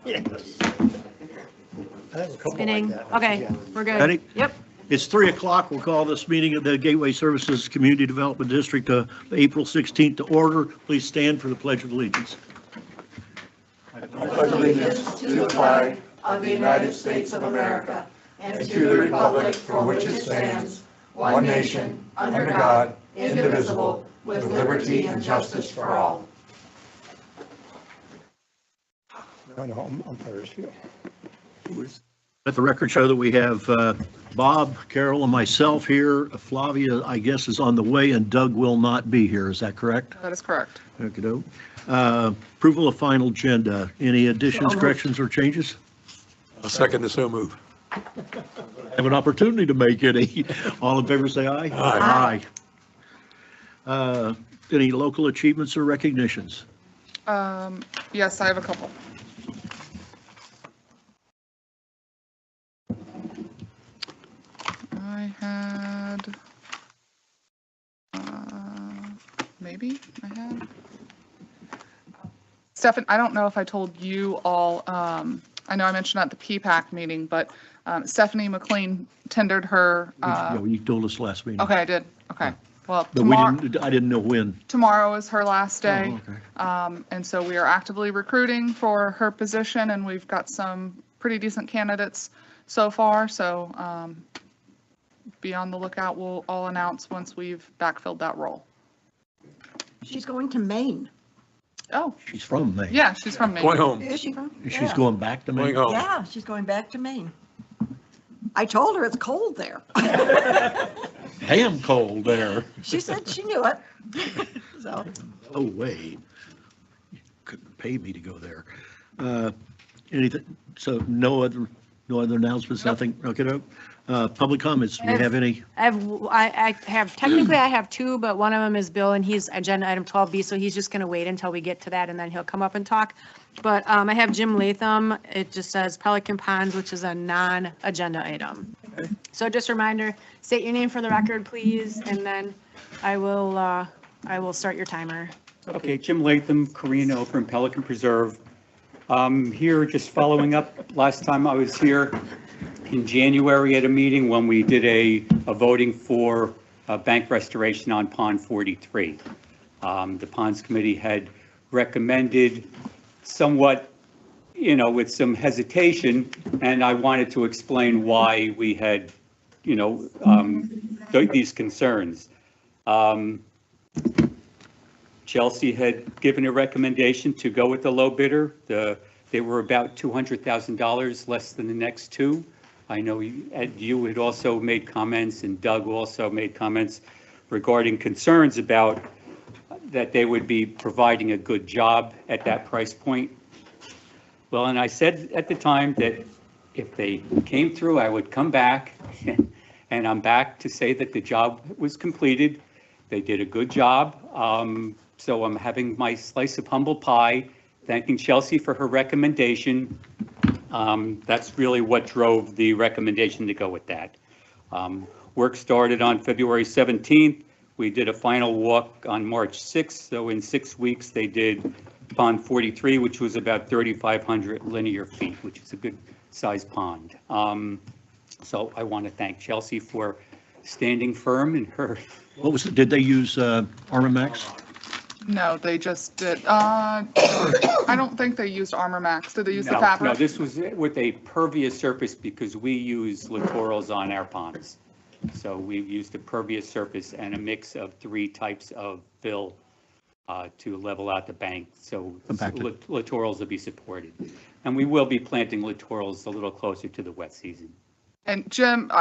Yes. I have a couple Spinning. like that. Okay, Yeah. we're good. Ready? Yep. It's 3 o'clock. We'll call this meeting of the Gateway Services Community Development District, April 16th to order. Please stand for the Pledge of Allegiance. I pledge allegiance to the flag of the United States of America and to the republic for which it stands, one nation, under God, indivisible, with liberty and justice for all. No, umpires here. Let the record show that we have Bob, Carol, and myself here. Flavia, I guess, is on the way, and Doug will not be here. Is that correct? That is correct. Okey-doke. Approval of final agenda. Any additions, corrections, or changes? I'll second the so move. Have an opportunity to make any. All in favor, say aye. Aye. Aye. Any local achievements or recognitions? Yes, I have a couple. I had, maybe I had. Stefan, I don't know if I told you all, I know I mentioned at the PPAC meeting, but Stephanie McLean tendered her. Yeah, you told us last meeting. Okay, I did. Okay. Well, But we tomorrow, didn't, I didn't know when. tomorrow is her last day. Oh, okay. And so we are actively recruiting for her position, and we've got some pretty decent candidates so far. So be on the lookout. We'll all announce once we've backfilled that role. She's going to Maine. Oh, She's from Maine. yeah, she's from Maine. Going home, Is she from? She's Yeah. going back to going Maine. home. Yeah, she's going back to Maine. I told her it's cold there. Damn cold there. She said she knew it. So, Oh, wait. You couldn't pay me to go there. Anything, so no other announcements, nothing? Okay, no. Public comments, do we have any? I have, technically I have two, but one of them is Bill and he's agenda item 12B, so he's just going to wait until we get to that and then he'll come up and talk. But I have Jim Latham. It just says Pelican Ponds, which is a non-agenda item. Okay. So just a reminder, state your name for the record, please, and then I will start your timer. Okay, Jim Latham, Carino from Pelican Preserve. Here, just following up, last time I was here in January at a meeting when we did a voting for bank restoration on Pond 43. The Ponds Committee had recommended somewhat, with some hesitation, and I wanted to explain why we had, these concerns. Chelsea had given a recommendation to go with the low bidder. They were about $200,000 less than the next two. I know you had also made comments, and Doug also made comments regarding concerns about that they would be providing a good job at that price point. Well, and I said at the time that if they came through, I would come back, and I'm back to say that the job was completed. They did a good job. So I'm having my slice of humble pie, thanking Chelsea for her recommendation. That's really what drove the recommendation to go with that. Work started on February 17th. We did a final walk on March 6th. So in 6 weeks, they did Pond 43, which was about 3,500 linear feet, which is a good sized pond. So I want to thank Chelsea for standing firm in her. What was it? Did they use Armamax? No, they just did. I don't think they used Armor Max. Did they use the No, fabric? this was with a pervious surface because we use littorals on our ponds. So we used a pervious surface and a mix of 3 types of fill to level out the bank. So littorals will be supported. And we will be planting littorals a little closer to the wet season. And Jim,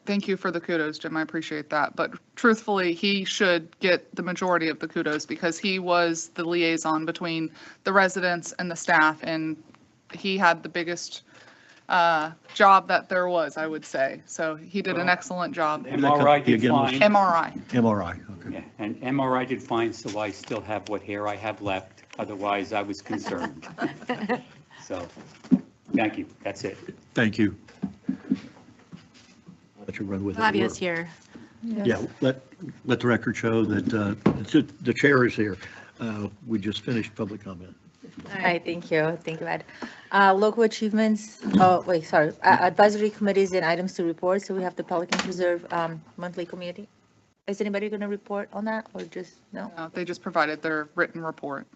thank you for the kudos, Jim. I appreciate that. But truthfully, he should get the majority of the kudos because he was the liaison between the residents and the staff, and he had the biggest job that there was, I would say. So he did an excellent job. MRI did fine. MRI. MRI, okay. Yeah, and MRI did fine, so I still have what hair I have left. Otherwise, I was concerned. So, thank you. That's it. Thank you. Let you run with it. Flavia's here. Yeah, let the record show that the chair is here. We just finished public comment. Hi, thank you. Thank you, Ed. Local achievements, oh, wait, sorry, advisory committees and items to report. So we have the Pelican Preserve monthly committee. Is anybody going to report on that or just, no? They just provided their written report.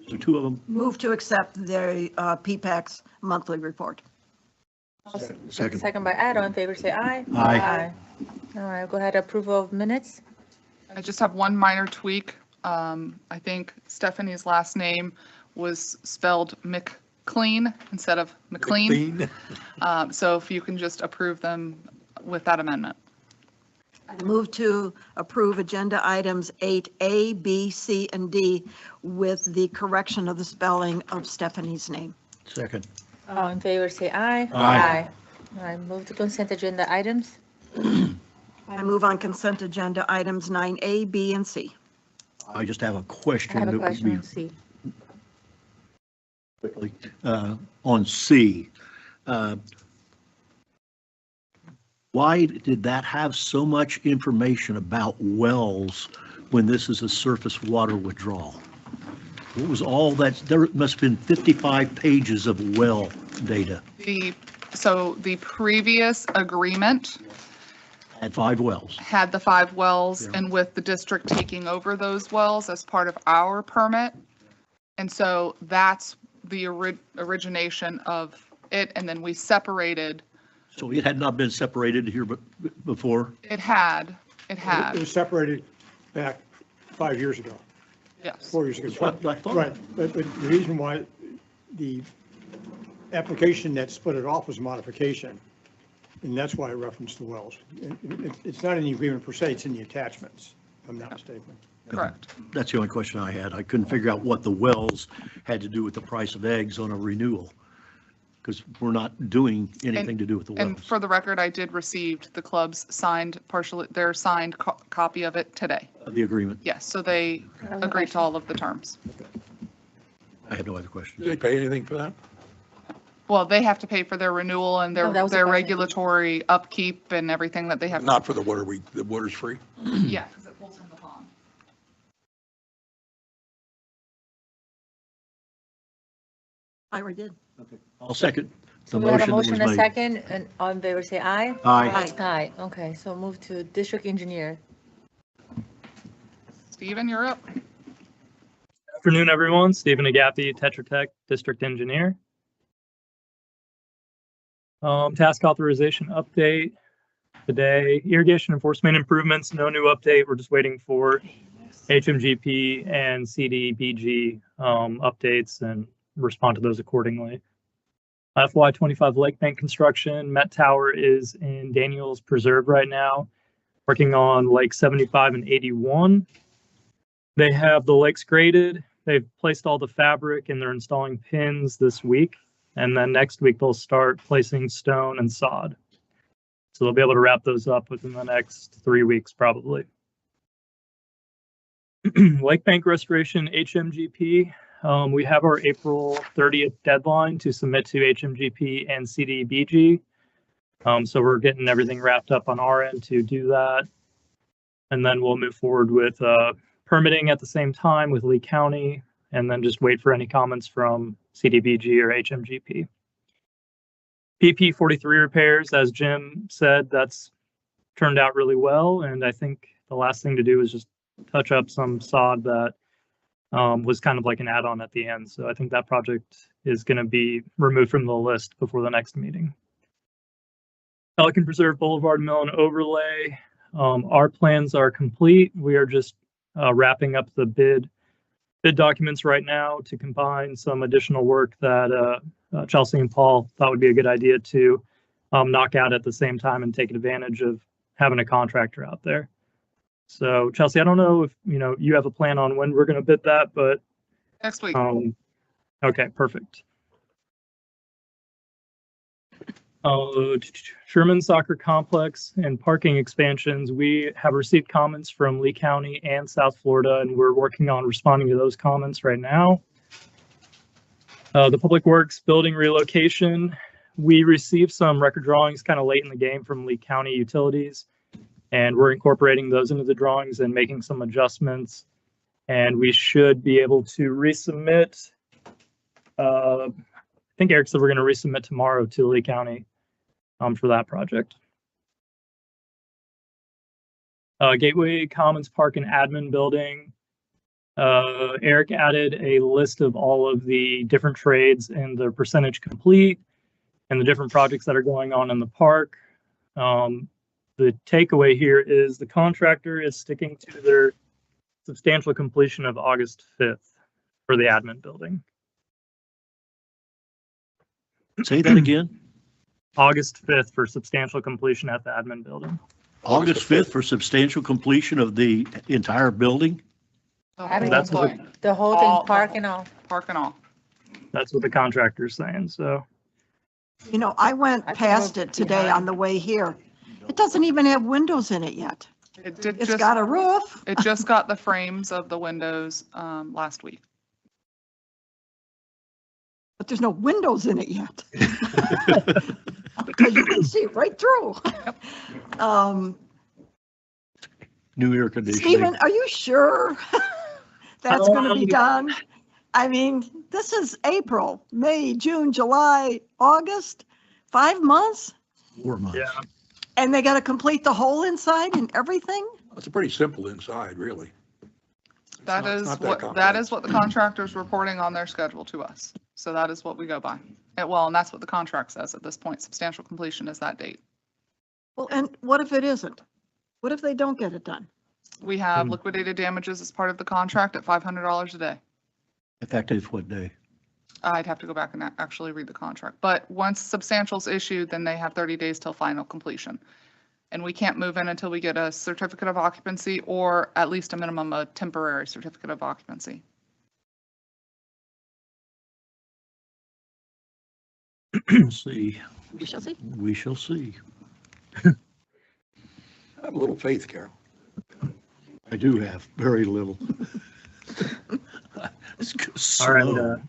So two of them. Move to accept the PPAC's monthly report. Second. Second by Ed, all in favor, say aye. Aye. All right, go ahead, approval of minutes. I just have one minor tweak. I think Stephanie's last name was spelled McClean instead of McLean. So if you can just approve them with that amendment. Move to approve agenda items 8A, B, C, and D with the correction of the spelling of Stephanie's name. Second. All in favor, say aye. Aye. All right, move to consent agenda items. I move on consent agenda items 9A, B, and C. I just have a I question. have a that would question be on C. quickly. On C. Why did that have so much information about wells when this is a surface water withdrawal? What was all that? There must have been 55 pages of well data. So the previous agreement Had 5 wells. had the 5 wells, Yeah. and with the district taking over those wells as part of our permit. And so that's the origination of it, and then we separated. So it had not been separated here before? It had. It was separated back 5 years ago, Yes. 4 years ago. That's what I thought. Right, but the reason why the application that split it off was modification, and that's why I referenced the wells. It's not in the agreement per se, it's in the attachments, if I'm not mistaken. Correct. That's the only question I had. I couldn't figure out what the wells had to do with the price of eggs on a renewal, because we're not doing anything to do with the And wells. for the record, I did receive the club's signed their signed copy of it today. The agreement. Yes, so they agreed to all of the terms. I had no other questions. Do they pay anything for that? Well, they have to pay for their renewal and Oh, that was a their question. regulatory upkeep and everything that they have. Not for the water, the water's free? Yeah, because it pulls from the pond. I already did. I'll second the So we have a motion motion, that a was made. second, and all in favor, say aye. Aye. Aye, okay, so move to district engineer. Steven, you're up. Afternoon, everyone. Stephen Agapi, Tetra Tech District Engineer. Task authorization update today. Irrigation enforcement improvements, no new update. We're just waiting for HMGP and CDBG updates and respond to those accordingly. FY25 Lake Bank construction. Met Tower is in Daniels Preserve right now, working on Lake 75 and 81. They have the lakes graded. They've placed all the fabric and they're installing pins this week. And then next week they'll start placing stone and sod. So they'll be able to wrap those up within the next 3 weeks probably. Lake Bank Restoration HMGP. We have our April 30th deadline to submit to HMGP and CDBG. So we're getting everything wrapped up on our end to do that. And then we'll move forward with permitting at the same time with Lee County, and then just wait for any comments from CDBG or HMGP. PP 43 repairs, as Jim said, that's turned out really well. And I think the last thing to do is just touch up some sod that was kind of like an add-on at the end. So I think that project is going to be removed from the list before the next meeting. Pelican Preserve Boulevard Mill and Overlay. Our plans are complete. We are just wrapping up the bid documents right now to combine some additional work that Chelsea and Paul thought would be a good idea to knock out at the same time and take advantage of having a contractor out there. So Chelsea, I don't know if you have a plan on when we're going to bid that, but Next week. okay, perfect. Sherman Soccer Complex and parking expansions. We have received comments from Lee County and South Florida, and we're working on responding to those comments right now. The Public Works building relocation. We received some record drawings kind of late in the game from Lee County Utilities, and we're incorporating those into the drawings and making some adjustments. And we should be able to resubmit I think Eric said we're going to resubmit tomorrow to Lee County for that project. Gateway Commons Park and Admin Building. Eric added a list of all of the different trades and the percentage complete and the different projects that are going on in the park. The takeaway here is the contractor is sticking to their substantial completion of August 5th for the admin building. Say that again. August 5th for substantial completion at the admin building. August 5th for substantial completion of the entire building? The I mean, whole That's what thing. The whole All- thing, park and all. Park and all. That's what the contractor's saying. So You know, I went I think past we're it today behind. on the way here. It doesn't even have windows in it yet. It did It's just, got a roof. it just got the frames of the windows last week. But there's no windows in it yet. Because you can see right through. New air conditioning. Stephen, are you sure that's going to be done? I mean, this is April, May, June, July, August, 5 months? 4 months. yeah, And they got to complete the whole inside and everything? It's pretty simple inside, really. That not- it's is not that what, that complex. is what the contractor's reporting on their schedule to us. So that is what we go by. Well, and that's what the contract says at this point. Substantial completion is that date. Well, and what if it isn't? What if they don't get it done? We have Hmm. liquidated damages as part of the contract at $500 a day. Effective what day? I'd have to go back and actually read the contract. But once substantial's issued, then they have 30 days till final completion. And we can't move in until we get a certificate of occupancy or at least a minimum, a temporary certificate of occupancy. We'll see. We shall see. We shall see. I have a little faith, Carol. I do have very little. all right. Slow.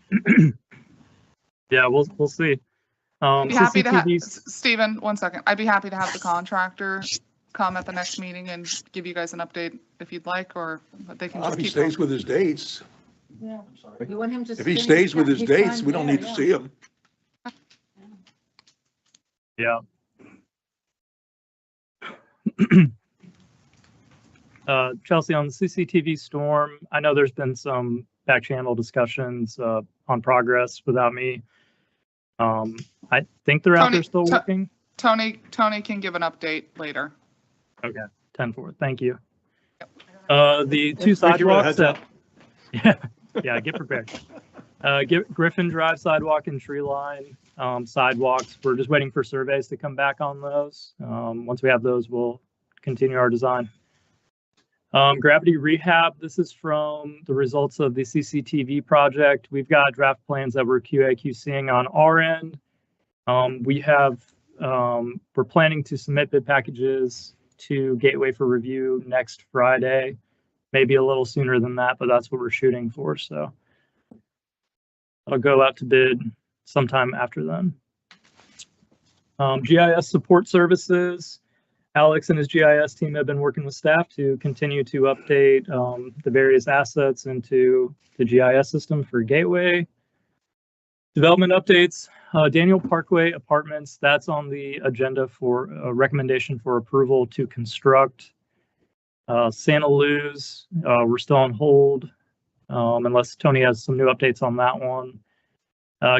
Yeah, we'll see. I'd be happy to have, CCTV Stephen, 1 second. I'd be happy to have the contractor come at the next meeting and give you guys an update if you'd like, or they can If just he keep. stays with his dates, You want him to. if he finish stays with that, his he's dates, fine we don't there, need to yeah. see him. Yeah. Chelsea, on the CCTV storm, I know there's been some back channel discussions on progress without me. I think they're out Tony, there still working. Tony can give an update later. Okay, 10-4, thank you. The two Thank you for the sidewalks heads that, up. yeah, get prepared. Griffin Drive sidewalk and tree line sidewalks, we're just waiting for surveys to come back on those. Once we have those, we'll continue our design. Gravity rehab, this is from the results of the CCTV project. We've got draft plans that we're QA/QCing on our end. We're planning to submit bid packages to Gateway for review next Friday, maybe a little sooner than that, but that's what we're shooting for. So I'll go out to bid sometime after then. GIS support services. Alex and his GIS team have been working with staff to continue to update the various assets into the GIS system for Gateway. Development updates, Daniel Parkway Apartments, that's on the agenda for a recommendation for approval to construct. Santa Luz, we're still on hold unless Tony has some new updates on that one.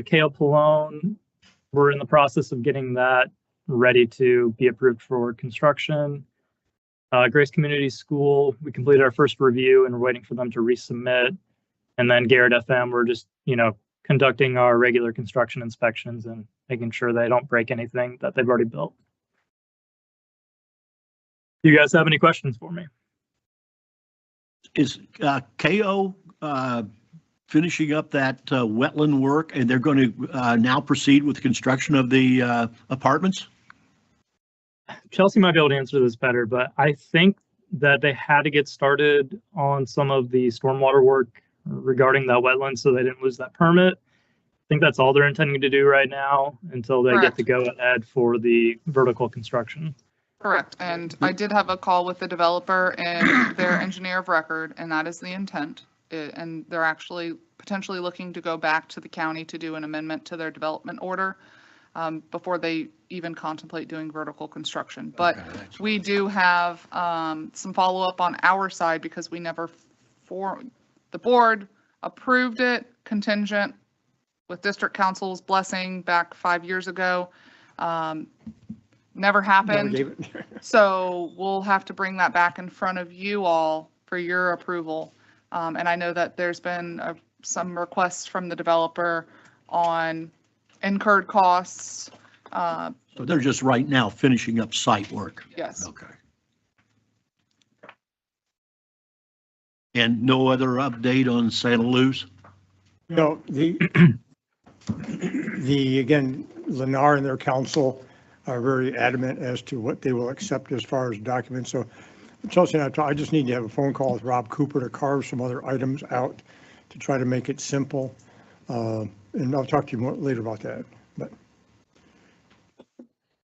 Kale Palone, we're in the process of getting that ready to be approved for construction. Grace Community School, we completed our first review and we're waiting for them to resubmit. And then Garrett FM, we're just, conducting our regular construction inspections and making sure they don't break anything that they've already built. Do you guys have any questions for me? Is KO finishing up that wetland work and they're going to now proceed with the construction of the apartments? Chelsea might be able to answer this better, but I think that they had to get started on some of the stormwater work regarding that wetland so they didn't lose that permit. I think that's all they're intending to do right now until they get the go ahead for the vertical construction. Correct. And I did have a call with the developer and their engineer of record, and that is the intent. And they're actually potentially looking to go back to the county to do an amendment to their development order before they even contemplate doing vertical construction. But Okay, excellent. we do have some follow-up on our side because we never, the board approved it contingent with district council's blessing back 5 years ago. Never Never happened. gave it. So we'll have to bring that back in front of you all for your approval. And I know that there's been some requests from the developer on incurred costs. So they're just right now finishing up site work? Yes. Okay. And no other update on Santa Luz? No, again, Lennar and their council are very adamant as to what they will accept as far as documents. So Chelsea and I just need to have a phone call with Rob Cooper to carve some other items out to try to make it simple. And I'll talk to you more later about that. But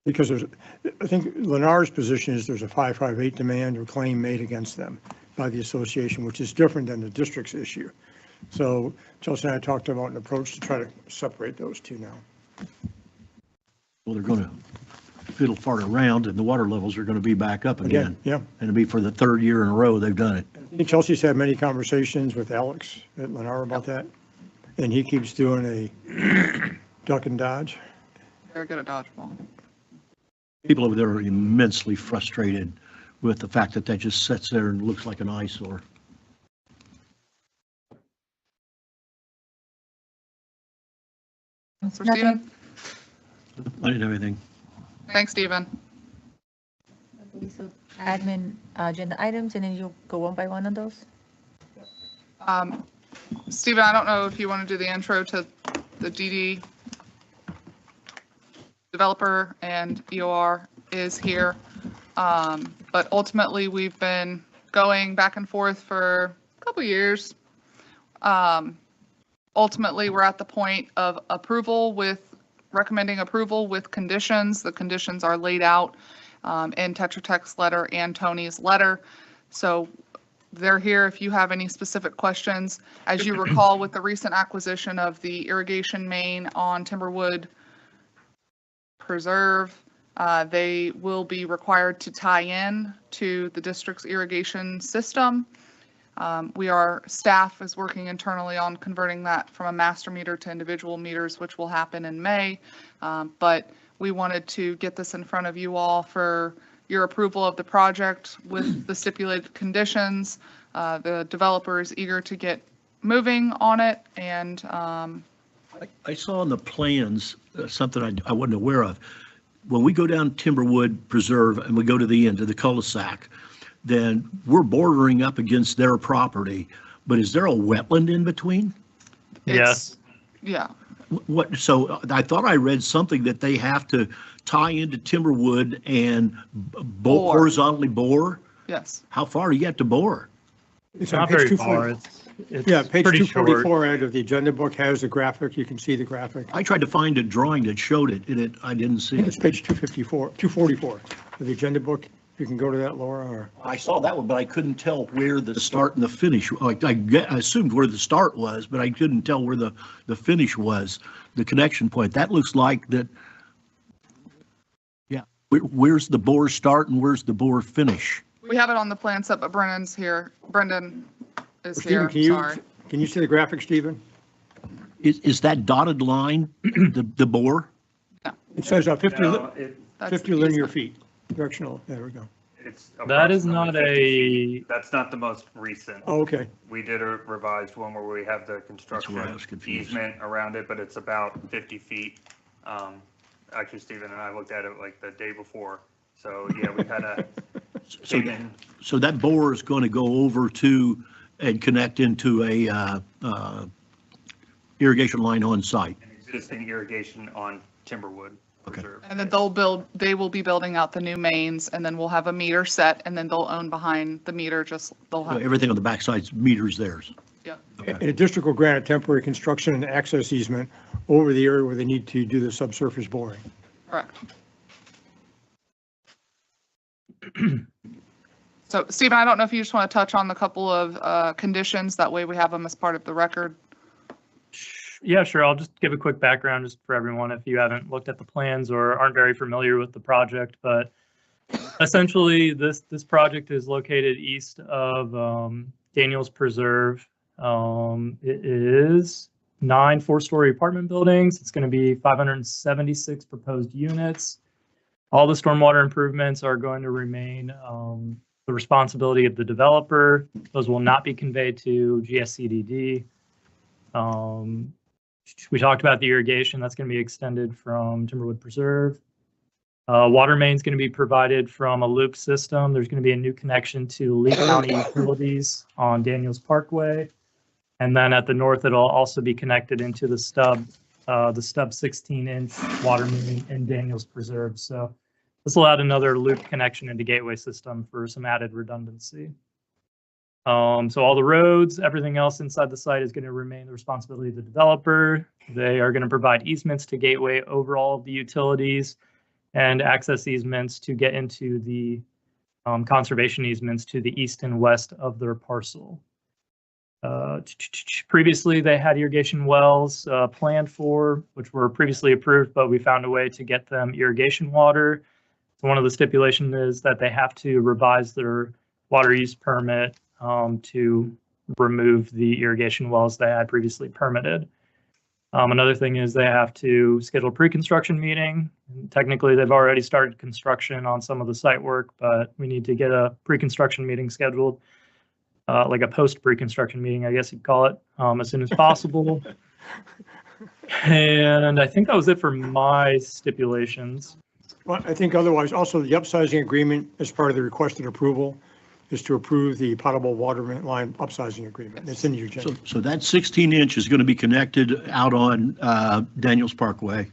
because I think Lennar's position is there's a 558 demand or claim made against them by the association, which is different than the district's issue. So Chelsea and I talked about an approach to try to separate those two now. Well, they're going to fiddle fart around and the water levels are going to be back up again. Yeah. And it'll be for the third year in a row they've done it. I think Chelsea's had many conversations with Alex at Lennar about that. And he keeps doing a duck and dodge. Very good at dodgeball. People over there are immensely frustrated with the fact that that just sits there and looks like an eyesore. Mr. Nothing. Stephen? I didn't have anything. Thanks, Stephen. Okay, so admin agenda items, and then you'll go one by one on those? Stephen, I don't know if you want to do the intro to the DD developer and EOR is here. But ultimately, we've been going back and forth for a couple years. Ultimately, we're at the point of approval recommending approval with conditions. The conditions are laid out in Tetra Tech's letter and Tony's letter. So they're here if you have any specific questions. As you recall, with the recent acquisition of the irrigation main on Timberwood Preserve, they will be required to tie in to the district's irrigation system. Staff is working internally on converting that from a master meter to individual meters, which will happen in May. But we wanted to get this in front of you all for your approval of the project with the stipulated conditions. The developer is eager to get moving on it, and I saw in the plans something I wasn't aware of. When we go down Timberwood Preserve and we go to the end of the cul-de-sac, then we're bordering up against their property. But is there a wetland in between? Yes. yeah. What, so I thought I read something that they have to tie into Timberwood and Bore. horizontally bore? Yes. How far do you have to bore? It's Not on page very 240. far. It's Yeah, page pretty short. 244 out of the agenda book has the graphic. You can see the graphic. I tried to find a drawing that showed it, and I didn't see It's it. page 244 of the agenda book. You can go to that, Laura, or, I saw that one, but I couldn't tell where the start and the finish, like, I assumed where the start was, but I couldn't tell where the finish was, the connection point. That looks like that, yeah, where's the bore start and where's the bore finish? We have it on the plan set, but Brendan's here. Brendan is Stephen, here. Sorry. can you see the graphic, Stephen? Is that dotted line the bore? It says 50 That's 50 the linear easement. feet, directional, there we go. It's That is not approximately 50 feet. a, That's not the most recent. Oh, okay. We did a revised one where we have the where I construction was confused. easement around it, but it's about 50 feet. Actually, Stephen and I looked at it like the day before. So, yeah, we had a, So, came in, so that bore is going to go over to and connect into a irrigation line on site. an existing irrigation on Timberwood Okay. Preserve. And then they will be building out the new mains, and then we'll have a meter set, and then they'll own behind the meter, they'll So have, everything on the backside's meters theirs. yeah. And the district will grant a temporary construction and access easement over the area where they need to do the subsurface boring. Correct. So Stephen, I don't know if you just want to touch on the couple of conditions, that way we have them as part of the record. Yeah, sure. I'll just give a quick background just for everyone if you haven't looked at the plans or aren't very familiar with the project. But essentially, this project is located east of Daniels Preserve. It is 9 4-story apartment buildings. It's going to be 576 proposed units. All the stormwater improvements are going to remain the responsibility of the developer. Those will not be conveyed to GSCDD. We talked about the irrigation. That's going to be extended from Timberwood Preserve. Water main is going to be provided from a loop system. There's going to be a new connection to Lee County Utilities on Daniels Parkway. And then at the north, it'll also be connected into the stub 16-inch water main in Daniels Preserve. So this will add another loop connection into Gateway system for some added redundancy. So all the roads, everything else inside the site is going to remain the responsibility of the developer. They are going to provide easements to Gateway over all of the utilities and access easements to get into the conservation easements to the east and west of their parcel. Previously, they had irrigation wells planned for, which were previously approved, but we found a way to get them irrigation water. So one of the stipulations is that they have to revise their water use permit to remove the irrigation wells they had previously permitted. Another thing is they have to schedule a pre-construction meeting. Technically, they've already started construction on some of the site work, but we need to get a pre-construction meeting scheduled, like a post-pre-construction meeting, I guess you'd call it, as soon as possible. And I think that was it for my stipulations. Well, I think otherwise, also the upsizing agreement as part of the requested approval is to approve the potable water line upsizing agreement. It's in your agenda. So that 16-inch is going to be connected out on Daniels Parkway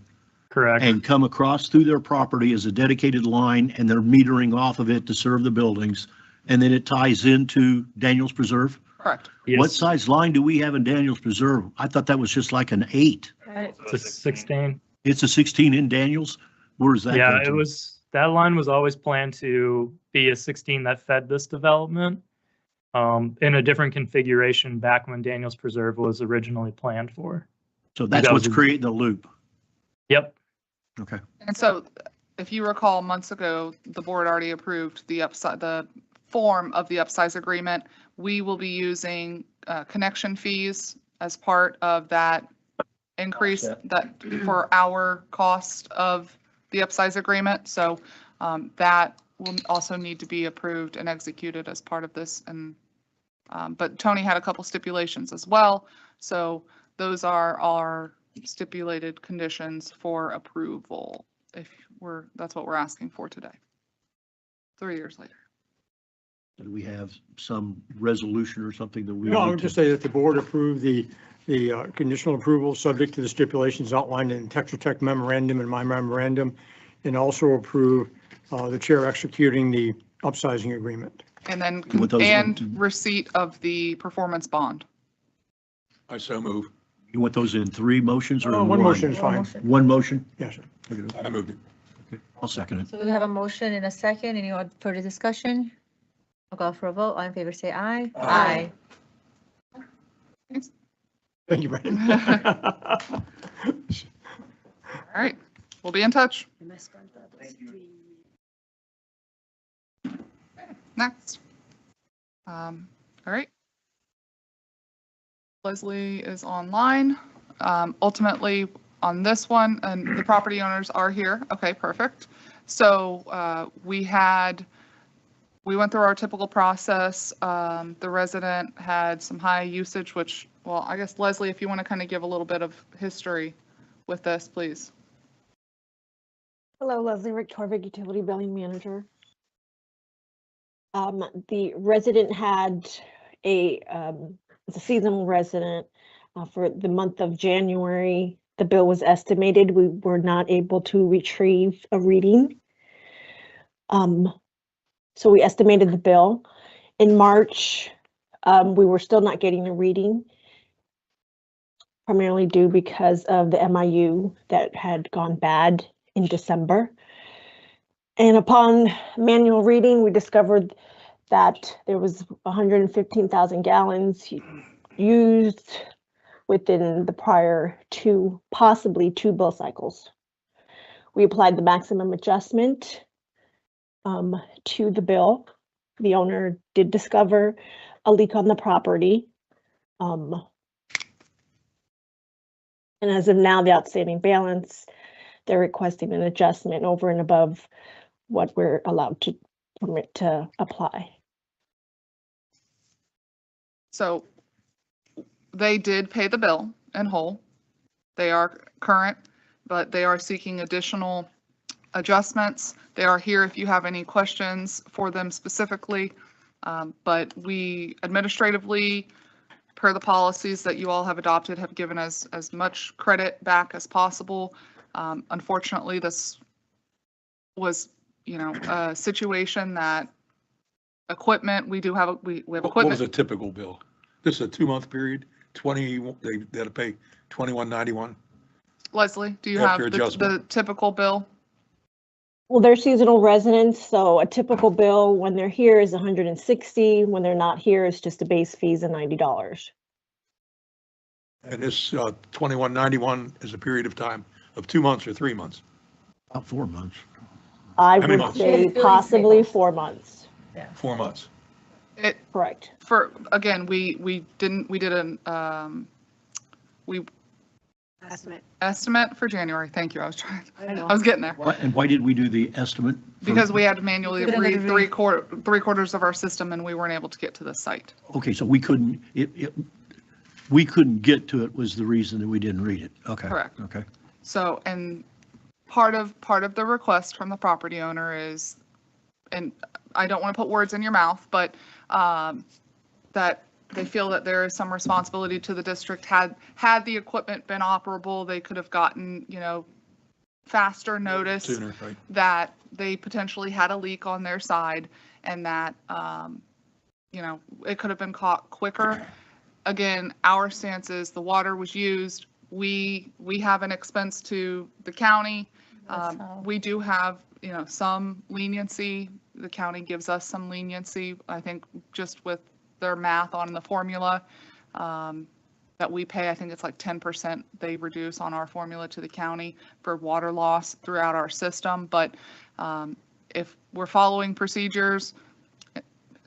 Correct. and come across through their property as a dedicated line, and they're metering off of it to serve the buildings. And then it ties into Daniels Preserve? Correct. Yes. What size line do we have in Daniels Preserve? I thought that was just like an 8. It's a 16. It's a 16 in Daniels? Where is that? Yeah, going it to? was, that line was always planned to be a 16 that fed this development in a different configuration back when Daniels Preserve was originally planned for. So that's that what's was- creating the loop. Yep. Okay. And so if you recall, months ago, the board already approved the form of the upsize agreement. We will be using connection fees as part of that increase that for our cost of the upsize agreement. So that will also need to be approved and executed as part of this. And but Tony had a couple stipulations as well. So those are our stipulated conditions for approval. That's what we're asking for today. 3 years later. Do we have some resolution or something that we? No, I need would to- just say that the board approved the conditional approval subject to the stipulations outlined in Tetra Tech memorandum and my memorandum, and also approve the chair executing the upsizing agreement. And then, With those receipt of the performance bond. I so move. You want those in 3 motions or in One motion is One fine. motion. One motion? Yes, sir. I moved it. Okay, I'll second it. So we have a motion and a second. Any further discussion? I'll go for a vote. All in favor, say aye. Aye. Thank you, Brandon. All right, we'll be in touch. Next. All right. Leslie is online. Ultimately, on this one, and the property owners are here. Okay, perfect. So we went through our typical process. The resident had some high usage, which, well, I guess Leslie, if you want to kind of give a little bit of history with this, please. Hello, Leslie Rick Torvig, Utility Billing Manager. The resident had it's a seasonal resident for the month of January. The bill was estimated. We were not able to retrieve a reading. So we estimated the bill. In March, we were still not getting a reading, primarily due because of the MIU that had gone bad in December. And upon manual reading, we discovered that there was 115,000 gallons used within the prior possibly two bill cycles. We applied the maximum adjustment to the bill. The owner did discover a leak on the property. And as of now, the outstanding balance, they're requesting an adjustment over and above what we're allowed to permit to apply. So they did pay the bill in whole. They are current, but they are seeking additional adjustments. They are here if you have any questions for them specifically. But we administratively, per the policies that you all have adopted, have given us as much credit back as possible. Unfortunately, this was, a situation that equipment, we have What was equipment. a typical bill? This is a 2-month period, they had to pay $21.91. Leslie, do you After have the adjustment. typical bill? Well, they're seasonal residents, so a typical bill when they're here is 160. When they're not here, it's just a base fees of $90. And this $21.91 is a period of time of 2 months or 3 months. About 4 months. I many would months? say possibly 4 months. 4 months. Correct. Again, we did an estimate for January. Thank you. I was getting there. And why did we do the estimate? Because we had to manually Couldn't read agree. three quarters of our system and we weren't able to get to the site. Okay, so we couldn't, we couldn't get to it was the reason that we didn't read it. Okay. Correct. Okay. So, and part of the request from the property owner is, and I don't want to put words in your mouth, but that they feel that there is some responsibility to the district. Had the equipment been operable, they could have gotten, faster notice Sooner, right? that they potentially had a leak on their side and that, it could have been caught quicker. Again, our stance is the water was used. We have an expense to the county. We do have, some leniency. The county gives us some leniency, I think, just with their math on the formula that we pay. I think it's like 10% they reduce on our formula to the county for water loss throughout our system. But if we're following procedures,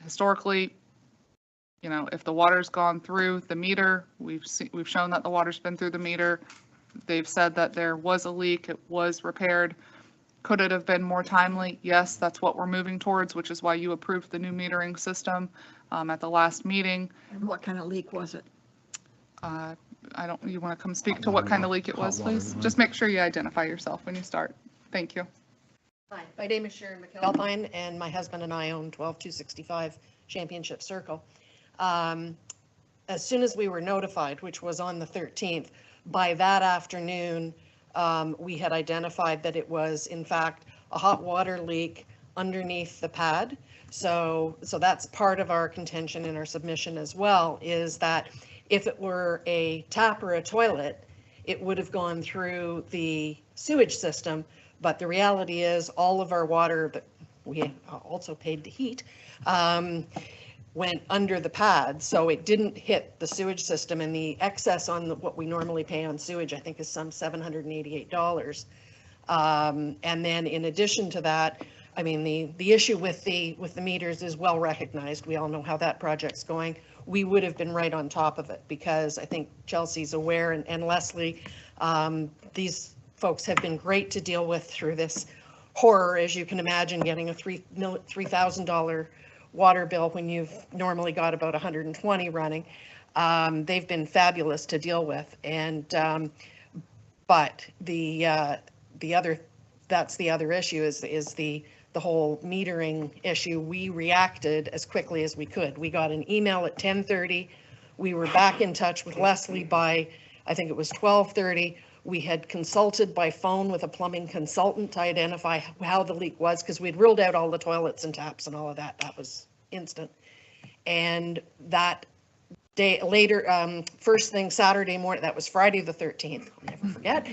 historically, if the water's gone through the meter, we've shown that the water's been through the meter. They've said that there was a leak, it was repaired. Could it have been more timely? Yes, that's what we're moving towards, which is why you approved the new metering system at the last meeting. And what kind of leak was it? You want to come speak to what kind of leak it was, please? Just make sure you identify yourself when you start. Thank you. Hi, my name is Sharon McAlpine, and my husband and I own 12265 Championship Circle. As soon as we were notified, which was on the 13th, by that afternoon, we had identified that it was, in fact, a hot water leak underneath the pad. So that's part of our contention in our submission as well, is that if it were a tap or a toilet, it would have gone through the sewage system. But the reality is all of our water that we also paid to heat went under the pad. So it didn't hit the sewage system, and the excess on what we normally pay on sewage, I think, is some $788. And then in addition to that, I mean, the issue with the meters is well recognized. We all know how that project's going. We would have been right on top of it because I think Chelsea's aware, and Leslie, these folks have been great to deal with through this horror, as you can imagine, getting a $3,000 water bill when you've normally got about 120 running. They've been fabulous to deal with, and but the other issue is the whole metering issue. We reacted as quickly as we could. We got an email at 10:30. We were back in touch with Leslie by, I think it was 12:30. We had consulted by phone with a plumbing consultant to identify how the leak was, because we'd ruled out all the toilets and taps and all of that. That was instant. And that day later, first thing Saturday morning, that was Friday the 13th, I'll never forget.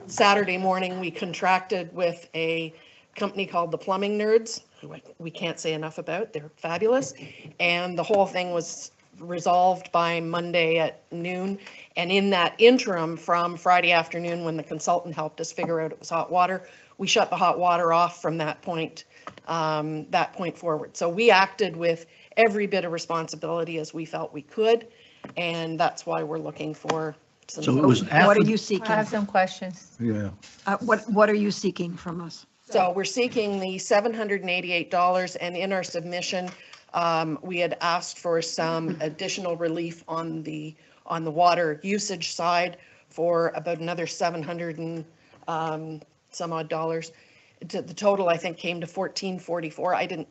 Saturday morning, we contracted with a company called the Plumbing Nerds, who we can't say enough about. They're fabulous. And the whole thing was resolved by Monday at noon. And in that interim, from Friday afternoon, when the consultant helped us figure out it was hot water, we shut the hot water off from that point forward. So we acted with every bit of responsibility as we felt we could. And that's why we're looking for some. So it was What after, are you I seeking? have some questions. yeah. What are you seeking from us? So we're seeking the $788, and in our submission, we had asked for some additional relief on the water usage side for about another 700 and some odd dollars. The total, I think, came to 1444. I didn't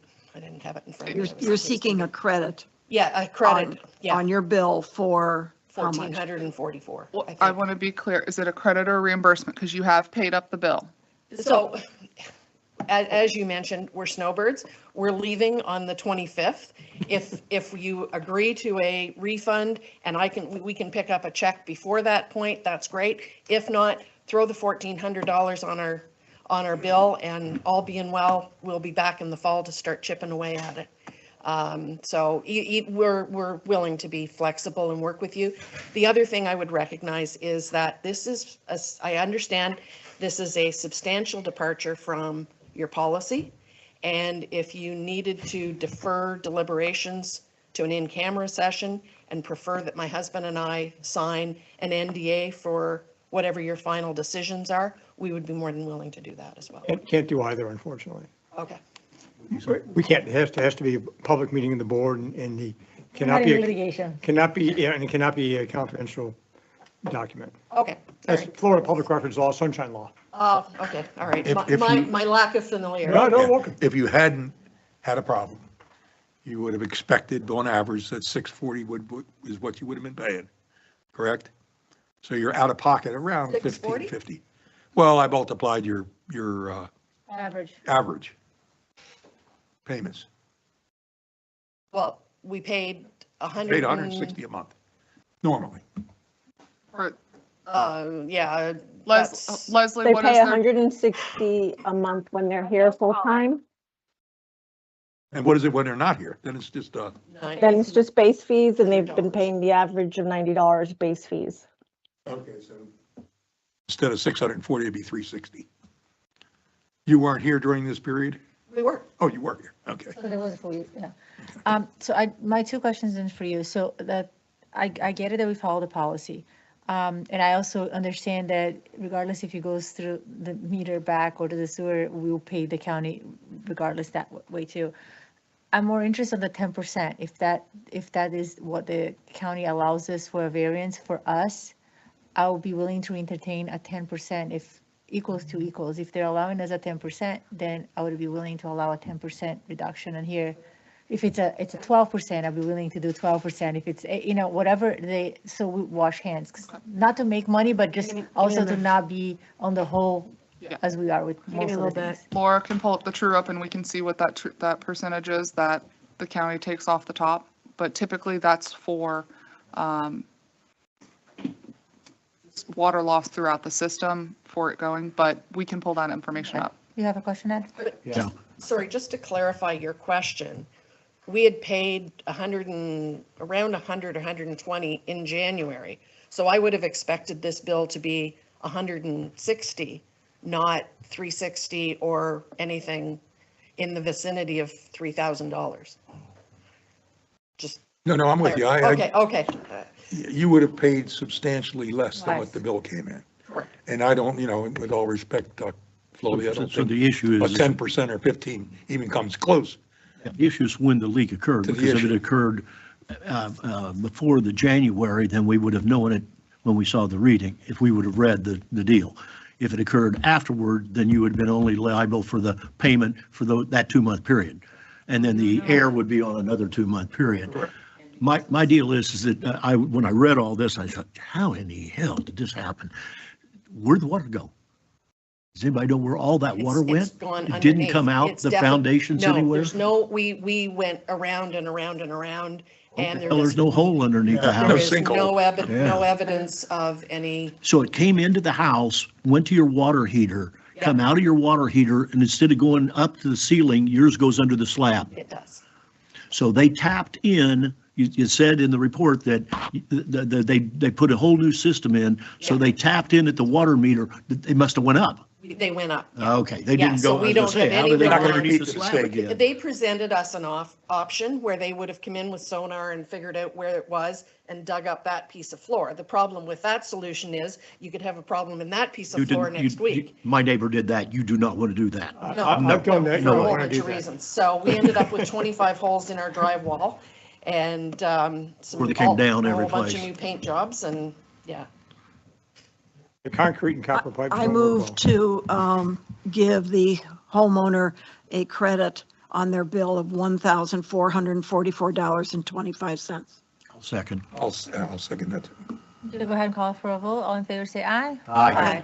have it in front of me. You're seeking a credit Yeah, a credit, yeah, on your bill for how much? 1444. Well, I I think. want to be clear, is it a credit or reimbursement? Because you have paid up the bill. So, as you mentioned, we're snowbirds. We're leaving on the 25th. If you agree to a refund and we can pick up a check before that point, that's great. If not, throw the $1,400 on our bill, and all being well, we'll be back in the fall to start chipping away at it. So we're willing to be flexible and work with you. The other thing I would recognize is that this is, I understand this is a substantial departure from your policy. And if you needed to defer deliberations to an in-camera session and prefer that my husband and I sign an NDA for whatever your final decisions are, we would be more than willing to do that as well. Can't do either, unfortunately. Okay. We can't, it has to be a public meeting of the board, and the, Not in yeah, and it cannot be a confidential document. Okay. All That's right. Florida Public Records Law, Sunshine Law. Oh, okay. All right. If My you- my lack of familiarity. No, welcome. If you hadn't had a problem, you would have expected on average that 640 is what you would have been paying, correct? So you're out of pocket around 640? 1550. Well, I multiplied your Average. average payments. Well, we paid Paid 160 a month, normally. Or Yeah, that's, Leslie, They what pay is their, 160 a month when they're here full-time. And what is it when they're not here? Then it's just, nice. Then it's just base fees, and they've been paying the average of $90 base fees. okay, so instead of 640, it'd be 360. You weren't here during this period? We were. Oh, you were here, okay. So there was for you, yeah. So my two questions is for you. So that, I get it that we follow the policy. And I also understand that regardless if it goes through the meter back or to the sewer, we'll pay the county regardless that way too. I'm more interested in the 10%. If that is what the county allows us for a variance for us, I will be willing to entertain a 10% if equals to equals. If they're allowing us a 10%, then I would be willing to allow a 10% reduction in here. If it's a 12%, I'd be willing to do 12%. If it's, whatever so we wash hands, 'cause not to make money, but just also to not be on the whole Yeah. as we are with me a most of the little bit. things. Laura can pull up the true up and we can see what that percentage is that the county takes off the top. But typically that's for water loss throughout the system for it going, but we can pull that information up. You have a question, Ed? Yeah. Sorry, just to clarify your question, we had paid around 100 or 120 in January. So I would have expected this bill to be 160, not 360 or anything in the vicinity of $3,000. Just, No, I'm with you. okay. You would have paid substantially less than what Less. the bill came in. Correct. And I don't, with all respect, Flovia, I So don't so think the issue a is, 10% or 15 even comes close. the issue is when the leak occurred, To the because if it issue. occurred before the January, then we would have known it when we saw the reading, if we would have read the deal. If it occurred afterward, then you would have been only liable for the payment for that 2-month period. And then the air would be on another 2-month period. My deal is that when I read all this, I thought, how in the hell did this happen? Where'd the water go? Does anybody know where all that water It's went? gone It didn't underneath. come out It's the definitely- foundations anywhere? We went around and around and around, and there Well, was there's no hole underneath the No there house. is sinkhole. no Yeah. evidence of any, So it came into the house, went to your water heater, come out of your water heater, and instead of going up to the ceiling, yours goes under the slab. It does. So they tapped in, you said in the report that they put a whole new system in, so Yeah. they tapped in at the water meter, they must have went up. They went up. Okay, they Yeah, didn't so go, we I was gonna don't say, have how any did they go reliance. underneath the slab again? They presented us an option where they would have come in with sonar and figured out where it was and dug up that piece of floor. The problem with that solution is you could have a problem in that piece You of floor didn't- next week. My neighbor did that, you do not want to do that. No, I've done that, you for a don't whole want to bunch do of that. reasons. So we ended up with 25 holes in our drywall and some. Where they came down a every whole bunch of place. new paint jobs and, yeah. The concrete and copper pipes I don't work move well. to give the homeowner a credit on their bill of $1,444.25. I'll second. I'll second that. Should I go ahead and call for a vote? All in favor, say aye. Aye.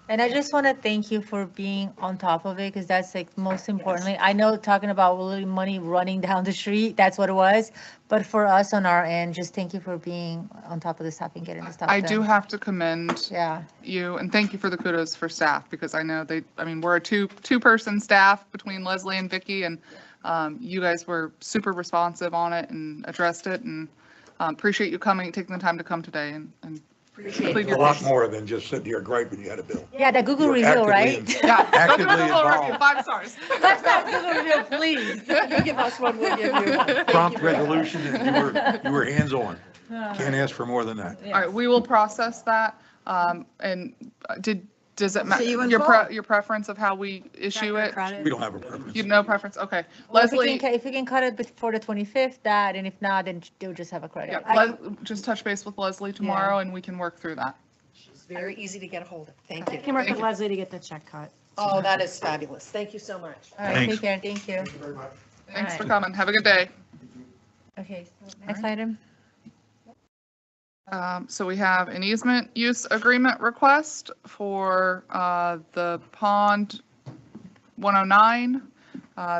And I just want to thank you for being on top of it, because that's like most importantly, I know talking about really money running down the street, that's what it was. But for us on our end, just thank you for being on top of this stuff and getting this stuff I done. do have to commend Yeah. you, and thank you for the kudos for staff, because I know we're a two-person staff between Leslie and Vicky, and you guys were super responsive on it and addressed it, and appreciate you taking the time to come today and Appreciate plead it. your A lot case. more than just sitting here griping you had a bill. Yeah, the Google You're review, right? actively Yeah, go to Actively Google review, involved. 5 stars. Let's not Google review, please. You give us one, we'll give you one. Thank Prompt you very much. resolution, and you were hands-on. Can't ask for more than that. All right, we will process that. And does it matter, See you in your fall. your preference of how we issue it? We don't have a preference. You no preference? Okay. Well, Leslie, if we can cut it before the 25th, that, and if not, then they'll just have a credit. yeah, just touch base with Leslie tomorrow and we can work through that. It's very easy to get a hold of. Thank I you. can work Thank with you. Leslie to get the check cut. Oh, that is fabulous. Thank you so much. All right, Thanks. take care, thank you. Thanks for Alright. coming. Have a good day. Okay, so next item. So we have an easement use agreement request for the Pond 109.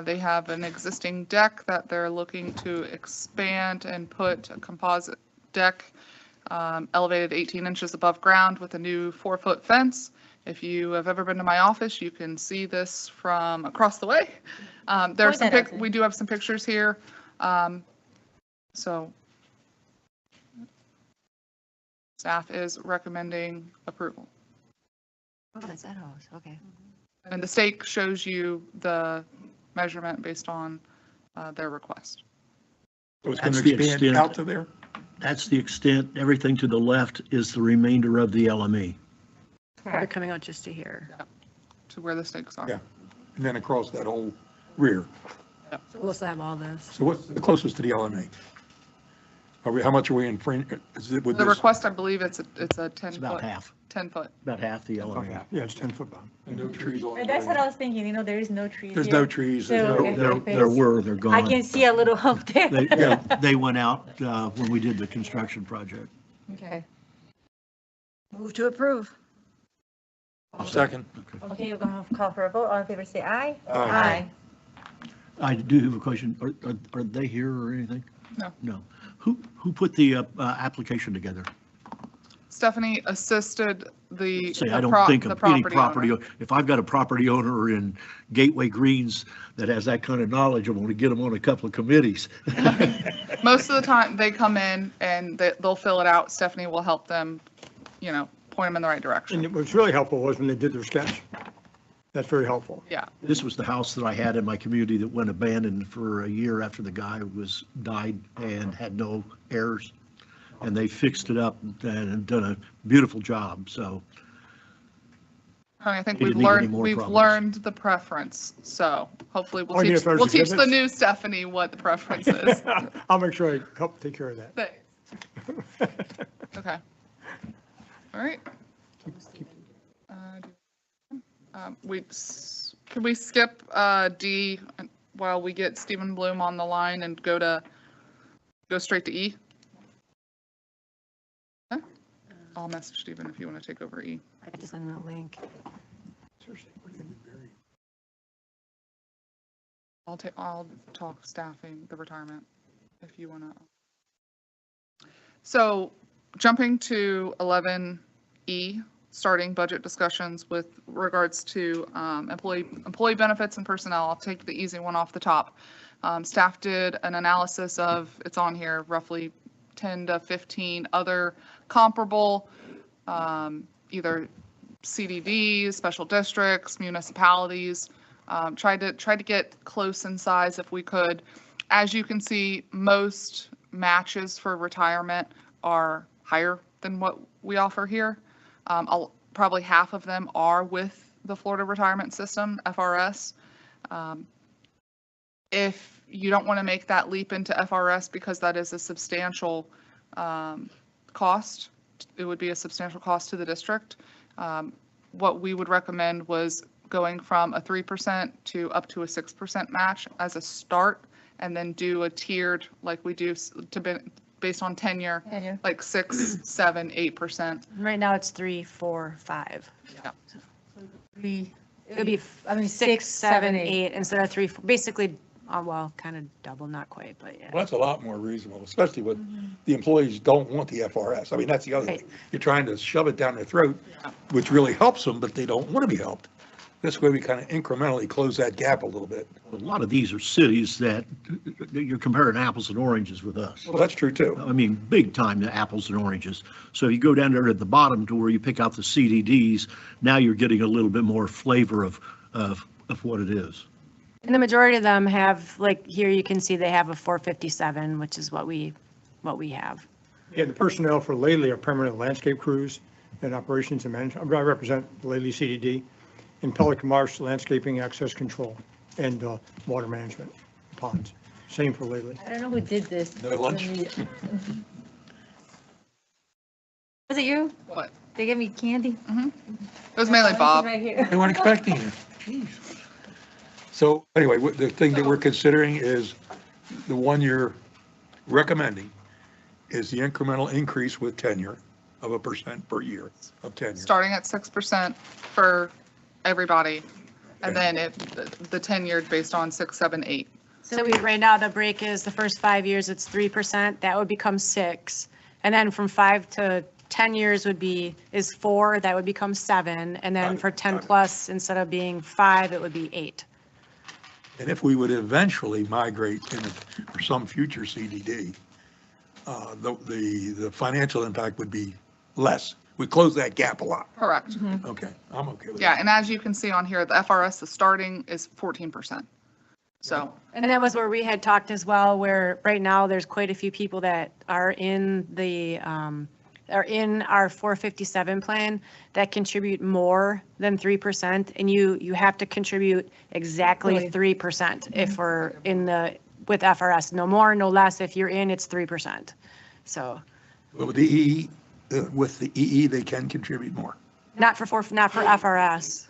They have an existing deck that they're looking to expand and put a composite deck elevated 18 inches above ground with a new 4-foot fence. If you have ever been to my office, you can see this from across the way. There are some we do have some pictures here. So staff is recommending approval. Oh, that's that house, okay. And the stake shows you the measurement based on their request. So it's going That's to the expand extent. out to there? That's the extent, everything to the left is the remainder of the LME. Probably coming out just to here. To where the stakes are. Yeah. And then across that whole rear. So we'll still have all this. So what's the closest to the LMA? How much are we in front, is it with The this? request, I believe it's a 10 It's about foot. half, 10 foot. about half the Oh, LME. yeah, yeah, it's 10-foot bound. And no trees on it? That's what I was thinking, there is no trees There's here. no trees. there's So- no- Okay. There were, they're I gone. can see a little up there. They went out when we did the construction project. Okay, Move to approve. Second. okay, we're going to call for a vote. All in favor, say aye. Aye. I do have a question. Are they here or anything? No. No. Who put the application together? Stephanie assisted Say, I don't think of any property, owner. if I've got a property owner in Gateway Greens that has that kind of knowledge, I want to get them on a couple of committees. Most of the time, they come in and they'll fill it out. Stephanie will help them, point them in the right direction. And what's really helpful was when they did their sketch. That's very helpful. Yeah. This was the house that I had in my community that went abandoned for a year after the guy died and had no heirs. And they fixed it up and done a beautiful job, so. Honey, I think We we've didn't need any learned, more we've problems. learned the preference. So hopefully Oh, yeah, if there's we'll teach the exhibits. new Stephanie what the preference is. I'll make sure I help take care of that. Thanks. Okay. All right. Can we skip D while we get Stephen Bloom on the line and go straight to E? Okay. I'll message Stephen if you want to take over E. I just sent him a link. I'll talk staffing, the retirement, if you want to. So jumping to 11E, starting budget discussions with regards to employee benefits and personnel. I'll take the easy one off the top. Staff did an analysis of, it's on here, roughly 10 to 15 other comparable, either CDDs, special districts, municipalities. Tried to get close in size if we could. As you can see, most matches for retirement are higher than what we offer here. Probably half of them are with the Florida Retirement System, FRS. If you don't want to make that leap into FRS because that is a substantial cost, it would be a substantial cost to the district. What we would recommend was going from a 3% to up to a 6% match as a start, and then do a tiered like we do based on tenure, like 6, 7, 8%. Right now it's 3, 4, 5. Yeah. It would be, I mean, 6, 7, 8 instead of 3, 4, basically, well, kind of double, not quite, but yeah. Well, that's a lot more reasonable, especially when the employees don't want the FRS. I mean, that's the other thing. You're trying to shove it down their throat, which really helps them, but they don't want to be helped. This way we kind of incrementally close that gap a little bit. A lot of these are cities that you're comparing apples and oranges with us. Well, that's true too. I mean, big time to apples and oranges. So you go down there at the bottom to where you pick out the CDDs, now you're getting a little bit more flavor of what it is. And the majority of them have, like here you can see they have a 457, which is what we have. Yeah, the personnel for Lely are permanent landscape crews and operations and management. I represent Lely CDD and Pelican Marsh landscaping access control and water management ponds. Same for Lely. I don't know who did this. No lunch? Was it you? What? They gave me candy? It was mainly Bob. Right here. They weren't expecting you. Jeez. So anyway, the thing that we're considering is the one you're recommending is the incremental increase with tenure of 1% per year of tenure. Starting at 6% for everybody, and then the tenured based on 6, 7, 8. So right now the break is the first 5 years, it's 3%, that would become 6. And then from 5 to 10 years is 4, that would become 7. And then for 10 plus, instead of being 5, it would be 8. And if we would eventually migrate for some future CDD, the financial impact would be less. We close that gap a lot. Correct. Okay, I'm okay with Yeah, that. and as you can see on here, the FRS, the starting is 14%. So, And that was where we had talked as well, where right now there's quite a few people that are in our 457 plan that contribute more than 3%, and you have to contribute exactly 3% if we're with FRS, no more, no less. If you're in, it's 3%. So. But with the EE, they can contribute more. Not for FRS.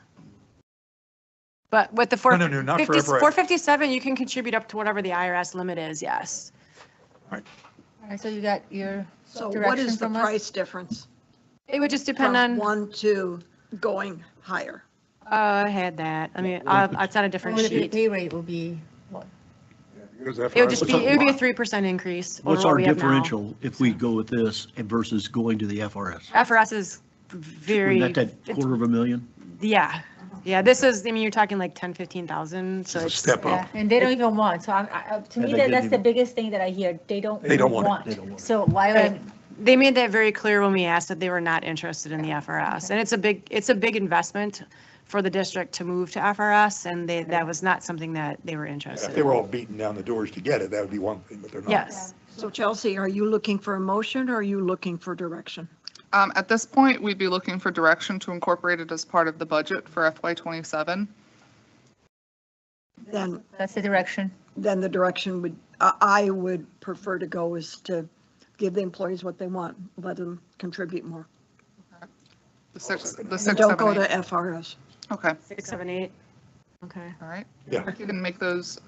But with the No, not for FRS. 457, you can contribute up to whatever the IRS limit is, yes. All right, so you got your So what direction is the from us? price difference It would just depend from on, 1 to going higher? I had that. I mean, it's on a different The sheet. pay rate will be, what? Because It would just be, it would be a FRS 3% increase over What's what our we have now. differential if we go with this versus going to the FRS? FRS is very, Isn't that $250,000? yeah. Yeah, this is, I mean, you're talking like 10, 15,000, so It's a it's. step Yeah, up. and they don't even want, so to And me, they that's didn't the even- biggest thing that I hear, they don't They don't want it. They don't want it. So why Right. would, They made that very clear when we asked that they were not interested in the FRS. And it's a big investment for the district to move to FRS, and that was not something that they were interested If they were in. all beating down the doors to get it, that would be one thing, but they're not. Yes. So Chelsea, are you looking for a motion or are you looking for direction? At this point, we'd be looking for direction to incorporate it as part of the budget for FY27. Then, that's the direction. then the direction I would prefer to go is to give the employees what they want, let them contribute more. The 6, And 7, don't go to 8. FRS. Okay, 6, 7, 8. Okay. all right. Yeah. You can make those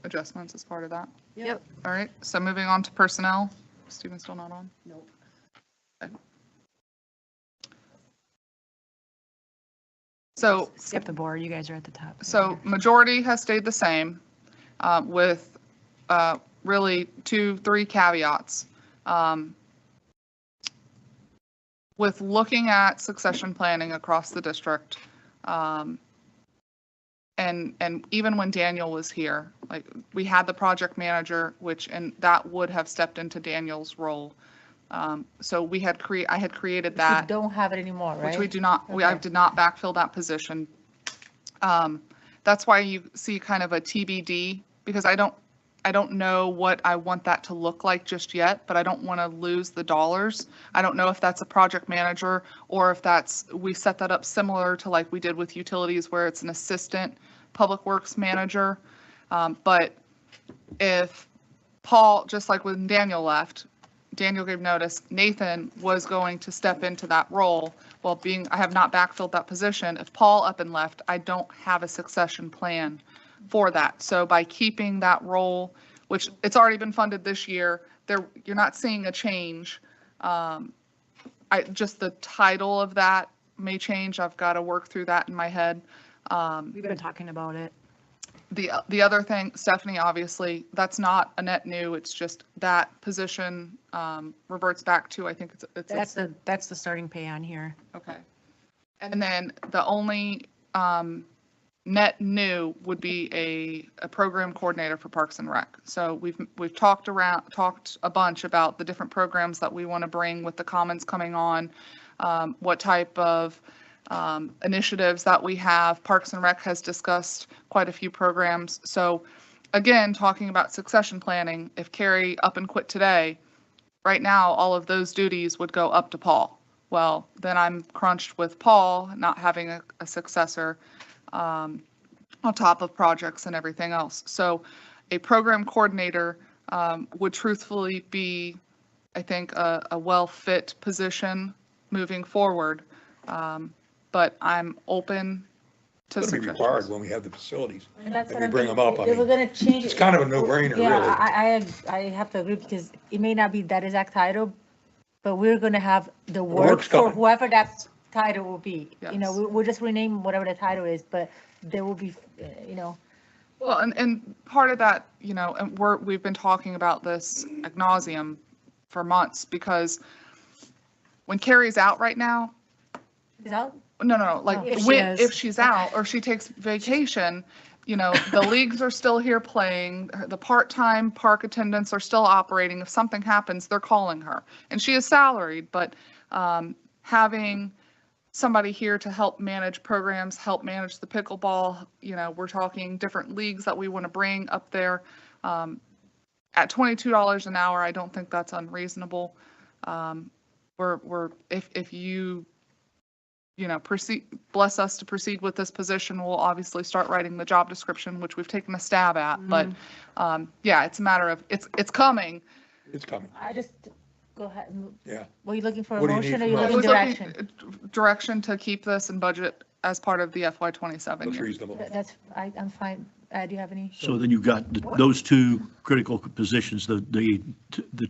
adjustments as part of that. Yep. All right, so moving on to personnel. Stephen's still not on? Nope. Okay. So, Skip the board, you guys are at the top. so majority has stayed the same with really 2, 3 caveats. with looking at succession planning across the district, and even when Daniel was here, like, we had the project manager, and that would have stepped into Daniel's role. So I had created We that, don't have it anymore, right? which we do not, I Okay. did not backfill that position. That's why you see kind of a TBD, because I don't know what I want that to look like just yet, but I don't want to lose the dollars. I don't know if that's a project manager or if we set that up similar to like we did with utilities where it's an assistant public works manager. But if Paul, just like when Daniel left, Daniel gave notice, Nathan was going to step into that role. Well, I have not backfilled that position. If Paul up and left, I don't have a succession plan for that. So by keeping that role, which it's already been funded this year, you're not seeing a change. Just the title of that may change. I've got to work through that in my head. We've been talking about it. The other thing, Stephanie, obviously, that's not a net new. It's just that position reverts back to, I think That's the starting pay on here. okay. And then the only net new would be a program coordinator for Parks and Rec. So we've talked a bunch about the different programs that we want to bring with the Commons coming on, what type of initiatives that we have. Parks and Rec has discussed quite a few programs. So again, talking about succession planning, if Carrie up and quit today, right now, all of those duties would go up to Paul. Well, then I'm crunched with Paul not having a successor on top of projects and everything else. So a program coordinator would truthfully be, I think, a well-fit position moving forward. But I'm open to It's going to be suggestions. required when we have the facilities. And that's If what we I'm bring them thinking. up, I They were mean, gonna change it's it. kind of a no-brainer, Yeah, really. I have to agree because it may not be that exact title, but we're gonna have the work work's for coming. whoever that title will be. You know, Yes. we'll just rename whatever the title is, but there will be, Well, and part of that, and we've been talking about this ad nauseum for months, because when Carrie's out right now, is out? no, like If she is. if she's out or she takes vacation, the leagues are still here playing, the part-time park attendants are still operating. If something happens, they're calling her. And she is salaried, but having somebody here to help manage programs, help manage the pickleball, we're talking different leagues that we want to bring up there. At $22 an hour, I don't think that's unreasonable. If you bless us to proceed with this position, we'll obviously start writing the job description, which we've taken a stab at. But yeah, it's a matter of, it's coming. It's coming. I just, go ahead. Yeah. Were you looking for a What do you need motion or from you us? I looking was direction? looking direction to keep this in budget as part of the FY27 Looks year. reasonable. I'm fine. Do you have any? So then you've got those two critical positions, the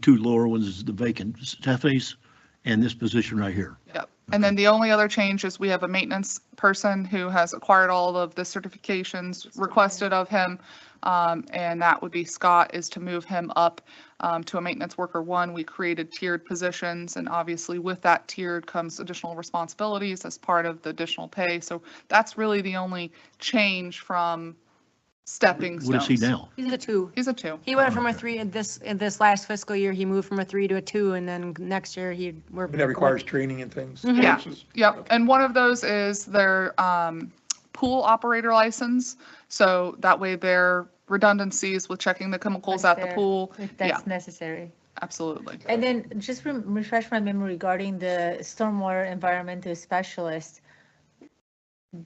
two lower ones, the vacant Stephanie's and this position right here. Yep. And then the only other change is we have a maintenance person who has acquired all of the certifications requested of him. And that would be Scott, is to move him up to a maintenance worker 1. We created tiered positions, and obviously with that tiered comes additional responsibilities as part of the additional pay. So that's really the only change from stepping stones. What is he now? He's a 2. He's a 2. He went from a 3 in this last fiscal year. He moved from a 3 to a 2, and then next year And that requires training and things. Yeah. courses. Yep. And one of those is their pool operator license. So that way their redundancies with checking the chemicals at the There, pool. if Yeah, that's necessary. absolutely. And then just refresh my memory regarding the stormwater environmental specialist.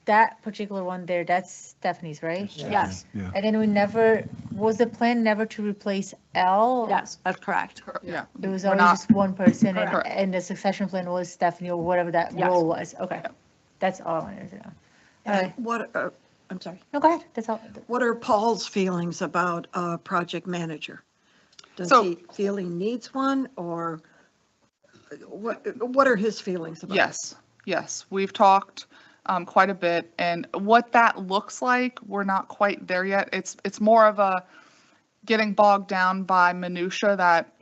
That particular one there, that's Stephanie's, right? Yes, Yeah. And then was the plan never to replace L? yes, that's correct. Yeah. It was We're always not- just one person Correct. and the succession plan was Stephanie or whatever that Yes. role was. Okay. That's all I wanted to know. All And right. I'm sorry, No, go ahead. That's all. what are Paul's feelings about a project manager? Does So- he feel he needs one, or what are his feelings about it? Yes. We've talked quite a bit, and what that looks like, we're not quite there yet. It's more of a getting bogged down by minutia that,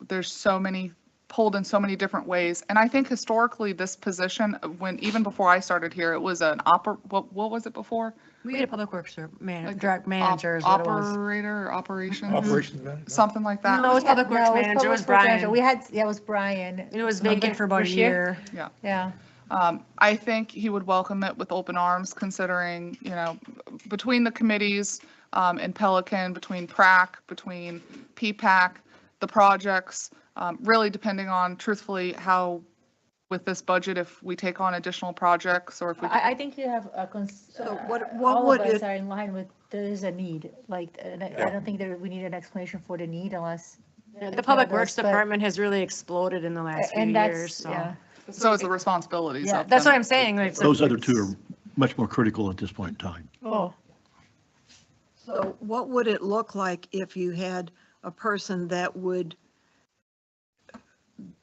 there's so many pulled in so many different ways. And I think historically, this position, even before I started here, it was an what was it before? We had a public works Like direct manager is what it was. Operator, operations, Operations manager. something like that. No, it was public works No, manager, it public was works manager. Brian. We had, yeah, it was Brian. And it was vacant for about a Bashir? year. Yeah. I think he would welcome it with open arms, considering, between the committees in Pelican, between PrAC, between PPAC, the projects, really depending on, truthfully, how, with this budget, if we take on additional projects or if we. I think you have a So what all would of us it, are in line with, there is a need, like, and I don't think that we need an explanation for the need unless. The public works but- department has really exploded in the last few And years, that's, so. yeah. So is the responsibilities Yeah, of that's them. what I'm saying. Like, Those other two are much more critical at this point in time. Oh, so what would it look like if you had a person that would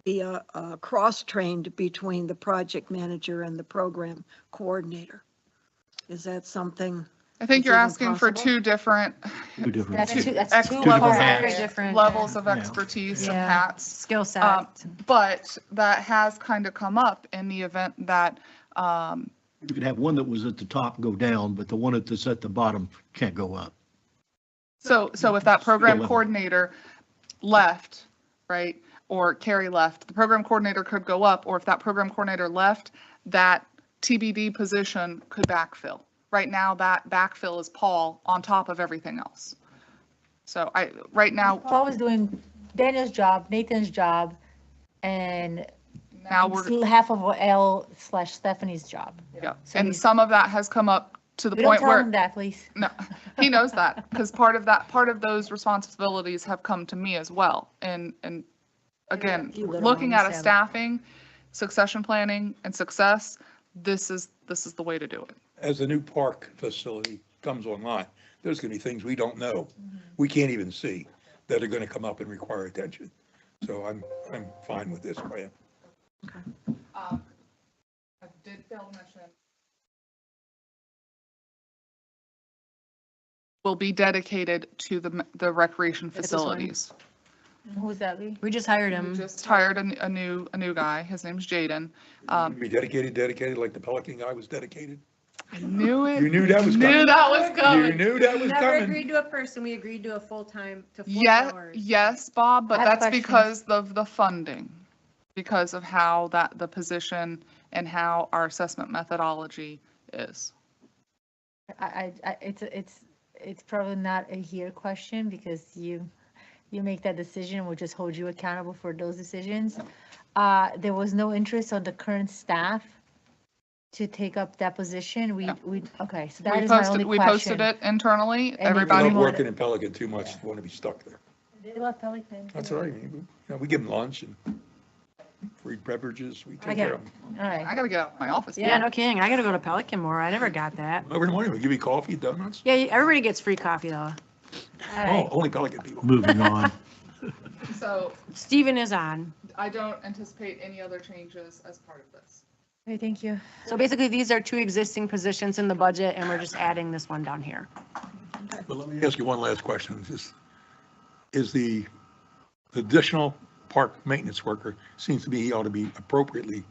be a cross-trained between the project manager and the program coordinator? Is that something? I think you're Is it asking for impossible? two different Two different. that's two, that's Ex- two two different hats. Very different. levels of Yeah. expertise and Yeah. hats. Skill set. But that has kind of come up in the event that, You could have one that was at the top go down, but the one that's at the bottom can't go up. so if that program level. coordinator left, right, or Carrie left, the program coordinator could go up, or if that program coordinator left, that TBD position could backfill. Right now, that backfill is Paul on top of everything else. So right now, Paul was doing Daniel's job, Nathan's job, and now we're, half of L/Stephanie's job. yeah, So and he's- some of that has come up to the We don't point tell where. him that, please. No, he knows that, because part of those responsibilities have come to me as well. And again, You little looking ones at a have- staffing, succession planning and success, this is the way to do it. As the new park facility comes online, there's going to be things we don't know, we can't even see, that are going to come up and require attention. So I'm fine with this plan. I did fail to mention. Will be dedicated to the recreation This one. facilities. Who's that be? We just hired We him. just hired a new guy. His name's Jaden. Be dedicated like the Pelican guy was dedicated. I knew it. You knew that was coming. Knew that was You coming. knew that was Never coming. agreed to a person, we agreed to a full-time, to full Yeah, hours. yes, Bob, but I have that's questions. because of the funding, because of how the position and how our assessment methodology is. It's probably not a here question because you make that decision. We'll just hold you accountable for those decisions. There was no interest on the current staff to take up that position. Okay, so that is my only We question. posted it internally. it I Everybody, didn't love want- working in Pelican too much to want to be stuck there. They love Pelican. That's all right. We give them lunch and free beverages. We I take get care it. of them. All right. I gotta get out of my office. Yeah, no kidding, I gotta go to Pelican more, I never got that. Every morning, we give you coffee, donuts. Yeah, everybody gets free coffee though. All Oh, right. only Pelican people. Moving on. So Steven is on. I don't anticipate any other changes as part of this. Okay, thank you. So basically, these are two existing positions in the budget, and we're just adding this one down here. But let me ask you one last question. Is the additional park maintenance worker, seems to me he ought to be appropriately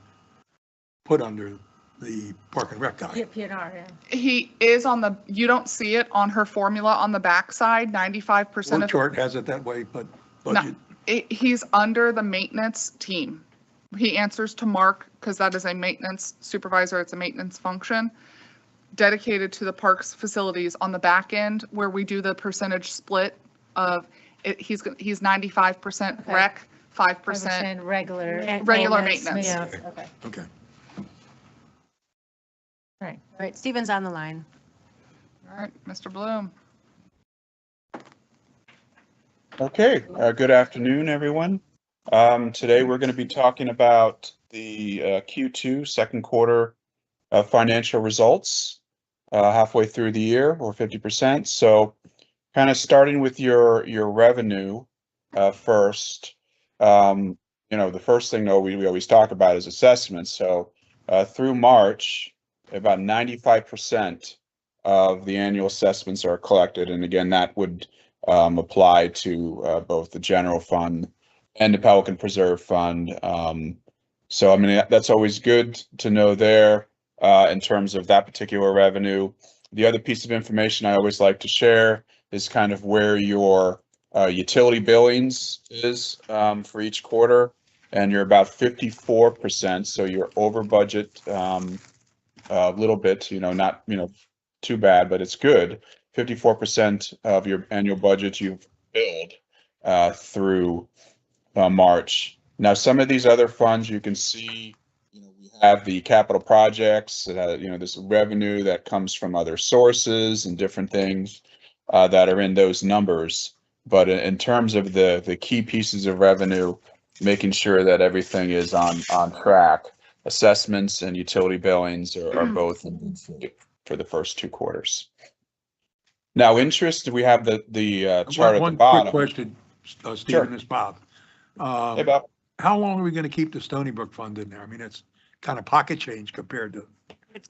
put under the park and rec guy. PNR, yeah. He is you don't see it on her formula on the backside, 95% Work of, chart has it that way, but budget. he's under the maintenance team. He answers to Mark because that is a maintenance supervisor. It's a maintenance function dedicated to the parks facilities on the back end where we do the percentage split of it. He's 95% Okay. rec, 5%. 5% regular. Regular maintenance. Okay. Okay. All right, Steven's on the line. All right, Mr. Bloom. Okay, good afternoon, everyone. Today we're going to be talking about the Q2 second quarter financial results halfway through the year, or 50%. So kind of starting with your revenue first. The first thing though we always talk about is assessments. So through March, about 95% of the annual assessments are collected. And again, that would apply to both the general fund and the Pelican Preserve Fund. So, I mean, that's always good to know there in terms of that particular revenue. The other piece of information I always like to share is kind of where your utility billings is for each quarter, and you're about 54%, so you're over budget a little bit, not, too bad, but it's good. 54% of your annual budget you've billed through March. Now, some of these other funds you can see, we have the capital projects, this revenue that comes from other sources and different things that are in those numbers. But in terms of the key pieces of revenue, making sure that everything is on track, assessments and utility billings are both in good shape for the first 2 quarters. Now, interest, we have the chart at the bottom. One quick question, Stephen, Sure. it's Bob. Hey, Bob. How long are we going to keep the Stony Brook fund in there? I mean, it's kind of pocket change compared to. It's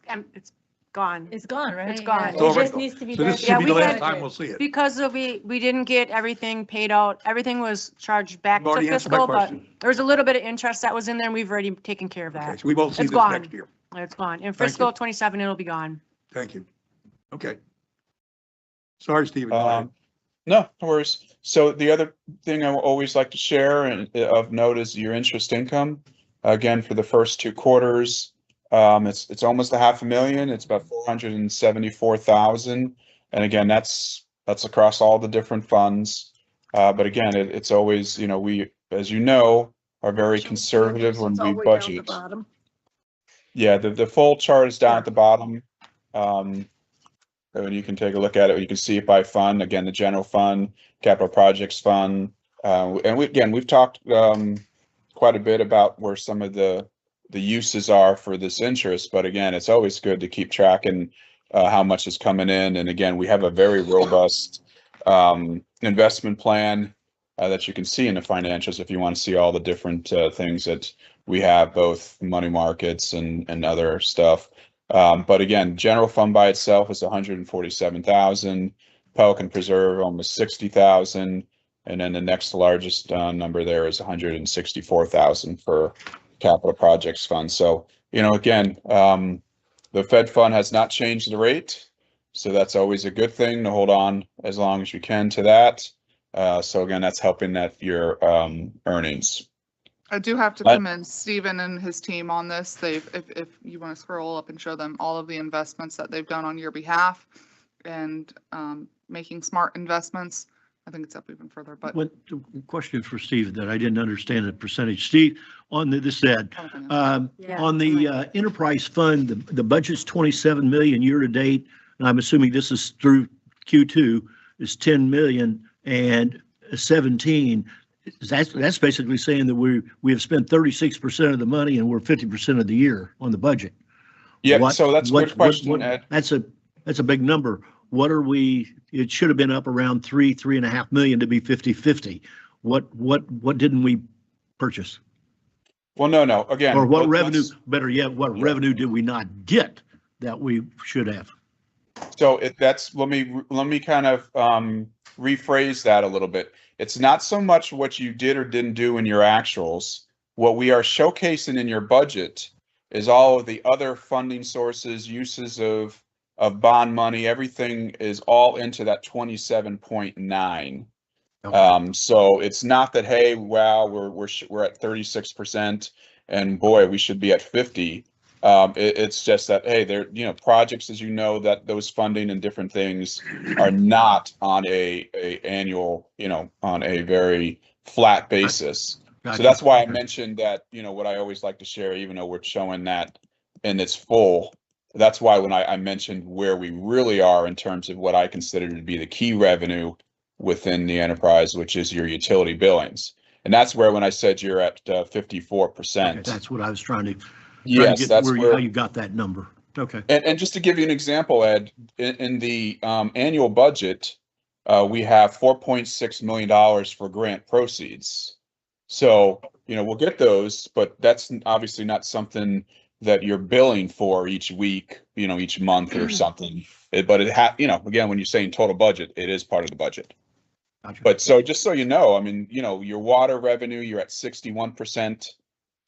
gone. It's gone, right? It's gone. Yeah, It's already It just gone. needs to be. So this done. should be the we last had- time we'll see it. Because we didn't get everything paid out. Everything was charged back You've to already answered my fiscal, but question. there was a little bit of interest that was in there and we've already taken care of Okay, that. so we won't see It's this gone. next year. It's gone. In Thank you. fiscal 27, it'll be gone. Thank you. Okay. Sorry, Stephen. Go ahead. No worries. So the other thing I always like to share and of note is your interest income. Again, for the first 2 quarters, it's almost $500,000. It's about 474,000. And again, that's across all the different funds. But again, it's always, we, as you know, are very conservative when we budget. Yeah, the full chart is down at the bottom. And you can take a look at it. You can see it by fund. Again, the general fund, capital projects fund. And we've talked quite a bit about where some of the uses are for this interest. But again, it's always good to keep tracking how much is coming in. And again, we have a very robust investment plan that you can see in the financials if you want to see all the different things that we have, both money markets and other stuff. But again, general fund by itself is 147,000, Pelican Preserve almost 60,000, and then the next largest number there is 164,000 for capital projects fund. So, again, the Fed fund has not changed the rate, so that's always a good thing to hold on as long as you can to that. So again, that's helping your earnings. I do have to commend Stephen and his team on this. If you want to scroll up and show them all of the investments that they've done on your behalf and making smart investments. I think it's up even further, but. What question for Steve that I didn't understand the percentage. Steve, on this ad, on the enterprise fund, the budget's 27 million year to date, and I'm assuming this is through Q2 is 10 million and 17. That's basically saying that we have spent 36% of the money and we're 50% of the year on the budget. Yeah, so that's a good question, Ed. That's a big number. What are we? It should have been up around 3.5 million to be 50-50. What didn't we purchase? Well, no. Again, or what revenue? Better yet, what revenue did we not get that we should have? So let me kind of rephrase that a little bit. It's not so much what you did or didn't do in your actuals. What we are showcasing in your budget is all of the other funding sources, uses of bond money. Everything is all into that 27.9. Okay. So it's not that, hey, wow, we're at 36% and boy, we should be at 50. It's just that, hey, there, projects, as that those funding and different things are not on a annual, on a very flat basis. Gotcha. So that's why I mentioned that, what I always like to share, even though we're showing that in its full, that's why when I mentioned where we really are in terms of what I consider to be the key revenue within the enterprise, which is your utility billings. And that's where, when I said you're at 54%. Okay, that's what I was trying to. Yes, that's how you got that number. Okay. And just to give you an example, Ed, in the annual budget, we have $4.6 million for grant proceeds. So, we'll get those, but that's obviously not something that you're billing for each week, each month or something. But again, when you're saying total budget, it is part of the budget. Gotcha. But so just so you know, I mean, your water revenue, you're at 61%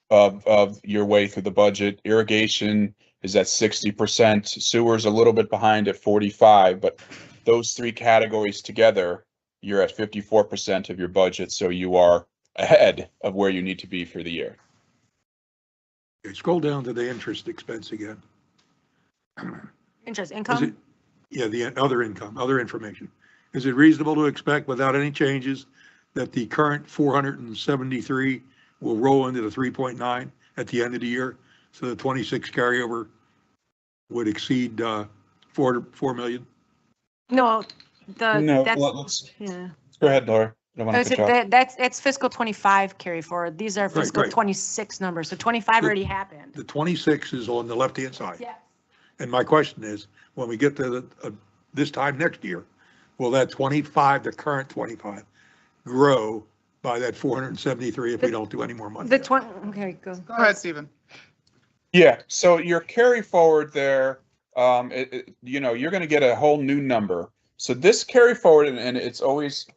of your way through the budget. Irrigation is at 60%. Sewer's a little bit behind at 45, but those three categories together, you're at 54% of your budget. So you are ahead of where you need to be for the year. Okay, scroll down to the interest expense again. Interest Is income? it, yeah, the other income, other information. Is it reasonable to expect without any changes that the current 473 will roll into the 3.9 at the end of the year? So the 26 carryover would exceed 4 million? No, No, that's, let's yeah. go ahead, Laura. I don't want to cut you off. That's fiscal 25 carry forward. These are fiscal right. 26 numbers. So 25 already happened. The 26 is on the left-hand side. Yes. And my question is, when we get to this time next year, will that 25, the current 25, grow by that 473 if we don't do any more money? The 20, okay, go. Go ahead, Stephen. Yeah, so your carry forward there, you're going to get a whole new number. So this carry forward, and it's always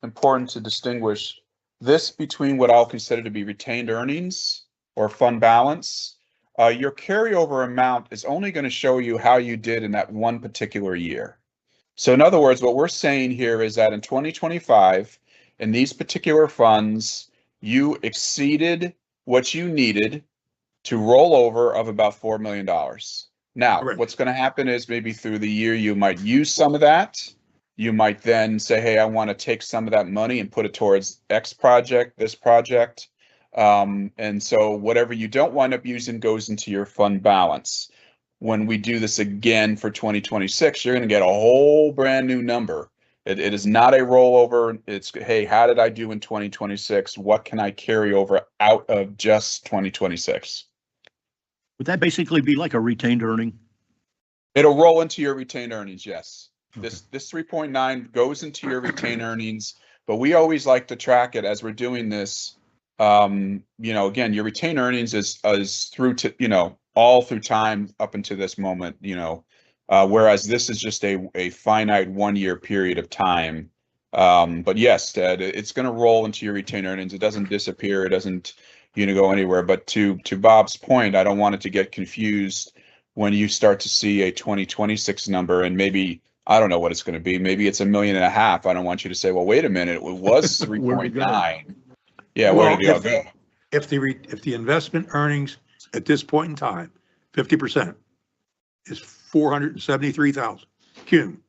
important to distinguish this between what I'll consider to be retained earnings or fund balance. Your carryover amount is only going to show you how you did in that one particular year. So in other words, what we're saying here is that in 2025, in these particular funds, you exceeded what you needed to roll over of about $4 million. Now, Correct. what's going to happen is maybe through the year, you might use some of that. You might then say, hey, I want to take some of that money and put it towards X project, this project. And so whatever you don't wind up using goes into your fund balance. When we do this again for 2026, you're going to get a whole brand new number. It is not a rollover. It's, hey, how did I do in 2026? What can I carry over out of just 2026? Would that basically be like a retained earning? It'll roll into your retained earnings, yes. Okay. This 3.9 goes into your retained earnings, but we always like to track it as we're doing this. Again, your retained earnings is through to, all through time up until this moment, whereas this is just a finite 1 year period of time. But yes, Ted, it's going to roll into your retained earnings. It doesn't disappear. It doesn't, go anywhere. But to Bob's point, I don't want it to get confused when you start to see a 2026 number and maybe, I don't know what it's going to be. Maybe it's $1.5 million. I don't want you to say, well, wait a minute, it was 3.9. Yeah, Well, where did it all go? If the investment earnings at this point in time, 50% is 473,000 cum,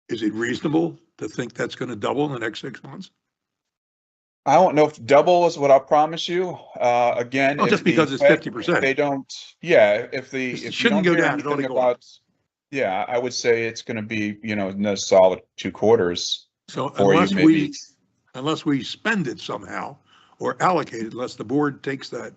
is it reasonable to think that's going to double in the next 6 months? I don't know if double is what I'll promise you. Again, Well, just because it's 50%. They don't, yeah, if It shouldn't go down, it ought to go up. Yeah, I would say it's going to be, in a solid 2 quarters. So for you, maybe. unless we spend it somehow or allocate it, unless the board takes that,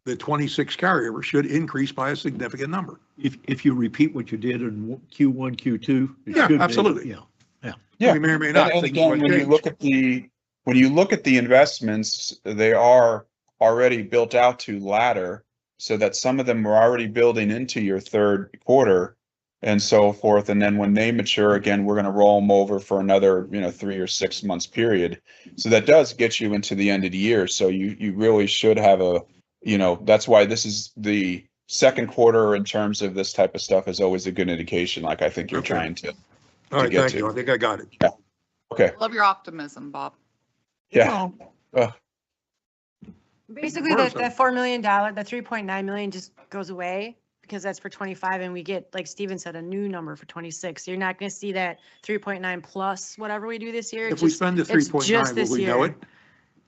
the 26 carryover should increase by a significant number. If you repeat what you did in Q1, Q2. it Yeah, should be- absolutely. Yeah. We may or may not And think again, it's when going you to look change. when you look at the investments, they are already built out to ladder so that some of them are already building into your third quarter and so forth. And then when they mature again, we're going to roll them over for another, 3 or 6 months period. So that does get you into the end of the year. So you really should have that's why this is the second quarter in terms of this type of stuff is always a good indication. Like I think you're Okay. trying to. All right, get thank to. you. I think I got it. Yeah. Okay. Love your optimism, Bob. Yeah. Basically, the $4 million, the 3.9 million just goes away because that's for 25 and we get, like Steven said, a new number for 26. You're not going to see that 3.9 plus whatever we do this year. If we spend the 3.9, will we know it?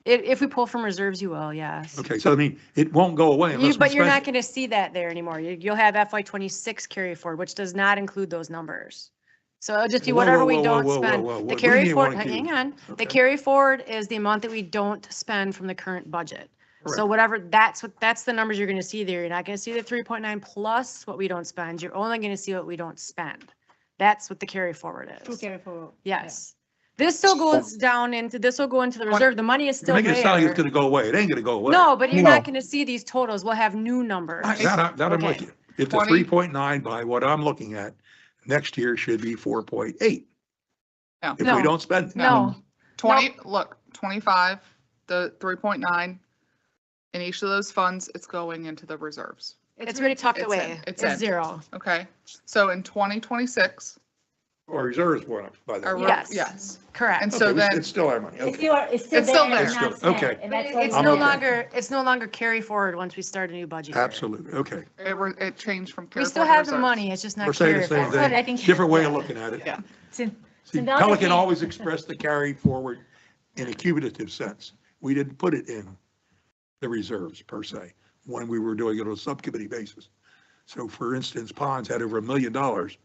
If we pull from reserves, you will, yes. Okay, so I mean, it won't go away unless we But you're spend not it. going to see that there anymore. You'll have FY 26 carry forward, which does not include those numbers. So it'll just be Whoa, whatever whoa, we whoa, don't whoa, whoa, spend. whoa, whoa. The What do you carry mean forward, won't include? hang on. Okay. The carry forward is the amount that we don't spend from the current budget. So Correct. whatever, that's the numbers you're going to see there. You're not going to see the 3.9 plus what we don't spend. You're only going to see what we don't spend. That's what the carry forward is. carry forward. Yes. This still goes down into, this will go into the reserve. The money is You're still making it sound like it's there. going to go away. It ain't going to go away. No, but you're No. not going to see these totals. We'll have new numbers. That I'm with Okay. you. If the 20. 3.9 by what I'm looking at, next year should be 4.8. No. if No. we don't spend it. No, 20, look, 25, the 3.9, in each of those funds, it's going into the reserves. it's already tucked It's away. in, it's It's in. zero. Okay, so in 2026, Our reserves went up by our, that. Yes. yes. Correct. And so then, It's still our money, okay. It's still It's still there, there. it's not It's still- spent, okay. and But that's why it's we- no okay. longer, it's no longer carry forward once we start a new budget year. Absolutely, okay. it changed from We carry still forward to have the reserves. money, it's just not We're saying the carry same forward. That's what I thing, think- different way of yeah. looking at it. Yeah. It's See, another Pelican thing. always expressed the carry forward in a cumulative sense. We didn't put it in the reserves per se, when we were doing it on a subcommittee basis. So for instance, Ponds had over $1 million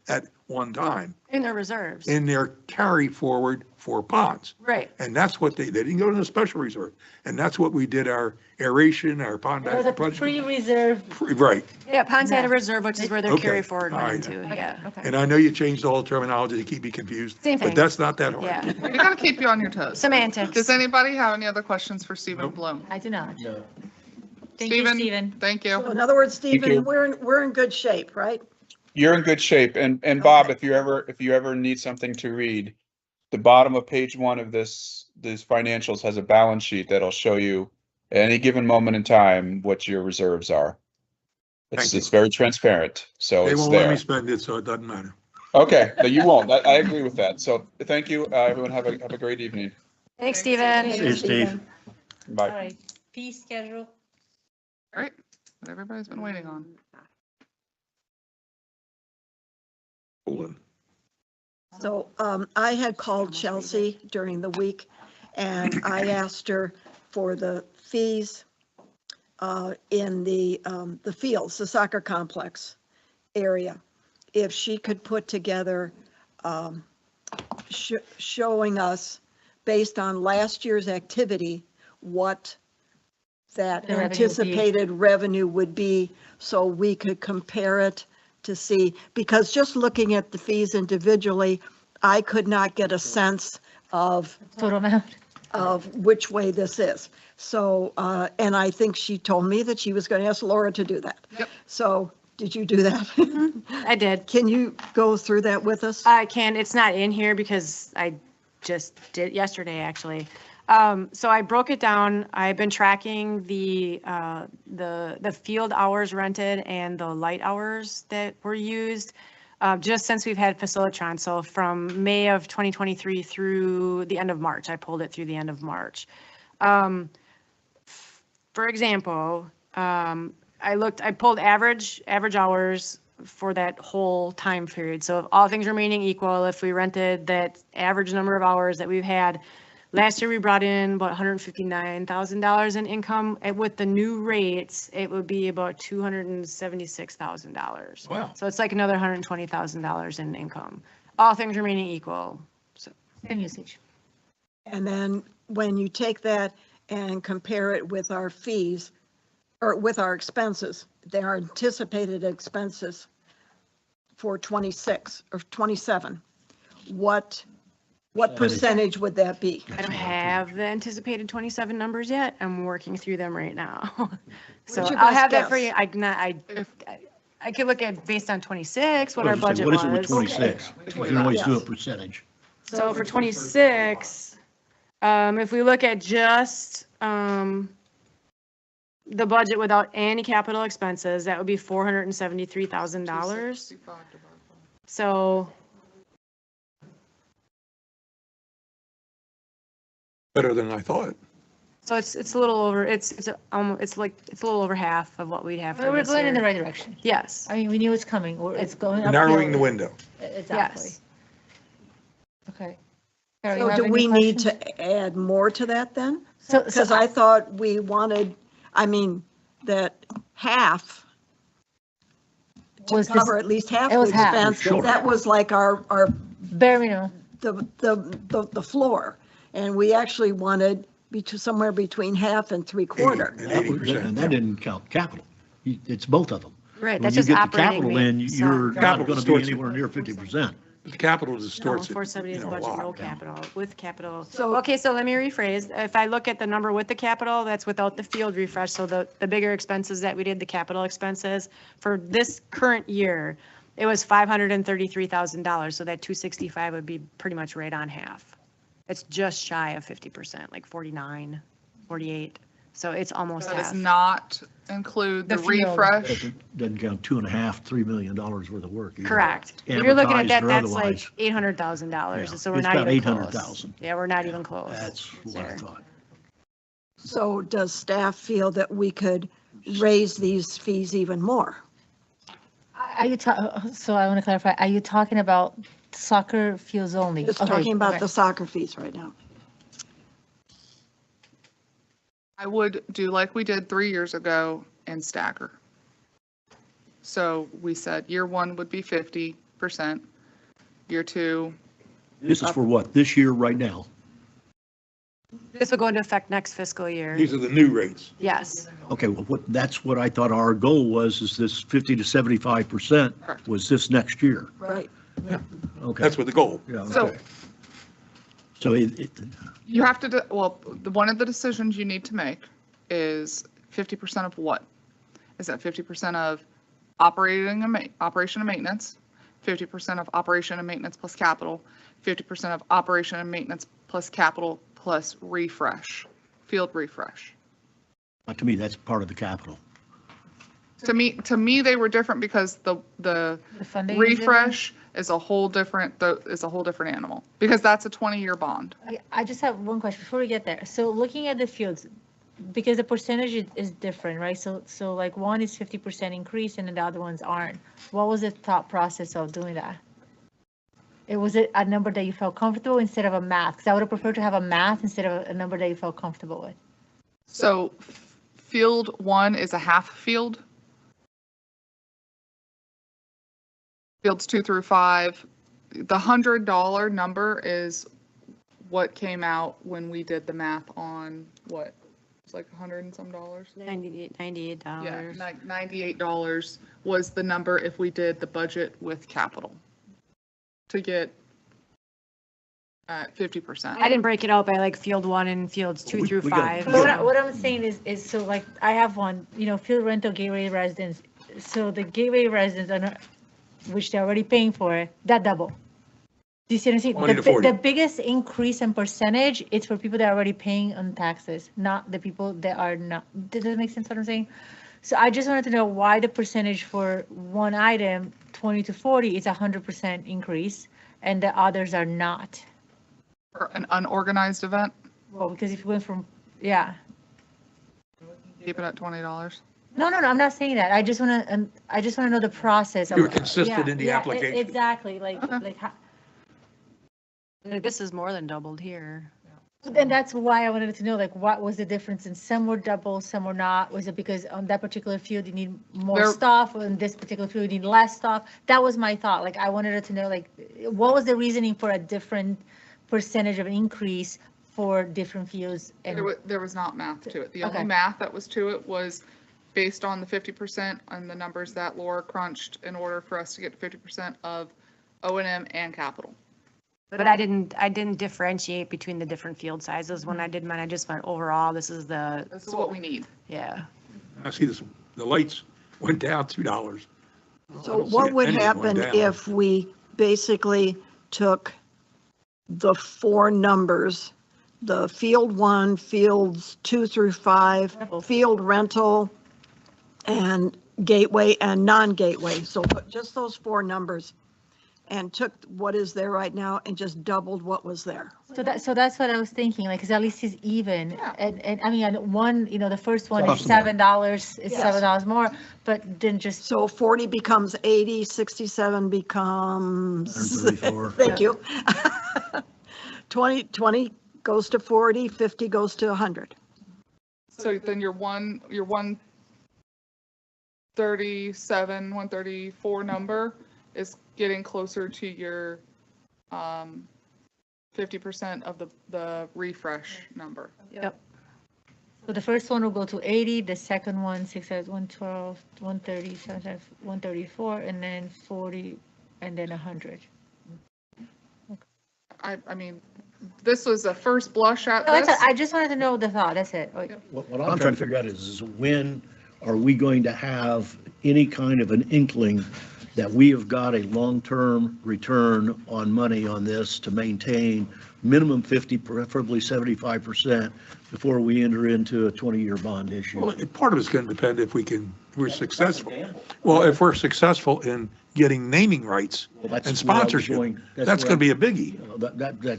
at one time In their reserves. in their carry forward for ponds. Right. And that's what they didn't go to the special reserve. And that's what we did our aeration, our pond. There was a budget. pre-reserve, Right. Yeah, Ponds had a reserve, which is where their Okay, carry forward all went right. into, yeah. And I know you changed all the terminology to keep me confused. Same thing. But that's not that hard. Yeah, We gotta keep you on your toes. semantics. Does anybody have any other questions for Stephen Nope. Bloom? I do not. Thank you, Stephen, Stephen. thank So you. in other words, you. Stephen, we're in good shape, right? You're in good shape. And Bob, if you ever need something to read, the bottom of page 1 of these financials has a balance sheet that'll show you at any given moment in time what your reserves are. Thank you. It's very transparent, so They it's won't let me there. spend it, so it doesn't matter. Okay, no, you won't. I agree with that. So thank you, everyone. Have a great evening. Thanks, Stephen. Hey, Steve. All Bye. right, fee schedule. All right, what everybody's been waiting on. So I had called Chelsea during the week and I asked her for the fees in the fields, the soccer complex area. If she could put together showing us based on last year's activity, what that The revenue would be. anticipated revenue would be, so we could compare it to see, because just looking at the fees individually, I could not get a sense of Total amount. which way this is. So, and I think she told me that she was going to ask Laura to do that. Yep. So did you do that? I did. Can you go through that with us? I can, it's not in here because I just did yesterday, actually. So I broke it down. I've been tracking the field hours rented and the light hours that were used, just since we've had Facilitron. So from May of 2023 through the end of March, I pulled it through the end of March. For example, I pulled average hours for that whole time period. So if all things remaining equal, if we rented that average number of hours that we've had, last year we brought in about $159,000 in income. And with the new rates, it would be about $276,000. Wow. So it's like another $120,000 in income, all things remaining equal. So And usage. And then when you take that and compare it with our fees, or with our expenses, their anticipated expenses for 26 or 27, what percentage would that be? I don't have the anticipated 27 numbers yet. I'm working through them right now. So What's your I'll best have that for guess? you. I could look at based on 26, what our budget What was. is it with 26? You can always do a Yes. percentage. So for 26, if we look at just the budget without any capital expenses, that would be $473,000. 65 divided by- So Better than I thought. it's a little over, it's a little over half of what we'd have for We're this going in the year. right direction. Yes. I mean, we knew it's coming, or it's going up. Narrowing the window. Exactly. Yes. Okay. Carol, you So have do any we need questions? to add more to that then? So, Because I thought we wanted, that half, to Was this- cover at least half it the was half. expense. Sure. That was like our, bare minimum. the floor. And we actually wanted somewhere between half and 3/4. And That was- 80%. And that didn't count capital. It's both of them. Right, When that's you just get the operating. capital in, rate, so- you're not Capital going to be distorts it. anywhere near 50%. The capital No, distorts it. 470 is you know, budget, a lot. no capital, with capital. So- Okay, so let me rephrase. If I look at the number with the capital, that's without the field refresh. So the bigger expenses that we did, the capital expenses for this current year, It was $533,000, so that 265 would be pretty much right on half. It's just shy of 50%, like 49, 48, so it's almost That does half. not include the The field. refresh. Doesn't count $2.5–3 million worth of work. either. Correct. If you're looking at Amortized that, or that's like otherwise. $800,000, Yeah, so we're it's not about even close. 800,000. Yeah, we're not even close. That's what I there. thought. So does staff feel that we could raise these fees even more? Are you, so I want to clarify, are you talking about soccer fields only? Just Okay, talking about okay. the soccer fees right now. I would do like we did 3 years ago and stagger. So we said year one would be 50%, year two. This is for what, this year, right now? This will go into effect next fiscal year. These are the new rates. Yes. Okay, well, that's what I thought our goal was, is this 50 to 75% Correct. was this next year. Right. Okay. That's what the goal. Yeah, So okay. So you have to, one of the decisions you need to make is 50% of what? Is that 50% of operation and maintenance, 50% of operation and maintenance plus capital, 50% of operation and maintenance plus capital plus refresh, field refresh? to me, that's part of the capital. To me, they were different because the funding is different? refresh is a whole different animal, because that's a 20-year bond. I just have one question before we get there. So looking at the fields, because the percentage is different, right? So like one is 50% increase and then the other ones aren't. What was the thought process of doing that? Was it a number that you felt comfortable instead of a math? Because I would have preferred to have a math instead of a number that you felt comfortable with. So field one is a half field. Fields 2 through 5. The $100 number is what came out when we did the math on what? It's like $100 and some dollars. $98. Yeah, $98 was the number if we did the budget with capital to get 50%. I didn't break it out by like field 1 and fields 2 through we got- 5. But what I'm saying is so like I have one, field rental gateway residents. So the gateway residents are not, which they're already paying for, that double. Do you see what I'm saying? 20 to 40. The biggest increase in percentage, it's for people that are already paying on taxes, not the people that are not. Does that make sense what I'm saying? So I just wanted to know why the percentage for one item, 20 to 40, is 100% increase and the others are not. For an unorganized event, Well, because if you went from, yeah. keep it at $20. No, I'm not saying that. I just want to know the process. You were consistent in the application. Exactly, like how. This is more than doubled here. And that's why I wanted to know, like, what was the difference? And some were double, some were not. Was it because on that particular field you need more There- stuff, or in this particular field you need less stuff? That was my thought. Like, I wanted to know, like, what was the reasoning for a different percentage of increase for different fields? And There was not math to it. The Okay. only math that was to it was based on the 50% on the numbers that Laura crunched in order for us to get to 50% of O&M and capital. But I didn't differentiate between the different field sizes when I did mine. I just went overall, this is This is what we need. yeah. I see this, the lights went down $2. I So don't see what would anything going happen down. if we basically took the four numbers, the field 1, fields 2 through 5, field rental, and gateway and non-gateway? So just those four numbers, and took what is there right now and just doubled what was there. so that's what I was thinking, like, because at least it's even. Yeah. And I mean, one, the first one is Possible. $7, it's Yes. $7 more, but then just. So 40 becomes 80, 67 becomes, 134. thank you. 20 goes to 40, 50 goes to 100. So then your 137, 134 number is getting closer to your 50% of the refresh number. Yep. So the first one will go to 80, the second one, 112, 130, 134, and then 40, and then 100. I mean, this was a first blush at No, this. I just wanted to know the thought, that's it. What I'm trying to figure out is when are we going to have any kind of an inkling that we have got a long-term return on money on this to maintain minimum 50, preferably 75% before we enter into a 20-year bond issue. Well, part of it's going to depend if we're successful. Well, if we're successful in getting naming rights Well, that's and where I was sponsorship, going. that's where going to be a biggie. You know,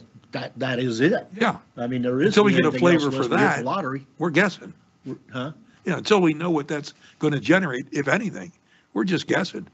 that is it. Yeah. I mean, there is. Until we get a flavor for that, lottery. we're guessing. Huh? You know, until we know what that's going to generate, if anything, we're just guessing.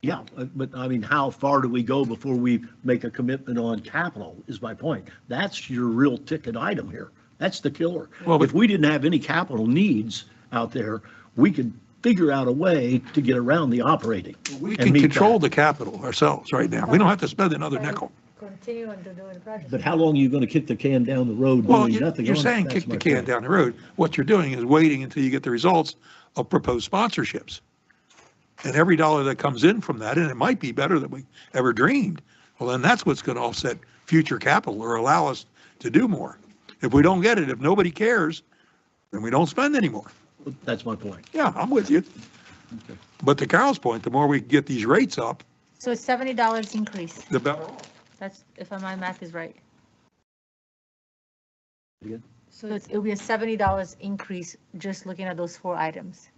Yeah, but I mean, how far do we go before we make a commitment on capital is my point. That's your real ticket item here. That's the killer. Well, If we didn't have any capital needs out there, we could figure out a way to get around the operating. We and can meet control that. the capital ourselves right now. We don't have to spend another nickel. Continue on to doing the project. But how long are you going to kick the can down the road Well, doing nothing? you're on it? saying That's kick the my can point. down the road. What you're doing is waiting until you get the results of proposed sponsorships. And every dollar that comes in from that, and it might be better than we ever dreamed, well, then that's what's going to offset future capital or allow us to do more. If we don't get it, if nobody cares, then we don't spend anymore. That's my point. Yeah, I'm with you. But to Carol's point, the more we get these rates up, So it's $70 increase. the better. That's, if my math is right. Again? So it'll be a $70 increase just looking at those 4 items.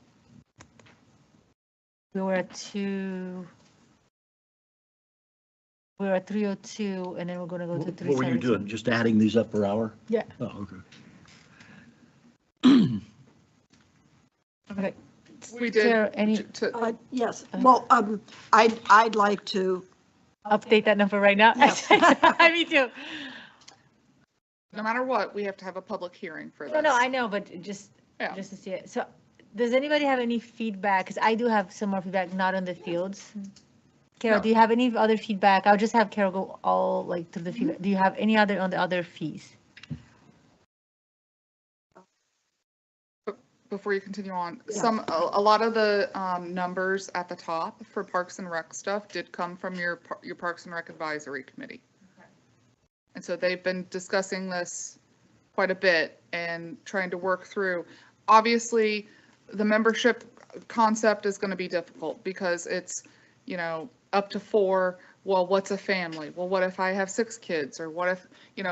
We were at 302 and then we're going to go to 370. What were you doing? Just adding these up per hour? Yeah. Oh, okay. Okay. We did. Sarah, any Yes, well, I'd like to, update that number right now? Me too. No matter what, we have to have a public hearing for this. No, I know, but just Yeah. to see it. So does anybody have any feedback? Because I do have some more feedback, not on the fields. Carol, No. do you have any other feedback? I'll just have Carol go all like through the feedback. Do you have any other on the other fees? Before you continue on, a lot of the numbers at the top for Parks and Rec stuff did come from your Parks and Rec Advisory Committee. And so they've been discussing this quite a bit and trying to work through. Obviously, the membership concept is going to be difficult because it's, up to 4. Well, what's a family? Well, what if I have 6 kids? Or what if,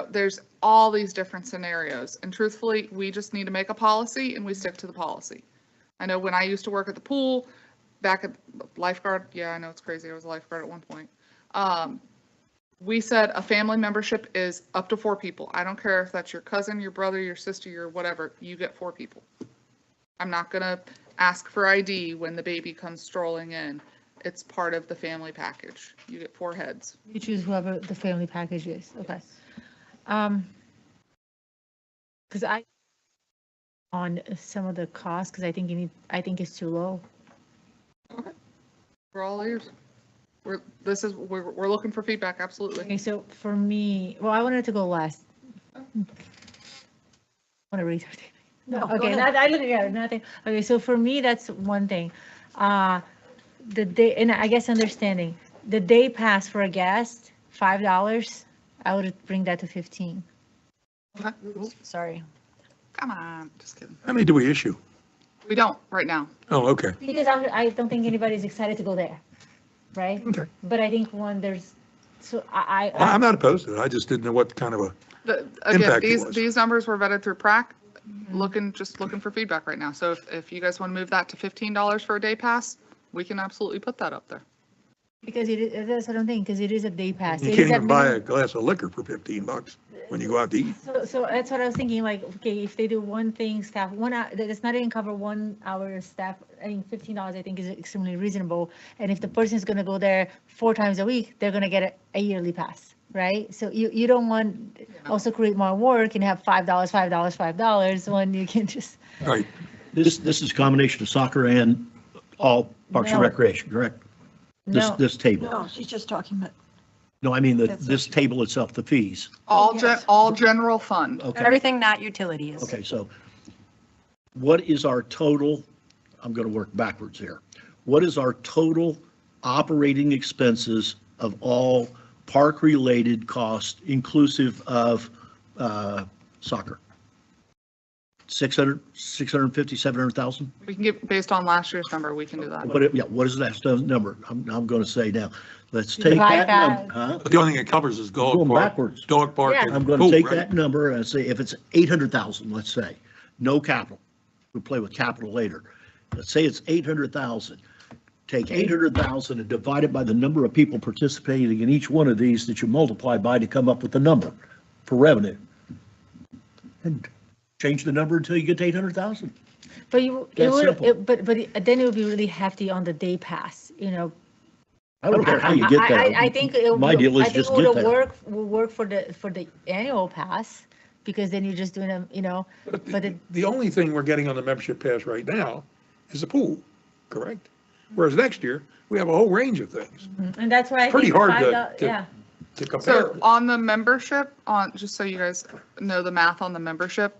there's all these different scenarios. And truthfully, we just need to make a policy and we stick to the policy. I know when I used to work at the pool, back at lifeguard, yeah, I know it's crazy. I was a lifeguard at one point. We said a family membership is up to 4 people. I don't care if that's your cousin, your brother, your sister, your whatever, you get 4 people. I'm not going to ask for ID when the baby comes strolling in. It's part of the family package. You get 4 heads. You choose whoever the family package is. Okay. Because on some of the costs, because I think it's too low. Okay. We're all ears. We're looking for feedback, absolutely. Okay, so for me, well, I wanted to go last. I want to read everything. No, go Okay, ahead. I didn't get nothing. Okay, so for me, that's one thing. The day, and I guess understanding, the day pass for a guest, $5, I would bring that to 15. Okay. Sorry. Come on, just kidding. How many do we issue? We don't right now. Oh, okay. Because I don't think anybody's excited to go there, right? Okay. But I think when there's, so I'm not opposed to it. I just didn't know what kind of a, Again, Impact it was. these numbers were vetted through PrAC, just looking for feedback right now. So if you guys want to move that to $15 for a day pass, we can absolutely put that up there. because that's what I'm thinking, because it is a day pass. you It can't is a even buy a minimum- glass of liquor for $15 when you go out to eat. So that's what I was thinking, like, okay, if they do one thing, staff, 1 hour, that's not even cover 1 hour staff, I mean, $15 I think is extremely reasonable. And if the person's gonna go there 4 times a week, they're gonna get a yearly pass, right? So you don't want also create more work and have $5 when you can just, Right. This is a combination of soccer and all Parks and No. Recreation, correct? no. This table. no, she's just talking about, No, I mean, That's this table itself, the fees. All general fund. Okay, Everything not utilities. okay, so what is our total, I'm going to work backwards here. What is our total operating expenses of all park-related costs inclusive of soccer? 650, 700,000? We can get, based on last year's number, we can do that. Yeah, what is that number? I'm going to say now, let's take Divide that that. number, huh? But the only thing it covers is dog Going park. backwards. Dog park. Yeah. and I'm going to pool, take right? that number and say if it's 800,000, let's say, no capital. We'll play with capital later. Let's say it's 800,000. Take 800,000 and divide it by the number of people participating in each one of these that you multiply by to come up with the number for revenue. And change the number until you get to 800,000. But you, it That's would, simple. but then it would be really hefty on the day pass, you know. I don't care how you get there. I think it My deal is I think just it get would there. work for the annual pass, because then you're just doing them, you know, but it, The only thing we're getting on the membership pass right now is the pool, correct? Whereas next year, we have a whole range of things and that's why I Pretty think hard $5, to- yeah. to compare. So on the membership, just so you guys know the math on the membership,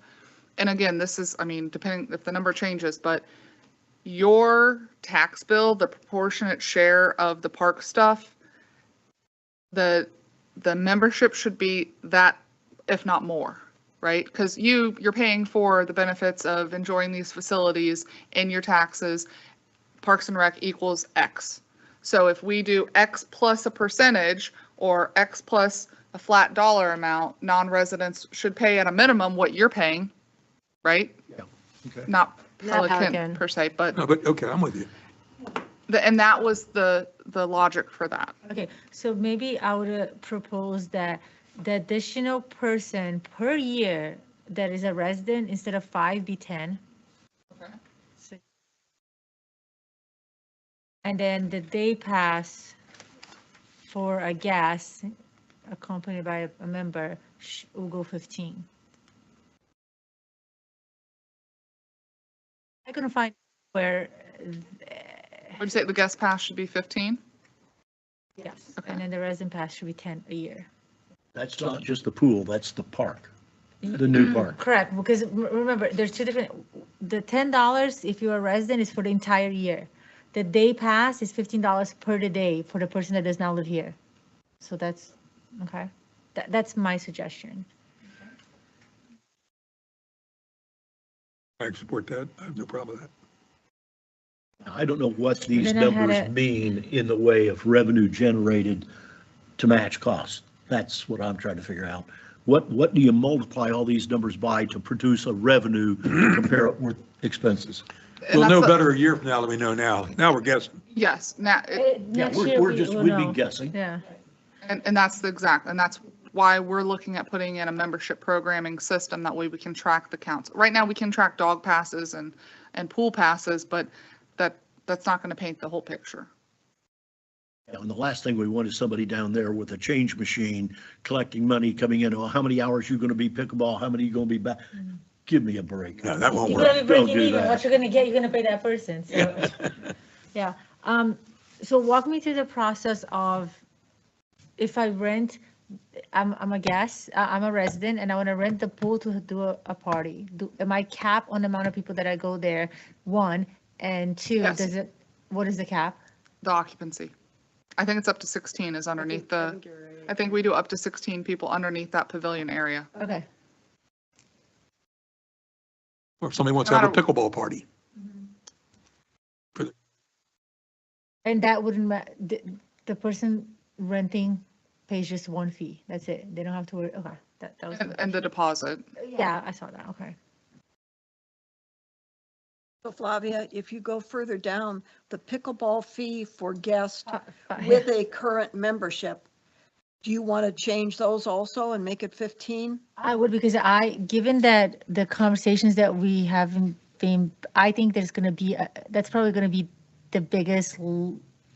and again, this is, I mean, depending if the number changes, but your tax bill, the proportionate share of the park stuff, the membership should be that, if not more, right? Because you're paying for the benefits of enjoying these facilities in your taxes. Parks and Rec equals X. So if we do X plus a percentage or X plus a flat dollar amount, non-residents should pay at a minimum what you're paying, right? Yeah, okay. Not Not Pelican Pelican. per se, but, No, but, okay, I'm with you. and that was the logic for that. Okay, so maybe I would propose that the additional person per year that is a resident, instead of 5, be 10. Okay. And then the day pass for a guest accompanied by a member will go 15. I couldn't find where, Would you say the guest pass should be 15? yes, Okay. and then the resident pass should be 10 a year. That's not just the pool, that's the park, the new park. Correct, because remember, there's two different, the $10 if you're a resident is for the entire year. The day pass is $15 per day for the person that does not live here. So that's, okay, that's my suggestion. I support that. I have no problem with that. I don't know what these Then I had numbers a- mean in the way of revenue generated to match costs. That's what I'm trying to figure out. What do you multiply all these numbers by to produce a revenue to compare it with expenses? And We'll know that's the- better a year from now than we know now. Now we're guessing. Yes, now, Yeah, Next year we're we just, will we'd be know. guessing. Yeah. and that's the exact, and that's why we're looking at putting in a membership programming system. That way we can track the counts. Right now, we can track dog passes and pool passes, but that's not going to paint the whole picture. And the last thing we want is somebody down there with a change machine collecting money coming in. Oh, how many hours you going to be pickleball? How many you going to be back? Give me a break. No, that won't You're work. gonna be Don't breaking do even, that. what you're gonna get, you're gonna pay that person, so. Yeah, so walk me through the process of, if I rent, I'm a guest, I'm a resident, and I wanna rent the pool to do a party. Am I capped on the amount of people that I go there, one, and two, Yes. what is the cap? The occupancy. I think it's up to 16 is underneath I think we do up to 16 people underneath that pavilion area. Okay, Or if somebody wants to have a No matter- pickleball party. and that wouldn't, the person renting pays just one fee, that's it, they don't have to worry, okay, that was. And the deposit. Yeah, I saw that, okay. So Flavia, if you go further down, the pickleball fee for guests Fine. with a current membership, do you want to change those also and make it 15? I would, because given that the conversations that we have been, I think there's going to be, that's probably going to be the biggest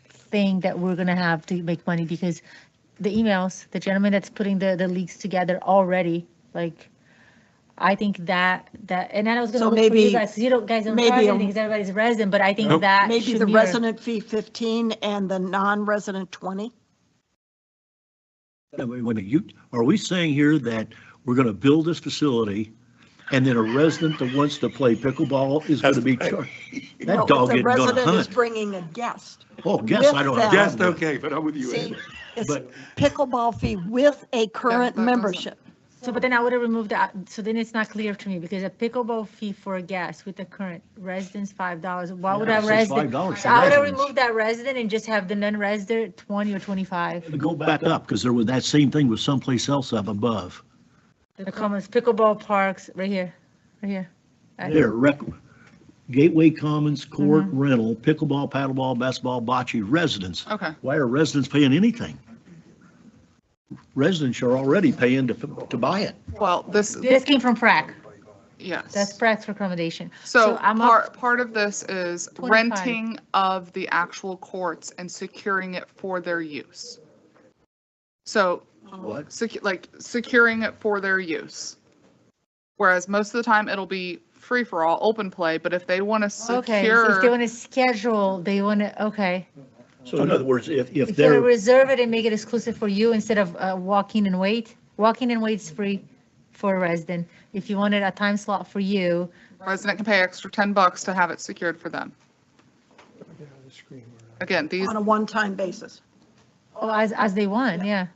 thing that we're going to have to make money, because the emails, the gentleman that's putting the leaks together already, like, I think that, and then I was going to So look for you maybe- guys, because you guys don't maybe charge a- anything, because everybody's resident, but I think Nope. that Maybe should the mirror. resident fee 15 and the non-resident 20? Wait a minute, are we saying here that we're going to build this facility and then a resident that wants to play pickleball is going to be charged? No, That dog if isn't the going to resident is hunt. bringing a guest. Oh, guess with I don't have. a them. problem Just with. okay, but I'm with you, See, Ed. it's But- pickleball fee with a current that doesn't- membership. So, but then I would have removed that, so then it's not clear to me, because a pickleball fee for a guest with the current residents, $5, why would Yeah, a it says resident? $5 for So I would have residents. removed that resident and just have the non-resident 20 or 25. Go back up, because there was, that same thing was someplace else up above. The commons, pickleball parks, right here, right here. There, Gateway Commons, court rental, pickleball, paddleball, basketball, bocce, residents. Okay. Why are residents paying anything? Residents are already paying to buy it. Well, this, This came from Prac. yes. That's Prac's recommendation. So I'm up part of this is 25. renting of the actual courts and securing it for their use. So What? securing it for their use. Whereas most of the time it'll be free for all, open play, but if they want to Okay, so if they secure, want to schedule, they want to, okay. So in other words, if If you want to they're, reserve it and make it exclusive for you instead of walk-in and wait, walk-in and wait's free for a resident. If you wanted a time slot for you, resident can pay extra $10 to have it secured for them. Again, these, On a one-time basis. oh, as they want, yeah.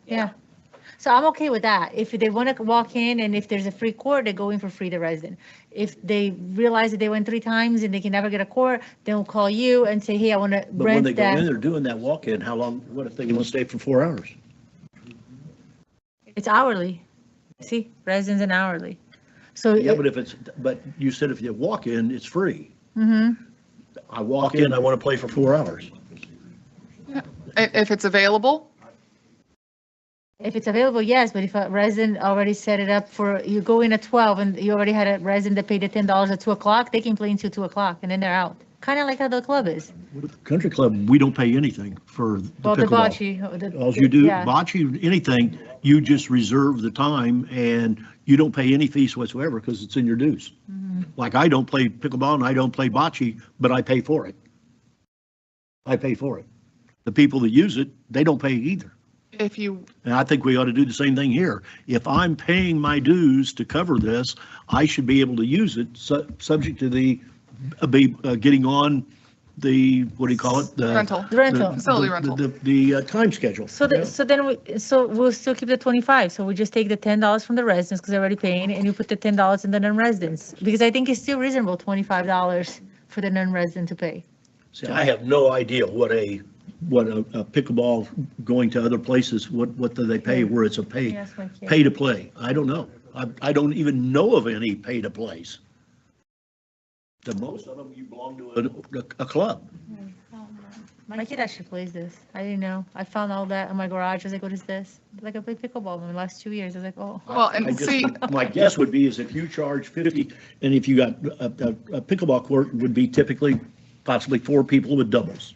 So I'm okay with that. If they want to walk in and if there's a free court, they go in for free, the resident. If they realize that they went 3 times and they can never get a court, they'll call you and say, hey, I want to but when they rent go in, that. they're doing that walk-in, how long, what if they want to stay for 4 hours? It's hourly. See, residents and hourly. So, Yeah, but you said if you walk in, it's free. mm-hmm. I walk in, I want to play for 4 hours. if it's available, If it's available, yes, but if a resident already set it up for, you go in at 12 and you already had a resident that paid the $10 at 2 o'clock, they can play until 2 o'clock and then they're out. Kind of like how the club is. Country club, we don't pay anything for the Well, the pickleball. bocce. All you do, yeah. bocce, anything, you just reserve the time and you don't pay any fees whatsoever because it's in your dues. Like I don't play pickleball and I don't play bocce, but I pay for it. I pay for it. The people that use it, they don't pay either. if you, And I think we ought to do the same thing here. If I'm paying my dues to cover this, I should be able to use it, subject to the, getting on the, what do you call it? The rental, The rental. facility rental. The time schedule. So we'll still keep the 25. So we just take the $10 from the residents because they're already paying and you put the $10 in the non-residents. Because I think it's still reasonable, $25 for the non-resident to pay. See, I have no idea what a pickleball going to other places, what do they pay, where it's a Yes, my kid. pay to play? I don't know. I don't even know of any pay to plays. The most of them, you belong to a club. My kid actually plays this. I didn't know. I found all that in my garage. I was like, what is this? Like I played pickleball in the last 2 years. I was like, oh. Well, I and just- see, My guess would be is if you charge 50, and if you got a pickleball court would be typically possibly 4 people with doubles.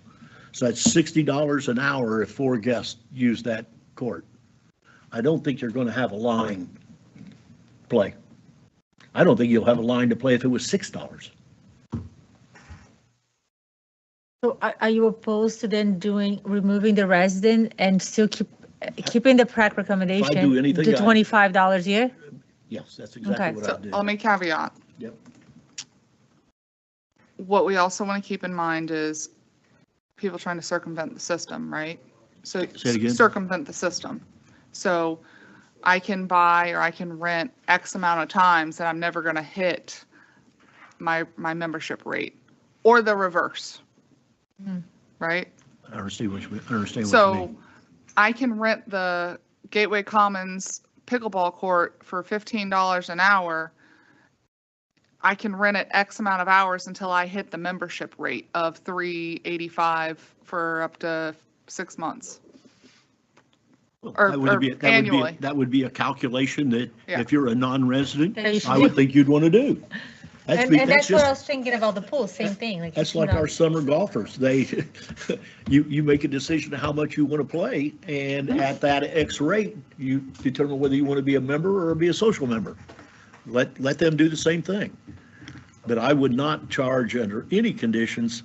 So that's $60 an hour if 4 guests use that court. I don't think you're going to have a line play. I don't think you'll have a line to play if it was $6. So are you opposed to then removing the resident and still keeping the PrAC recommendation? anything, The I- $25 a year? Yes, that's Okay. exactly what so I do. let me caveat. Yep. What we also want to keep in mind is people trying to circumvent the system, right? So Say it again. circumvent the system. So I can buy or I can rent X amount of times that I'm never going to hit my membership rate or the reverse. Right? I understand what you So mean. I can rent the Gateway Commons pickleball court for $15 an hour. I can rent it X amount of hours until I hit the membership rate of $385 for up to 6 months. or annually. That would be a calculation that Yeah. if you're a non-resident, That you should I would do. think you'd want to do. And that's what I was thinking about the pool, same thing. That's like our summer golfers. You make a decision of how much you want to play, and at that X rate, you determine whether you want to be a member or be a social member. Let them do the same thing. But I would not charge under any conditions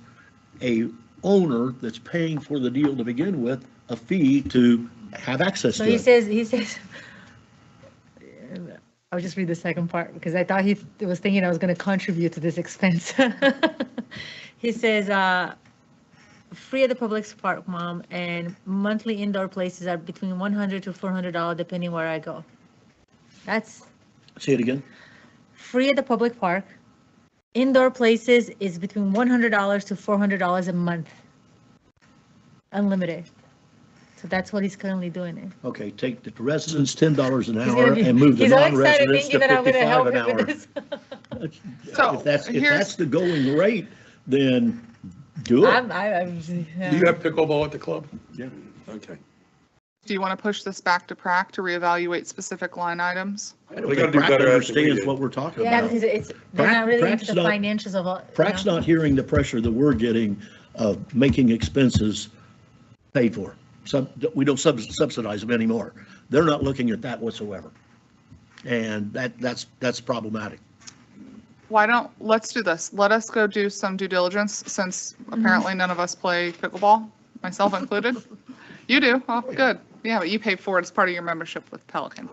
a owner that's paying for the deal to begin with a fee to have access So to he it. says, I'll just read the second part because I thought he was thinking I was going to contribute to this expense. He says, free at the public park, Mom, and monthly indoor places are between $100 to $400 depending where I go. That's Say it again. free at the public park. Indoor places is between $100 to $400 a month. Unlimited. So that's what he's currently doing it. Okay, take the residents $10 an He's gonna hour be- and move the he's all excited non-residents to thinking that I'm gonna 55 help an him hour. with this. So, If that's here's- the going rate, then do it. I'm, Do you have pickleball at the club? Yeah. Okay. Do you want to push this back to PrAC to reevaluate specific line items? I don't We think gotta do Prac better after we understands did. what we're talking Yeah, about. because they're not really into Prac's the not- financials of all. Prac's not hearing the pressure that we're getting of making expenses paid for. We don't subsidize them anymore. They're not looking at that whatsoever. And that's problematic. Let's do this. Let us go do some due diligence since apparently none of us play pickleball, myself included. You do? Oh, good. Yeah, but you pay for it as part of your membership with Pelican.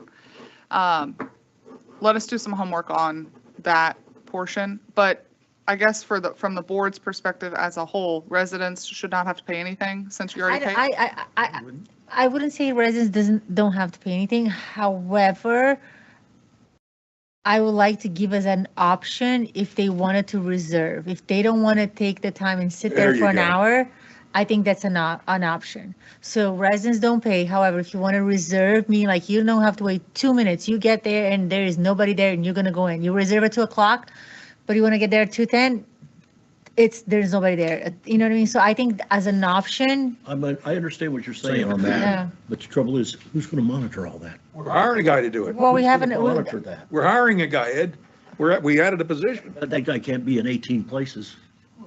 Let us do some homework on that portion, but I guess from the board's perspective as a whole, residents should not have to pay anything since you already paid. I wouldn't say residents don't have to pay anything. However, I would like to give us an option if they wanted to reserve. If they don't want to take the time and sit there There you for an go. hour, I think that's an option. So residents don't pay. However, if you want to reserve, like you don't have to wait 2 minutes. You get there and there is nobody there and you're going to go in. You reserve at 2:00, but you want to get there at 2:10, there's nobody there. You know what I mean? So I think as an option, I understand what you're saying on that, Yeah. but the trouble is, who's going to monitor all that? We're hiring a guy to do it. well, we Who's haven't, gonna monitor that? We're hiring a guy, Ed. We added a position. That guy can't be in 18 places.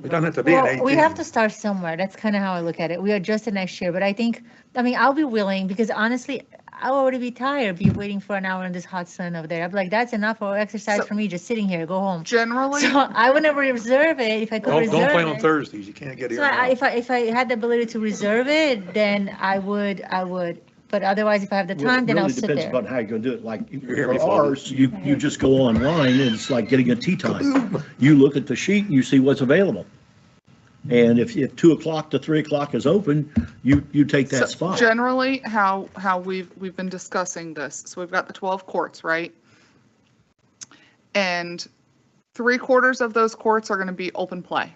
It doesn't have to be an well, 18. we have to start somewhere. That's kind of how I look at it. We adjust it next year, but I think, I'll be willing because honestly, I'll already be tired, be waiting for an hour in this hot sun over there. I'm like, that's enough for exercise So- for me, just sitting here, go home. Generally, So I would never reserve it if I could reserve Don't play on it. Thursdays. You can't get here. So if I had the ability to reserve it, then I would. But otherwise, if I have the Well, time, then it I'll really sit depends there. upon how you're going to do it. Like hear me, for ours, you just go online and it's like getting a tea time. You look at the sheet and you see what's available. And if 2:00 to 3:00 is open, you take that So spot. generally, how we've been discussing this, so we've got the 12 courts, right? And 3/4 of those courts are going to be open play.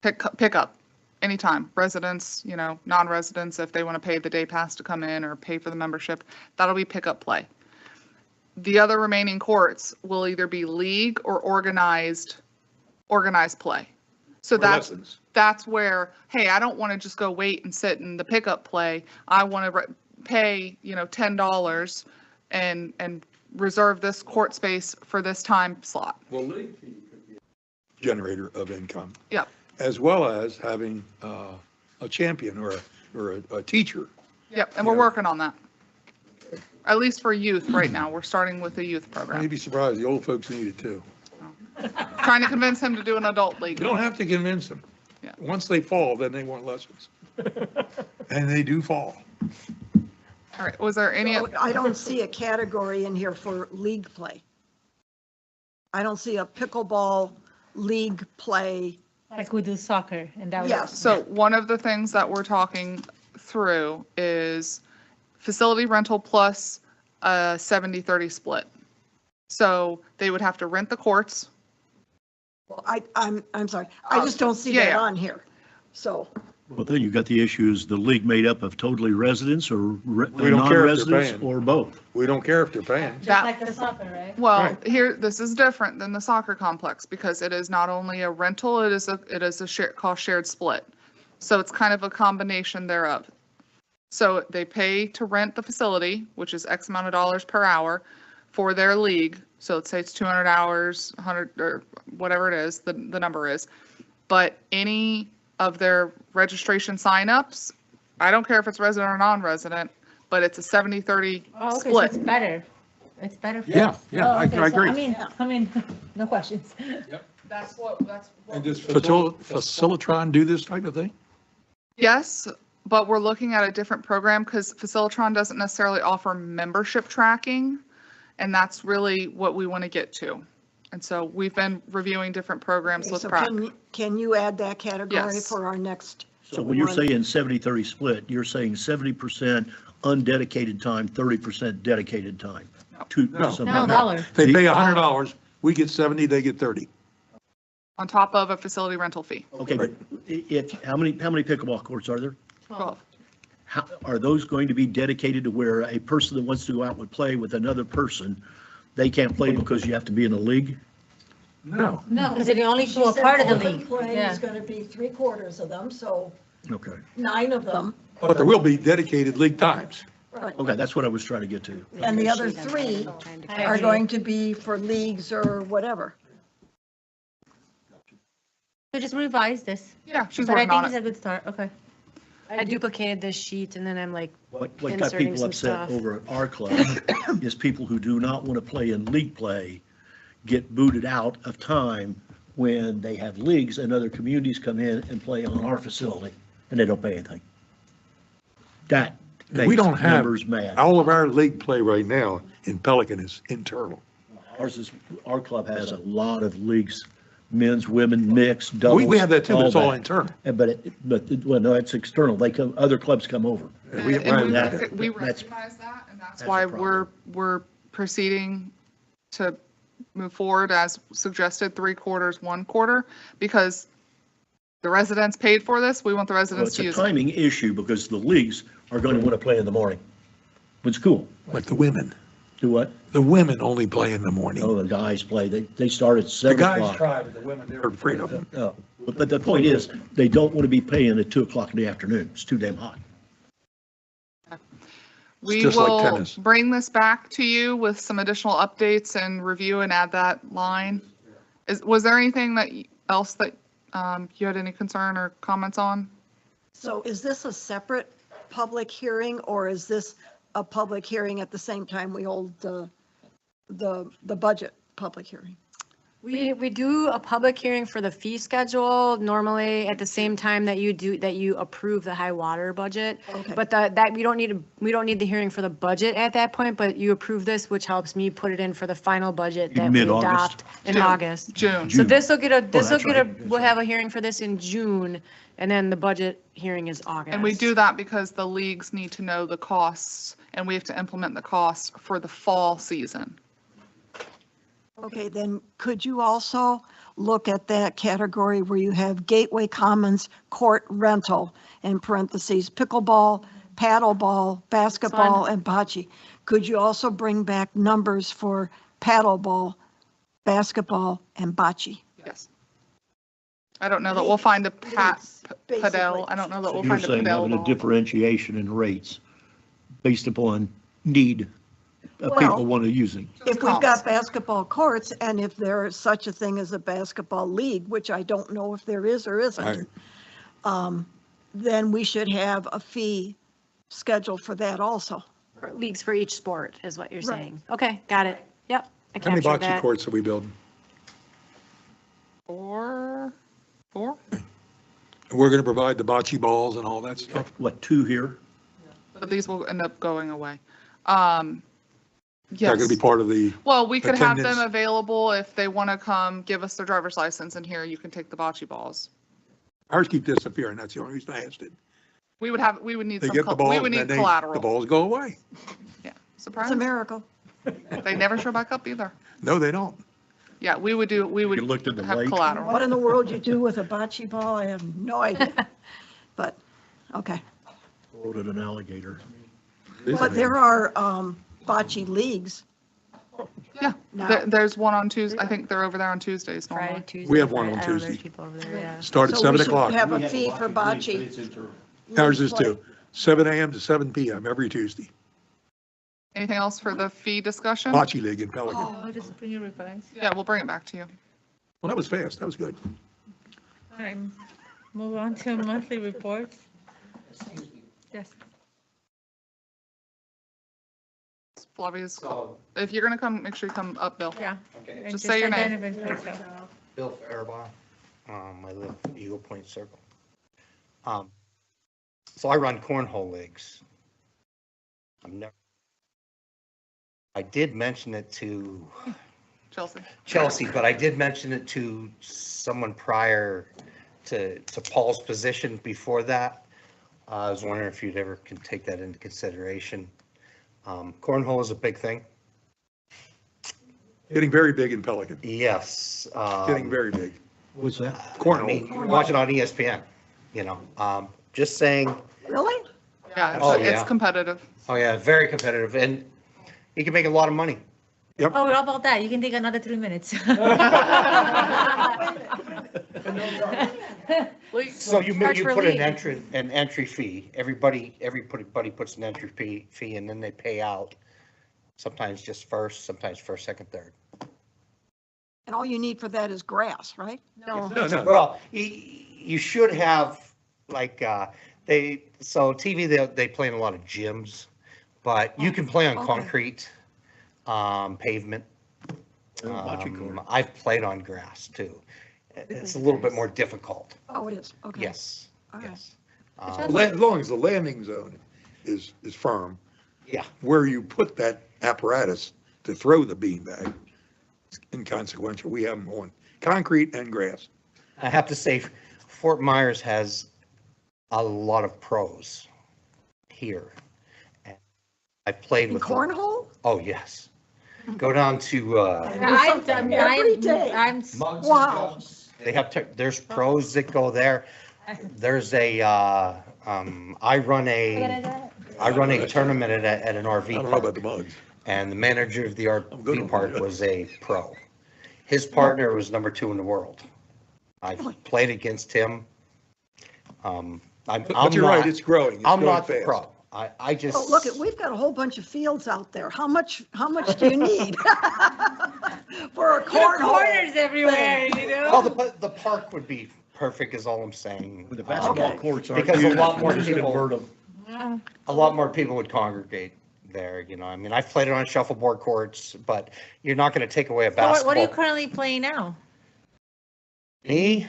Pick up anytime. Residents, non-residents, if they want to pay the day pass to come in or pay for the membership, that'll be pick up play. The other remaining courts will either be league or organized play. So that's where, hey, I don't want to just go wait and sit in the pickup play. I want to pay, $10 and reserve this court space for this time slot. Well, league fee could be a generator of income. Yep. As well as having a champion or a teacher. Yep, and we're working on that. At least for youth right now. We're starting with the youth You'd program. be surprised, the old folks need it too. Trying to convince him to do an adult league. You don't have to convince them. Yeah. Once they fall, then they want lessons. And they do fall. All right, was there any? I don't see a category in here for league play. I don't see a pickleball league play. Like we do soccer, and that was. Yes. So one of the things that we're talking through is facility rental plus a 70-30 split. So they would have to rent the courts. Well, I'm sorry. I just don't see Yeah, that yeah. on here. So, Well, then you've got the issue, is the league made up of totally residents or We don't care if they're non-residents paying. or both? We don't care if they're paying. Just That- like the soccer, right? Well, Right. here, this is different than the soccer complex because it is not only a rental, it is a cost shared split. So it's kind of a combination thereof. So they pay to rent the facility, which is X amount of dollars per hour for their league. So let's say it's 200 hours, 100 or whatever it is, the number is. But any of their registration signups, I don't care if it's resident or non-resident, but it's a 70-30 Oh, okay, so split. it's better. It's better for Yeah, us. yeah, Oh, I okay, so, agree. no questions. That's what. And does Facilitron do this type of thing? Yes, but we're looking at a different program because Facilitron doesn't necessarily offer membership tracking, and that's really what we want to get to. And so we've been reviewing different programs okay, with so PrAC. can you add that category Yes. for our next? So when you're one? saying 70-30 split, you're saying 70% undedicated time, 30% dedicated time. No, two, No. some. No, dollar. They pay $100, we get 70, they get 30. On top of a facility rental fee. Okay, but how many pickleball courts are there? 12. How, are those going to be dedicated to where a person that wants to go out and play with another person, they can't play because you have to be in a league? No. No, because they only do a part of the league. Play Yeah. is going to be 3/4 of them, so Okay. 9 of them. But there will be dedicated league times. Okay, that's what I was trying to get to. And the other 3 are going to be for leagues or whatever. So just revise this. Yeah, she's But I working think on it's a it. good start. Okay. I duplicated this sheet and then I'm like, What got Inserting people some upset stuff. over at our club is people who do not want to play in league play get booted out of time when they have leagues and other communities come in and play on our facility and they don't pay anything. That We makes don't have, members mad. all of our league play right now in Pelican is internal. Our club has a lot of leagues, men's, women, mixed, doubles. We have that too, but it's all that. internal. Well, no, it's external. They come, other clubs come over. And We- we that- recognize that's- that, and that's that's a why problem. we're proceeding to move forward as suggested, 3/4, 1/4, because the residents paid for this, we want the Well, residents it's to a use it. timing issue because the leagues are going to want to play in the morning. But it's cool. Like the women. Do what? The women only play in the morning. Oh, the guys play. They start at The 7 guys o'clock. try, but the women, they're afraid of them. No, but the point is, they don't want to be paying at 2 o'clock in the afternoon. It's too damn hot. We just like will tennis. bring this back to you with some additional updates and review and add that line. Was there anything else that you had any concern or comments on? So is this a separate public hearing or is this a public hearing at the same time we hold the budget public hearing? we do a public hearing for the fee schedule normally at the same time that you approve the high water budget. Okay. But we don't need the hearing for the budget at that point, but you approve this, which helps me put it in for the final budget that we Mid-August. adopt in June. August. June. So this will that's right. we'll have a hearing for this in June, and then the budget hearing is August. And we do that because the leagues need to know the costs, and we have to implement the costs for the fall season. Okay, then could you also look at that category where you have Gateway Commons court rental, in parentheses, pickleball, paddleball, basketball, and bocce? Could you also bring back numbers for paddleball, basketball, and bocce? Yes. I don't know that we'll find a padel. Basically. I don't know that we'll You're find a saying having a padel. differentiation in rates based upon need of people Well, want to use it. If we've got basketball courts, and if there is such a thing as a basketball league, which I don't know if there is or isn't, then we should have a fee scheduled for that also. Leagues for each sport is what you're Right. saying. Okay, got it. Yep, I How many captured bocce that. courts are we building? Four? And we're going to provide the bocce balls and all that stuff. What, 2 here? But these will end up going away. They're going to be Yes. part of the, Well, we could have them attendance. available if they want to come, give us their driver's license, and here you can take the bocce balls. ours keep disappearing. That's the only reason I asked it. We would need They some, get the we balls would and then need the collateral. balls go away. Yeah, It's surprise. a miracle. They never show back up either. No, they don't. Yeah, we would You have looked at the lake. collateral. What in the world you do with a bocce ball, I have no idea. But, okay. Loaded an alligator. But there are bocce leagues. Yeah, now. there's one on Tuesday. I think they're over there on Tuesdays Friday, normally. Tuesday. We have one Friday. on I don't know, there's Tuesday. people over there, yeah. Start at So 7 we should o'clock. have a fee for bocce. Ours is too. 7 a.m. to 7 p.m. every Tuesday. Anything else for the fee discussion? Bocce league in Pelican. Oh, just bring your revise. Yeah, we'll bring it back to you. Well, that was fast. That was good. All right, move on to monthly reports. Yes. Flavia's, if you're gonna come, make sure you come up, Bill. Yeah. Okay. And Just say your name. identify yourself. Bill Faribaugh, I live Eagle Point Circle. So I run cornhole leagues. I did mention it to Chelsea. but I did mention it to someone prior to Paul's position before that. I was wondering if you'd ever can take that into consideration. Cornhole is a big thing. Getting very big in Pelican, Yes. getting very big. What's that? I mean, watch it on ESPN, just saying, Really? Yeah, Oh, it's yeah. competitive. oh yeah, very competitive, and you can make a lot of money. Oh, how about that? You can take another 3 minutes. So you Charge for put an league. entry fee, everybody puts an entry fee, and then they pay out, sometimes just first, sometimes first, second, third. And all you need for that is grass, right? No. No. Well, you should have, like, TV, they play in a lot of gyms, but you can play on Okay. concrete, pavement. Bocce court. I've played on grass too. It's a little bit more difficult. Oh, it is, okay. Yes, All right. yes. As long as the landing zone is firm, Yeah, where you put that apparatus to throw the beanbag is inconsequential. We have them on concrete and grass. I have to say, Fort Myers has a lot of pros here. And I've played In with them. cornhole? Oh, yes. Go down to, Every day. Wow. they have, there's pros that go there. There's I run a tournament at an I RV don't know about park, the mugs. and the manager of the good RV on park that. was a pro. His partner was number 2 in the world. I played against him. I'm But you're right, not, it's growing. It's I'm growing not the fast. pro. I just. Oh, look, we've got a whole bunch of fields out there. How much do you need? For a cornhole? Corners everywhere, you know? Well, the park would be perfect is all I'm saying. When the basketball Okay. courts aren't Because a used, lot more just people- convert them. A lot more people would congregate there, I mean, I've played it on shuffleboard courts, but you're not going to take away a So basketball. what are you currently playing now? Me?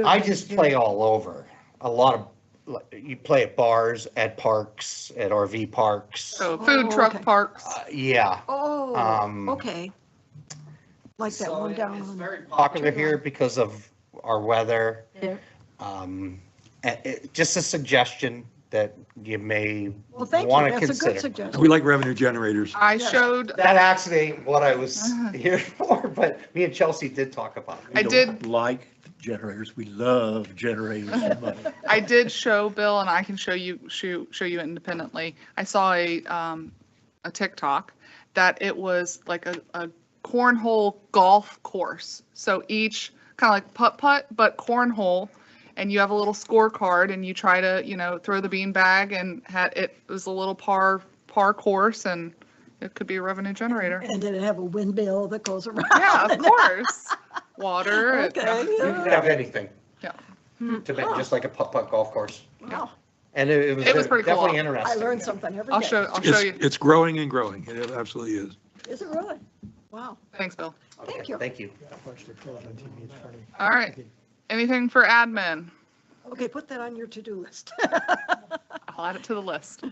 I just play all over. A lot of, you play at bars, at parks, at RV parks. So food truck okay. parks. Yeah. Oh, okay. Like that So one it's down on. very popular here because of our weather. Yeah. Just a suggestion that you may Well, thank you. want to That's a good consider. suggestion. We like revenue generators. I Yes. showed, That actually ain't what I was here for, but me and Chelsea did talk about it. I We did- don't like generators. We love generators so much. I did show Bill, and I can show you independently. I saw a TikTok that it was like a cornhole golf course. So each kind of like putt-putt, but cornhole, and you have a little scorecard, and you try to, throw the bean bag, and it was a little par course, and it could be a revenue generator. And did it have a windmill that goes around? Yeah, of course. Water. Okay. You can have anything. Yeah. To make, just like a putt-putt golf course. Wow. And it was It was pretty cool. definitely I interesting. learn something every I'll day. show It's, you. it's growing and growing. It absolutely is. Is it really? Wow. Thanks, Bill. Thank you. Thank you. All right. Anything for admin? Okay, put that on your to-do list. I'll add it to the list.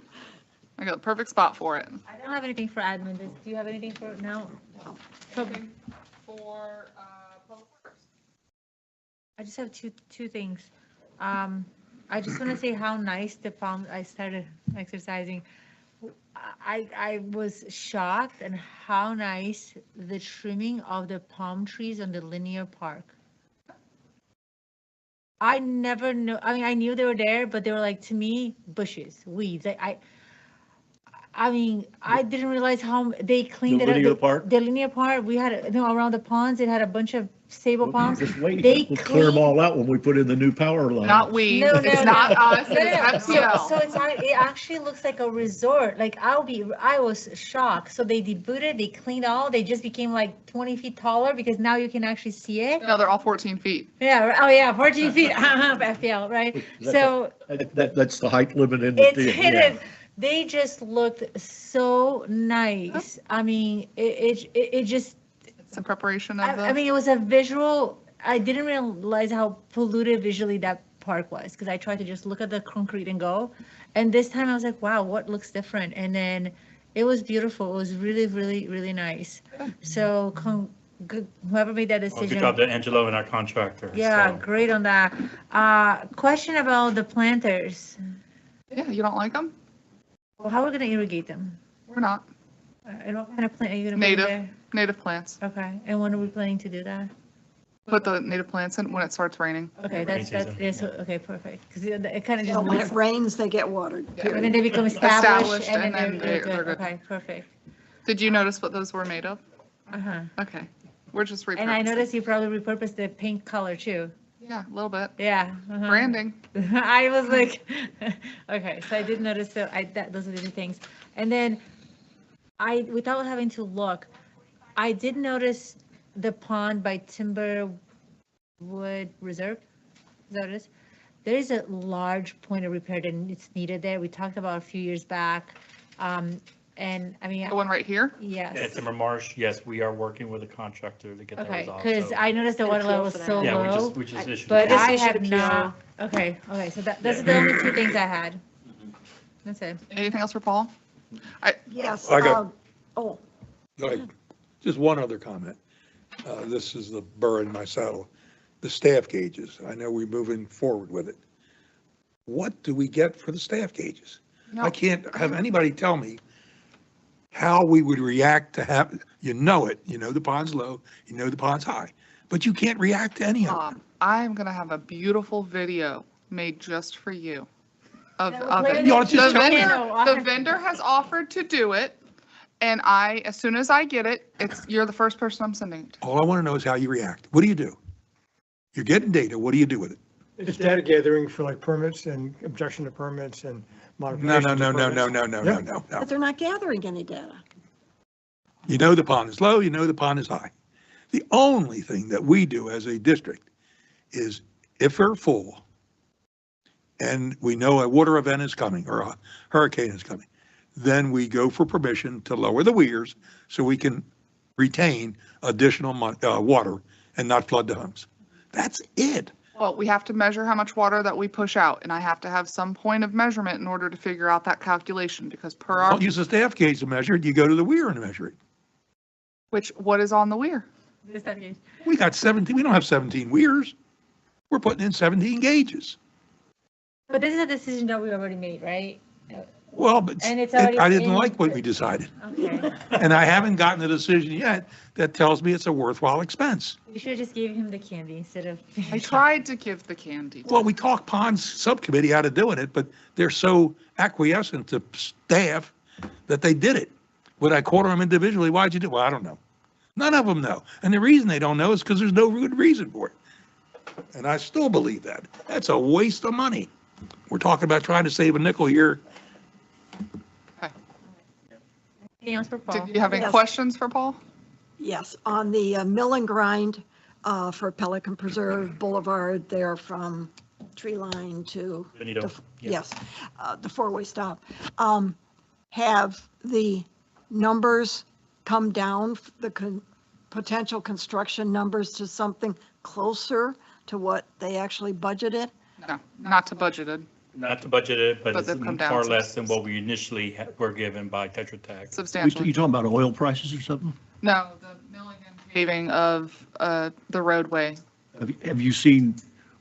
I got the perfect spot for it. I don't have anything for admin. Do you have anything for, no? For public works. I just have two things. I just want to say how nice the palm, I started exercising. I was shocked and how nice the trimming of the palm trees on the linear park. I never knew, I mean, I knew they were there, but they were like, to me, bushes, weeds. I mean, I didn't realize how they cleaned The it up. linear part? The linear part, we had, around the ponds, it had a bunch of sable palms. Just wait, They we'll clear them clean- all out when we put in the new power line. Not we. No, no, It's no. not us. No, no, no. It's So FPL. it actually looks like a resort. Like I was shocked. So they debooted, they cleaned all, they just became like 20 feet taller because now you can actually see it. No, they're all 14 feet. Yeah, oh yeah, 14 feet, FPL, right? So That's the height limit in the it's deal. hidden. They just looked so nice. I mean, it just, It's in preparation of I mean, it was a visual, I didn't realize how polluted visually that park was because I tried to just look at the concrete and go. And this time I was like, wow, what looks different? And then it was beautiful. It was really, really, really nice. So whoever made that Well, decision. good job to Angelo and our contractor. Yeah, so. great on that. Question about the planters. Yeah, you don't like them? Well, how are we gonna irrigate them? We're not. And what kind of plant are you gonna put in Native. there? native plants. Okay, and when are we planning to do that? Put the native plants in when it starts raining. Okay, that's, yes, okay, perfect, because it kind of So just when looks, it rains, they get watered, and period. then they become established, and then they're they're good. okay, perfect. Did you notice what those were made of? Uh-huh. Okay, we're just repurposing. And I noticed you probably repurposed the pink color too. Yeah, a little bit. Yeah. uh-huh. Branding. I was like, okay, so I did notice those are the things. And then without having to look, I did notice the pond by Timberwood Reserve. Is that what it is? There is a large point of repair that it's needed there. We talked about a few years back. And I mean. The one right here? Yes. Yeah, Timber Marsh, yes, we are working with a contractor to get that Okay, resolved. because so- I noticed the water level was so Yeah, low. we just issued. But a- I have not, okay, so those are the only two things I had. That's it. Anything else for Paul? Yes. I got- Oh, Go ahead. Just one other comment. This is the burr in my saddle. The staff gauges, I know we're moving forward with it. What do we get for the staff gauges? I can't have anybody tell me how we would react to have, you know the pond's low, you know the pond's high, but you can't react to any of it. I'm gonna have a beautiful video made just for you of play it. it. You ought to just tell me. The vendor has offered to do it, and as soon as I get it, you're the first person I'm sending it to. All I want to know is how you react. What do you do? You're getting data, what do you do with it? It's data gathering for like permits and objection to permits and No, modifications. no, of no, no, permits. no, no, no, no, no, but no. they're not gathering any data. You know the pond is low, you know the pond is high. The only thing that we do as a district is if they're full and we know a water event is coming or a hurricane is coming, then we go for permission to lower the weirs so we can retain additional water and not flood the homes. That's it. Well, we have to measure how much water that we push out, and I have to have some point of measurement in order to figure out that calculation, because per our, Don't use a staff gauge to measure it, you go to the weir and measure it. what is on the weir? We got 17, we don't have 17 weirs. We're putting in 17 gauges. But this is a decision that we already made, right? Well, but And it's already I didn't in- like what we decided. Okay. And I haven't gotten a decision yet that tells me it's a worthwhile expense. You should have just gave him the candy instead of. I tried to give the candy. Well, we talked ponds subcommittee out of doing it, but they're so acquiescent to staff that they did it. Would I quarter them individually? Why'd you do it? Well, I don't know. None of them know. And the reason they don't know is because there's no good reason for it. And I still believe that. That's a waste of money. We're talking about trying to save a nickel here. Anything else for Paul? Did you have any Yes. questions for Paul? Yes, on the mill and grind for Pelican Preserve Boulevard there from tree line to. Benito, the- yeah. Yes, the four-way stop. Have the numbers come down, the potential construction numbers to something closer to what they actually budgeted? No, not to budgeted, Not to budget it, but But it's they've come down far some- less than what we initially were given by Tetra Tech. substantially. You talking about oil prices or something? No, the milling and paving of the roadway. Have you seen,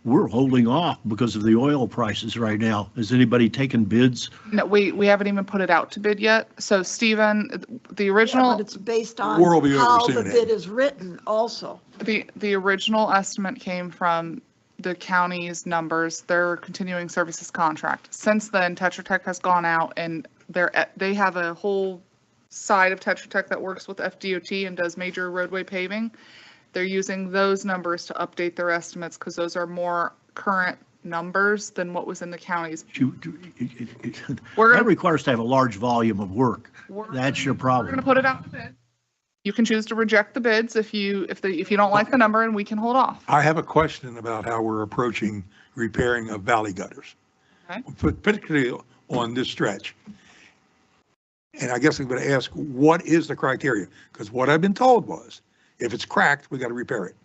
we're holding off because of the oil prices right now. Has anybody taken bids? No, we haven't even put it out to bid yet. So Stephen, the Yeah, original, but it's based on We'll be how the overseeing it. bid is written also. the original estimate came from the county's numbers, their continuing services contract. Since then, Tetra Tech has gone out and they have a whole side of Tetra Tech that works with FDOT and does major roadway paving. They're using those numbers to update their estimates because those are more current numbers than what was in the county's. That requires to have a large volume of work. That's your We're problem. going to put it out to bid. You can choose to reject the bids if you don't like the number, and we can hold off. I have a question about how we're approaching repairing of valley gutters, Okay. particularly on this stretch. And I guess I'm going to ask, what is the criteria? Because what I've been told was, if it's cracked, we got to repair it.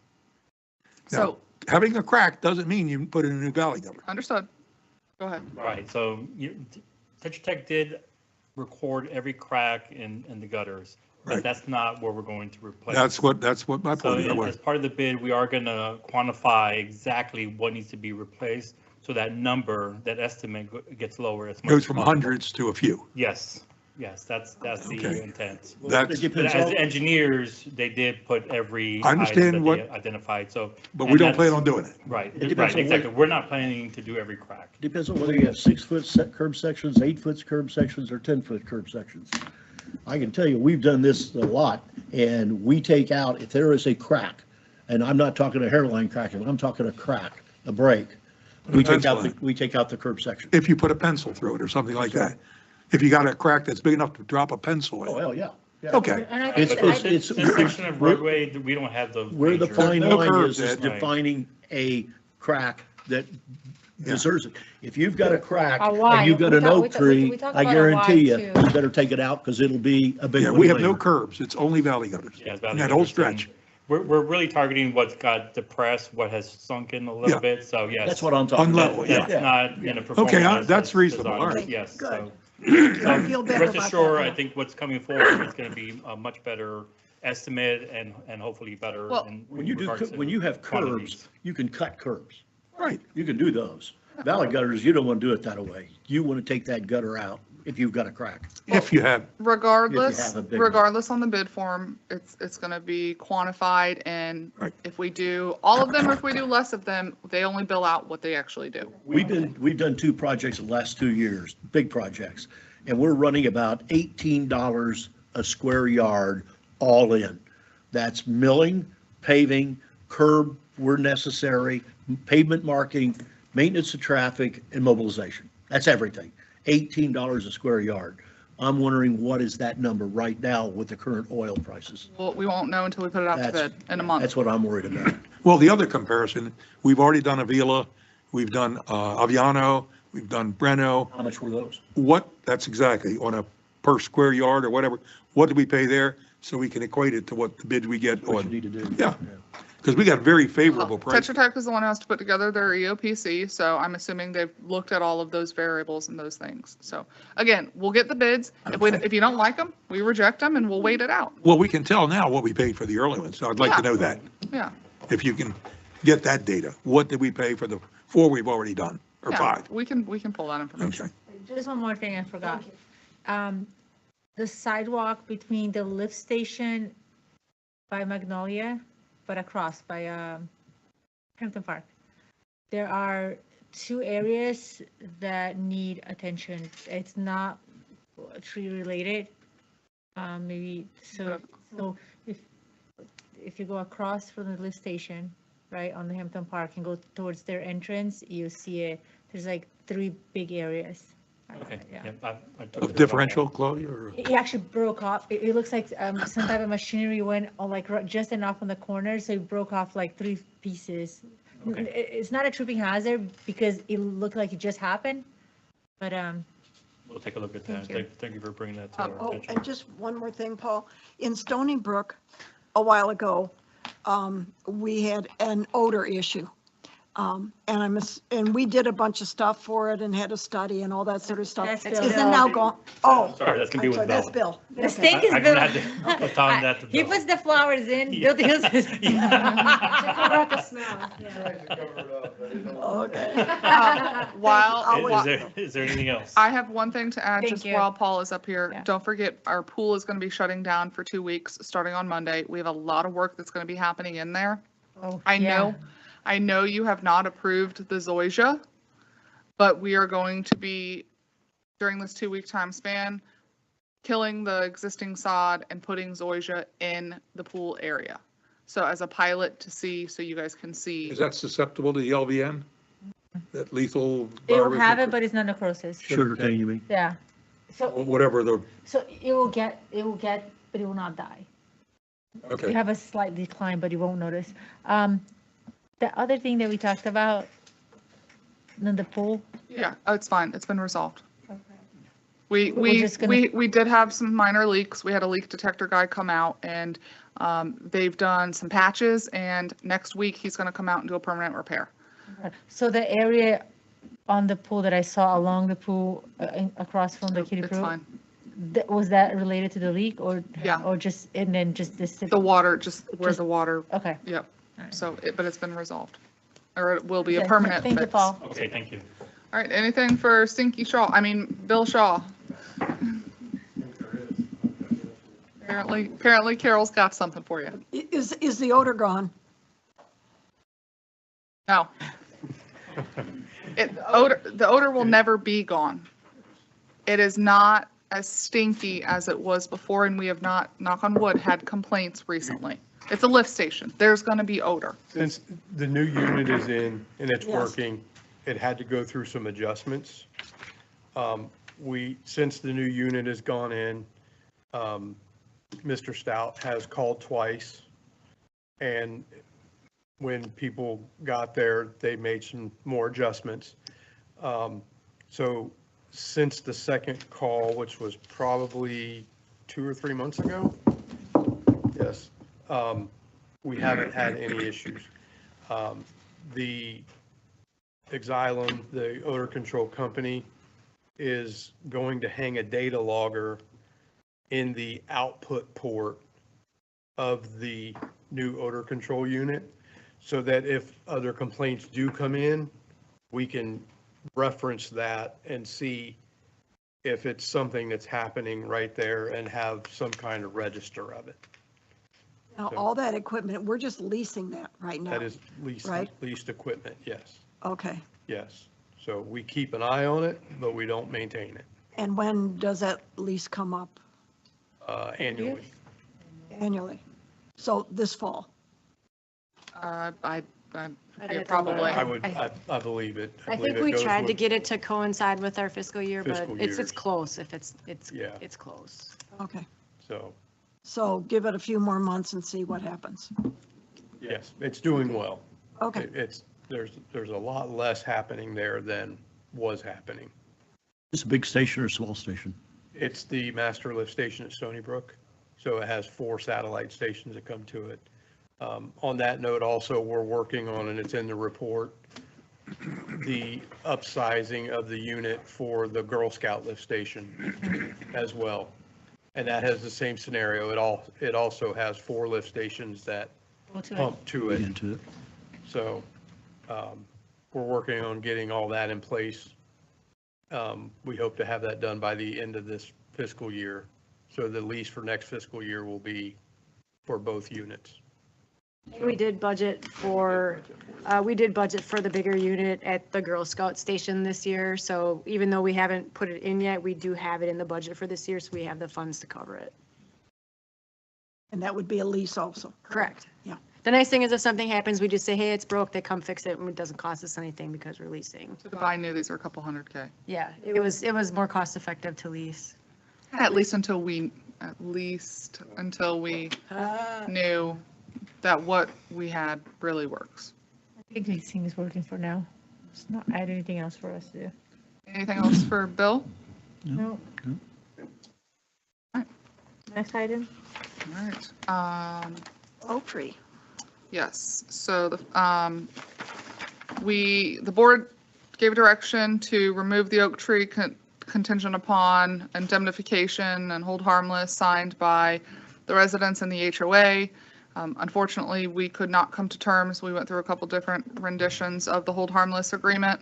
Now, So, having a crack doesn't mean you put in a new valley gutter. understood. Go ahead. Right, so Tetra Tech did record every crack in the gutters, but Right. that's not where we're going to replace. That's what my So point was. as part of the bid, we are going to quantify exactly what needs to be replaced, so that number, that estimate gets lower as much Goes as from possible. hundreds to a few. Yes. Yes, that's the Okay. intent. That's- But as engineers, they did put every I understand item that they what- identified, so. But and we don't plan that's- on doing it. Right, It depends right, on exactly. We're not planning to do every crack. Depends on whether you have 6-foot curb sections, 8-foot curb sections, or 10-foot curb sections. I can tell you, we've done this a lot, and we take out, if there is a crack, and I'm not talking a hairline cracking, I'm talking a crack, a break. We take out the curb section. If you put a pencil through it or something like that. If you got a crack that's big enough to drop a pencil in. Oh, hell, yeah. Okay. And I It's- think it's- that- it's- This section of roadway, we don't have the. Where the major- fine no line curbs, is Ed. defining a crack that deserves it. If you've got a crack A Y. and you've got We an talk- oak we tree, talk I about a Y guarantee you, too. you better take it out because it'll be a big Yeah, one we have no later. curbs. It's only valley gutters. Yes, And that whole stretch. We're really targeting what's got depressed, what has sunk in a Yeah. little bit, so yes. That's what I'm talking On about. level, yeah. That's not in a performance. Okay, that's that's reasonable, designed, all right. Yes, Good. so. I feel better Rest about assured, that I now. think what's coming forward is going to be a much better estimate and hopefully better. Well, in When you do, regards to when you have quantities. curbs, you can cut curbs. Right. You can do those. Valley gutters, you don't want to do it that way. You want to take that gutter out if you've got a crack. If you have, Regardless, have a big one. regardless on the bid form, it's gonna be quantified, and Right. if we do all of them, or if we do less of them, they only bill out what they actually do. We've done 2 projects in the last 2 years, big projects, and we're running about $18 a square yard all in. That's milling, paving, curb where necessary, pavement marking, maintenance of traffic, and mobilization. That's everything. $18 a square yard. I'm wondering, what is that number right now with the current oil prices? Well, we won't know until we put it out to That's- bid in a month. That's what I'm worried about. well, the other comparison, we've already done Avila, we've done Aviano, we've done Breno. How much were those? That's exactly on a per square yard or whatever. What do we pay there? So we can equate it to what the bid we get What you on, need to do? yeah. Because we got very favorable prices. Tetra Tech is the one who has to put together their EOPC, so I'm assuming they've looked at all of those variables and those things. So again, we'll get the bids. If you don't like them, we reject them and we'll wait it out. Well, we can tell now what we paid for the early ones, so I'd like to know that. Yeah. If you can get that data, what did we pay for the 4 we've already done, or Yeah, 5? we can pull that information. Okay. Just one more thing I forgot. The sidewalk between the lift station by Magnolia, but across by Hampton Park. There are 2 areas that need attention. It's not tree related. Maybe, so if you go across from the lift station, right, on the Hampton Park and go towards their entrance, you see there's like 3 big areas. Okay, Yeah. yep, I took Of it. differential, Chloe, or? It actually broke off. It looks like some type of machinery went on like just enough on the corner, so it broke off like 3 pieces. Okay. It's not a tripping hazard because it looked like it just happened, but We'll take a look at that. Thank you. Thank you for bringing that to our Oh, attention. and just one more thing, Paul. In Stony Brook, a while ago, we had an odor issue. And we did a bunch of stuff for it and had a study and all that sort of stuff. That's Is Bill. it now gone? Oh, Sorry, that's gonna be I'm with sorry, that's Bill. Bill. the Okay. stink is I'm Bill. gonna have to baton that to He Bill. puts the flowers in. Bill deals with. Okay. Is there anything else? I have one thing to add, Thank just you. while Paul is up here. Yeah. Don't forget, our pool is going to be shutting down for 2 weeks, starting on Monday. We have a lot of work that's going to be happening in there. Oh, I yeah. know you have not approved the zoysia, but we are going to be, during this 2-week time span, killing the existing sod and putting zoysia in the pool area. So as a pilot to see, so you guys can see. Is that susceptible to the LVN? That lethal It will virus? have it, but it's not necrosis. Sugarcane, you mean? Yeah. So Whatever the, it will get, but it will not die. You okay. have a slight decline, but you won't notice. The other thing that we talked about, in the pool. Yeah, oh, it's fine. It's been resolved. We're We just gonna- we did have some minor leaks. We had a leak detector guy come out, and they've done some patches, and next week he's going to come out and do a permanent repair. So the area on the pool that I saw along the pool across from the kiddie It's pool, fine. was that related to the leak or? Yeah. Or just, and then just this? The water, just where Just- the water, Okay. yep. So, but it's been resolved, or it will be a Okay, permanent Thank you, fix. Paul. Okay, thank you. All right, anything for Bill Shaw? Apparently Carol's got something for you. Is the odor gone? No. The odor will never be gone. It is not as stinky as it was before, and we have not, knock on wood, had complaints recently. It's a lift station. There's going to be odor. Since the new unit is in and it's Yes. working, it had to go through some adjustments. Since the new unit has gone in, Mr. Stout has called twice. And when people got there, they made some more adjustments. So since the second call, which was probably 2 or 3 months ago, yes, we haven't had any issues. The Xylem, the odor control company, is going to hang a data logger in the output port of the new odor control unit, so that if other complaints do come in, we can reference that and see if it's something that's happening right there and have some kind of register of it. Now, all that equipment, we're just leasing that right now. That is right? leased equipment, yes, Okay. yes. So we keep an eye on it, but we don't maintain it And when does that lease come up? annually. Annually? So this fall? Yeah, probably. I believe it. I believe think it we goes tried to with- get it to coincide with our fiscal year, but Fiscal it's years. close if it's Yeah. it's close. Okay. So, give it a few more months and see what happens. yes, it's doing well. Okay. There's a lot less happening there than was happening. It's a big station or a small station? It's the master lift station at Stony Brook. So it has 4 satellite stations that come to it. On that note, also, we're working on, and it's in the report, the upsizing of the unit for the Girl Scout lift station as well. And that has the same scenario. It also has 4 lift stations that pump to it. Into it. So we're working on getting all that in place. We hope to have that done by the end of this fiscal year. So the lease for next fiscal year will be for both units. We did budget for the bigger unit at the Girl Scout station this year. So even though we haven't put it in yet, we do have it in the budget for this year, so we have the funds to cover it. And that would be a lease also? Correct. Yeah. The nice thing is if something happens, we just say, hey, it's broke, they come fix it, and it doesn't cost us anything because we're leasing. To buy new, these are a couple $100K. Yeah, it was more cost effective to lease. At least until we knew that what we had really works. I think leasing is working for now. It's not add anything else for us to do. Anything else for Bill? No. Next item? All right. Oak tree. Yes, so the board gave direction to remove the oak tree contingent upon indemnification and hold harmless signed by the residents and the HOA. Unfortunately, we could not come to terms. We went through a couple different renditions of the hold harmless agreement.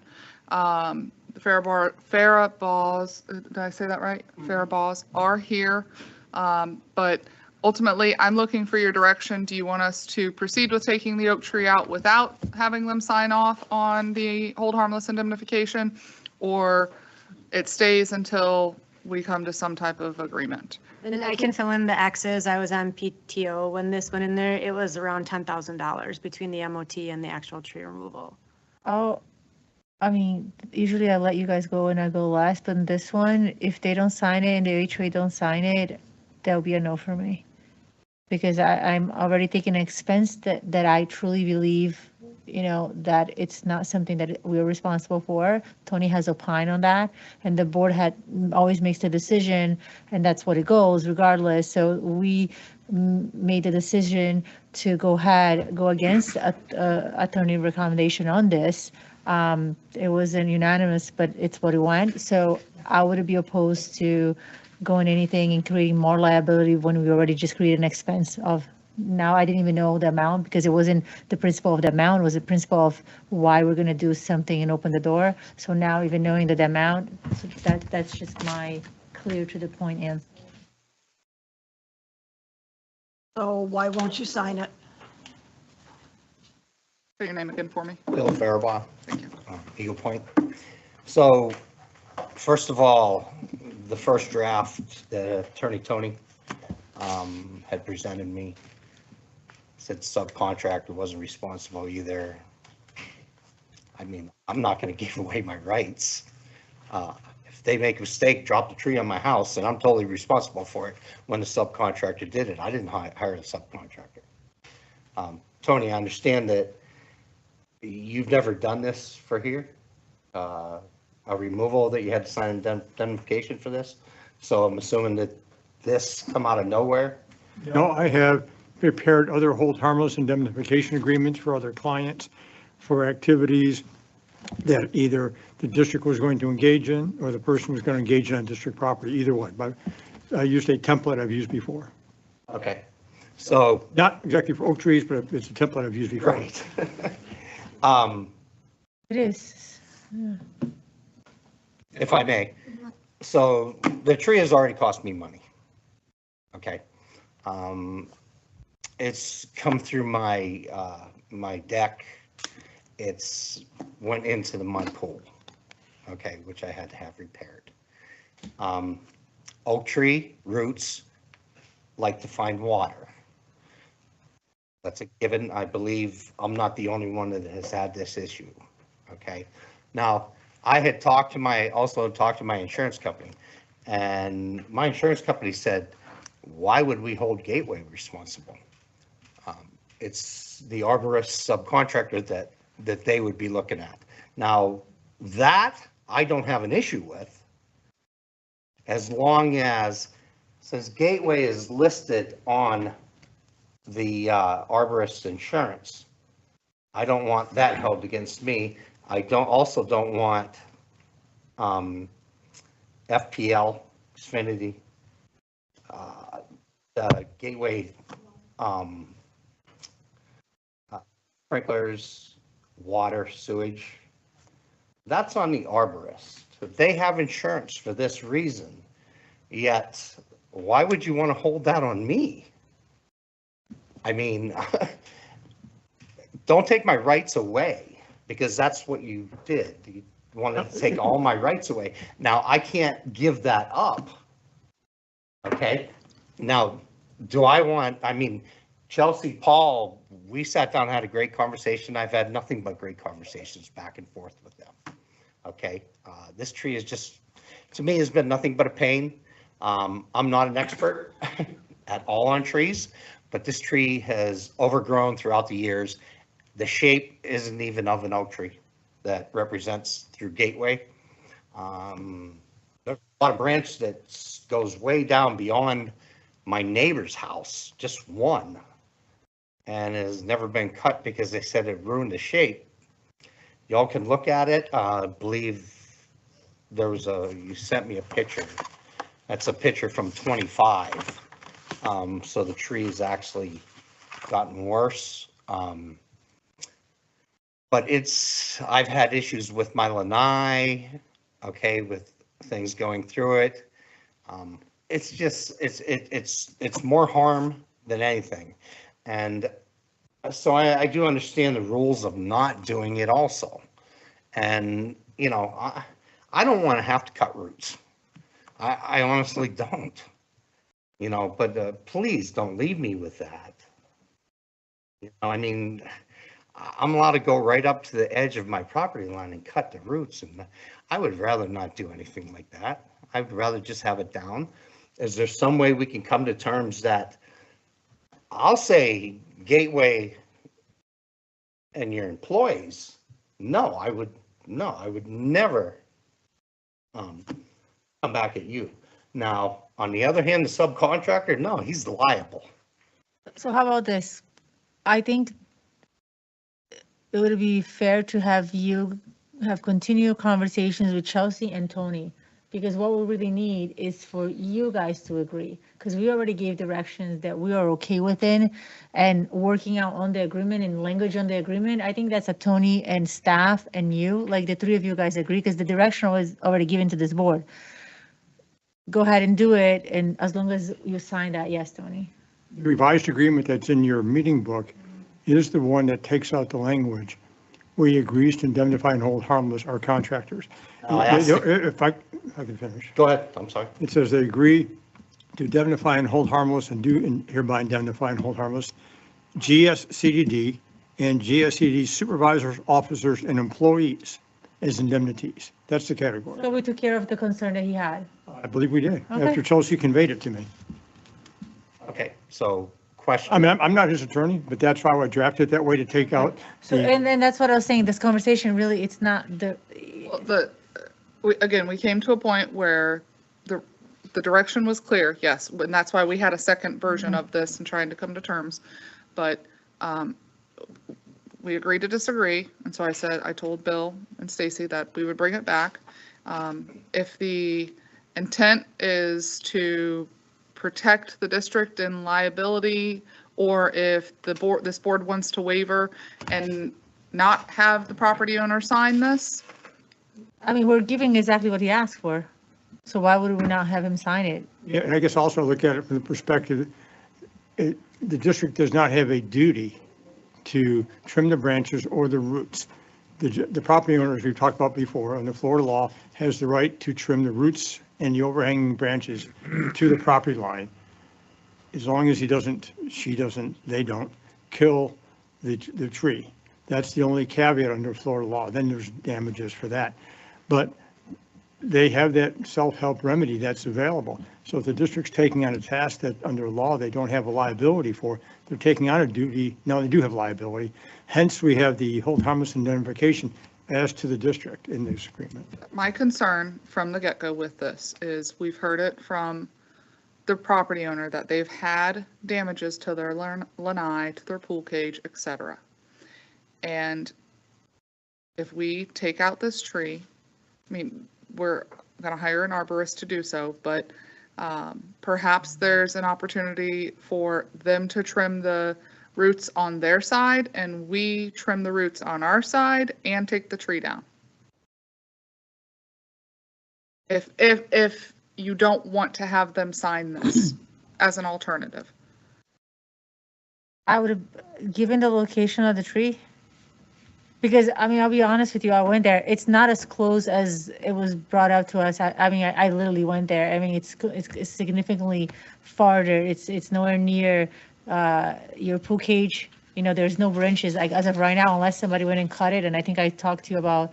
The Faribaults, did I say that right? Faribaults are here, but ultimately, I'm looking for your direction. Do you want us to proceed with taking the oak tree out without having them sign off on the hold harmless indemnification? Or it stays until we come to some type of agreement? And I can fill in the X's. I was on PTO when this went in there. It was around $10,000 between the MOT and the actual tree removal. Oh, I mean, usually I let you guys go and I go last, but in this one, if they don't sign it and the HOA don't sign it, that'll be a no for me. Because I'm already taking an expense that I truly believe, that it's not something that we're responsible for. Tony has opined on that, and the board always makes the decision, and that's what it goes regardless. So we made the decision to go against attorney recommendation on this. It wasn't unanimous, but it's what it went. So I would be opposed to going anything and creating more liability when we already just created an expense of. Now I didn't even know the amount because it wasn't the principle of the amount, it was the principle of why we're going to do something and open the door. So now even knowing the amount, so that's just my clear to the point answer. So why won't you sign it? Say your name again for me. Bill Faribaugh, Eagle Point. So, first of all, the first draft that Attorney Tony had presented me said subcontractor wasn't responsible either. I mean, I'm not going to give away my rights. If they make a mistake, drop the tree on my house, and I'm totally responsible for it when the subcontractor did it. I didn't hire the subcontractor. Tony, I understand that you've never done this for here, a removal that you had to sign indemnification for this. So I'm assuming that this come out of nowhere. No, I have prepared other hold harmless indemnification agreements for other clients for activities that either the district was going to engage in or the person was going to engage in on district property, either one. But I used a template I've used before. Okay, so. Not exactly for oak trees, but it's a template I've used before. Right. It is. Yeah. If I may. So the tree has already cost me money. Okay. It's come through my, my deck. It's went into the mud pool, okay, which I had to have repaired. Oak tree roots like to find water. That's a given. I believe I'm not the only one that has had this issue, okay? Now, I had also talked to my insurance company, and my insurance company said, why would we hold Gateway responsible? It's the arborist subcontractor that they would be looking at. Now, that I don't have an issue with, as long as, since Gateway is listed on the arborist insurance, I don't want that held against me. I also don't want FPL, Xfinity, the Gateway sprinklers, water, sewage. That's on the arborist. They have insurance for this reason. Yet, why would you want to hold that on me? I mean, don't take my rights away, because that's what you did. You wanted to take all my rights away. Now, I can't give that up. Okay? Now, I mean, Chelsea, Paul, we sat down and had a great conversation. I've had nothing but great conversations back and forth with them. Okay? This tree is just, to me, has been nothing but a pain. I'm not an expert at all on trees, but this tree has overgrown throughout the years. The shape isn't even of an oak tree that represents through Gateway. There's a lot of branch that goes way down beyond my neighbor's house, just one, and has never been cut because they said it ruined the shape. Y'all can look at it. I believe you sent me a picture. That's a picture from 25. So the tree has actually gotten worse. But I've had issues with my lanai, okay, with things going through it. It's just, it's more harm than anything. And so I do understand the rules of not doing it also. And, you know, I don't want to have to cut roots. I honestly don't, you know, but please don't leave me with that. You know, I mean, I'm allowed to go right up to the edge of my property line and cut the roots, and I would rather not do anything like that. I'd rather just have it down. Is there some way we can come to terms that, I'll say Gateway and your employees, I would never come back at you. Now, on the other hand, the subcontractor, no, he's liable. So how about this? I think it would be fair to have you have continued conversations with Chelsea and Tony, because what we really need is for you guys to agree, because we already gave directions that we are okay with it, and working out on the agreement and language on the agreement. I think that's a Tony and staff and you, like the three of you guys agree, because the direction was already given to this board. Go ahead and do it, and as long as you sign that, yes, Tony. The revised agreement that's in your meeting book is the one that takes out the language. We agrees to indemnify and hold harmless our contractors. If I can finish. Go ahead, I'm sorry. It says they agree to indemnify and hold harmless and hereby indemnify and hold harmless GSCDD and GSCD supervisors, officers, and employees as indemnities. That's the category. So we took care of the concern that he had. I believe we did, Okay. after Chelsea conveyed it to me. Okay, so question. I mean, I'm not his attorney, but that's why I drafted it that way to take out So, the, and that's what I was saying, this conversation really, it's not the, Well, again, we came to a point where the direction was clear, yes, and that's why we had a second version of this and trying to come to terms. But we agreed to disagree, and so I told Bill and Stacy that we would bring it back. If the intent is to protect the district in liability, or if this board wants to waiver and not have the property owner sign this, I mean, we're giving exactly what he asked for. So why would we not have him sign it? yeah, and I guess also look at it from the perspective, the district does not have a duty to trim the branches or the roots. The property owner, as we've talked about before, under Florida law, has the right to trim the roots and the overhanging branches to the property line, as long as he doesn't, she doesn't, they don't kill the tree. That's the only caveat under Florida law. Then there's damages for that. But they have that self-help remedy that's available. So if the district's taking on a task that under law they don't have a liability for, they're taking on a duty, now they do have liability. Hence, we have the hold harmless indemnification as to the district in this agreement. my concern from the get-go with this is we've heard it from the property owner that they've had damages to their lanai, to their pool cage, etc. And if we take out this tree, I mean, we're going to hire an arborist to do so, but perhaps there's an opportunity for them to trim the roots on their side and we trim the roots on our side and take the tree down. If you don't want to have them sign this as an alternative. I would have given the location of the tree. Because, I mean, I'll be honest with you, I went there. It's not as close as it was brought out to us. I mean, I literally went there. I mean, it's significantly farther. It's nowhere near your pool cage. You know, there's no branches, like, as of right now, unless somebody went and cut it. And I think I talked to you about,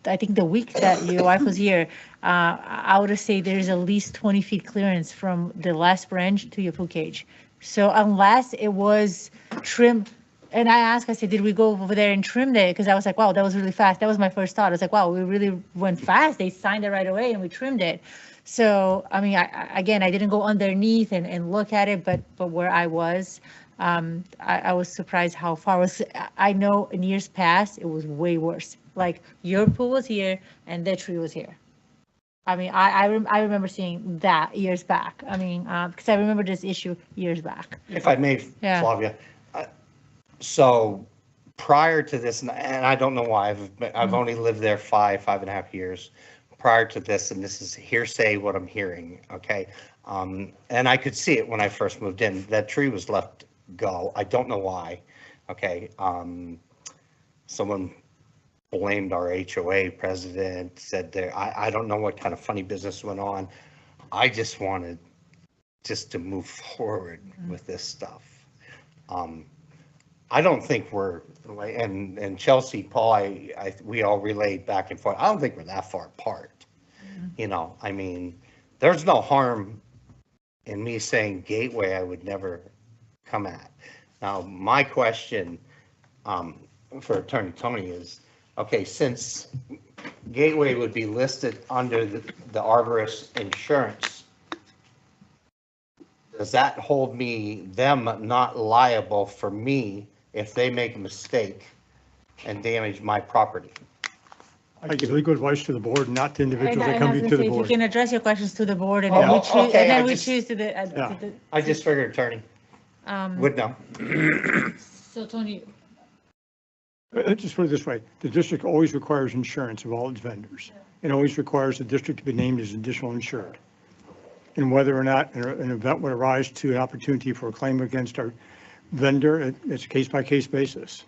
I think the week that your wife was here, I would say there's at least 20 feet clearance from the last branch to your pool cage. So unless it was trimmed, and I asked, I said, did we go over there and trim it? Because I was like, wow, that was really fast. That was my first thought. I was like, wow, we really went fast. They signed it right away and we trimmed it. So, I mean, I didn't go underneath and look at it, but where I was, I was surprised how far it was. I know in years past, it was way worse. Like your pool was here and the tree was here. I mean, I remember seeing that years back. I mean, because I remember this issue years back. If I may, Yeah. Flavia. So prior to this, and I don't know why, I've only lived there 5.5 years. Prior to this, and this is hearsay what I'm hearing, okay? And I could see it when I first moved in. That tree was left go. I don't know why, okay? Someone blamed our HOA president, said there, I don't know what kind of funny business went on. I just wanted to move forward with this stuff. I don't think we're, and Chelsea, Paul, we all relayed back and forth. I don't think we're that far apart. You know, I mean, there's no harm in me saying Gateway I would never come at. Now, my question for Attorney Tony is, okay, since Gateway would be listed under the arborist insurance, does that hold them not liable for me if they make a mistake and damage my property? I give legal advice to the board, not to individuals that And I come was to gonna the say, if you board. can address your questions to the board and Oh, then we oh, choose, okay, and then I we just- choose to the. Yeah. I just figured Attorney would know. So Tony, Let's just put it this way, the district always requires insurance of all its vendors, and always requires the district to be named as additional insured. and whether or not an event would arise to an opportunity for a claim against our vendor, it's a case-by-case basis.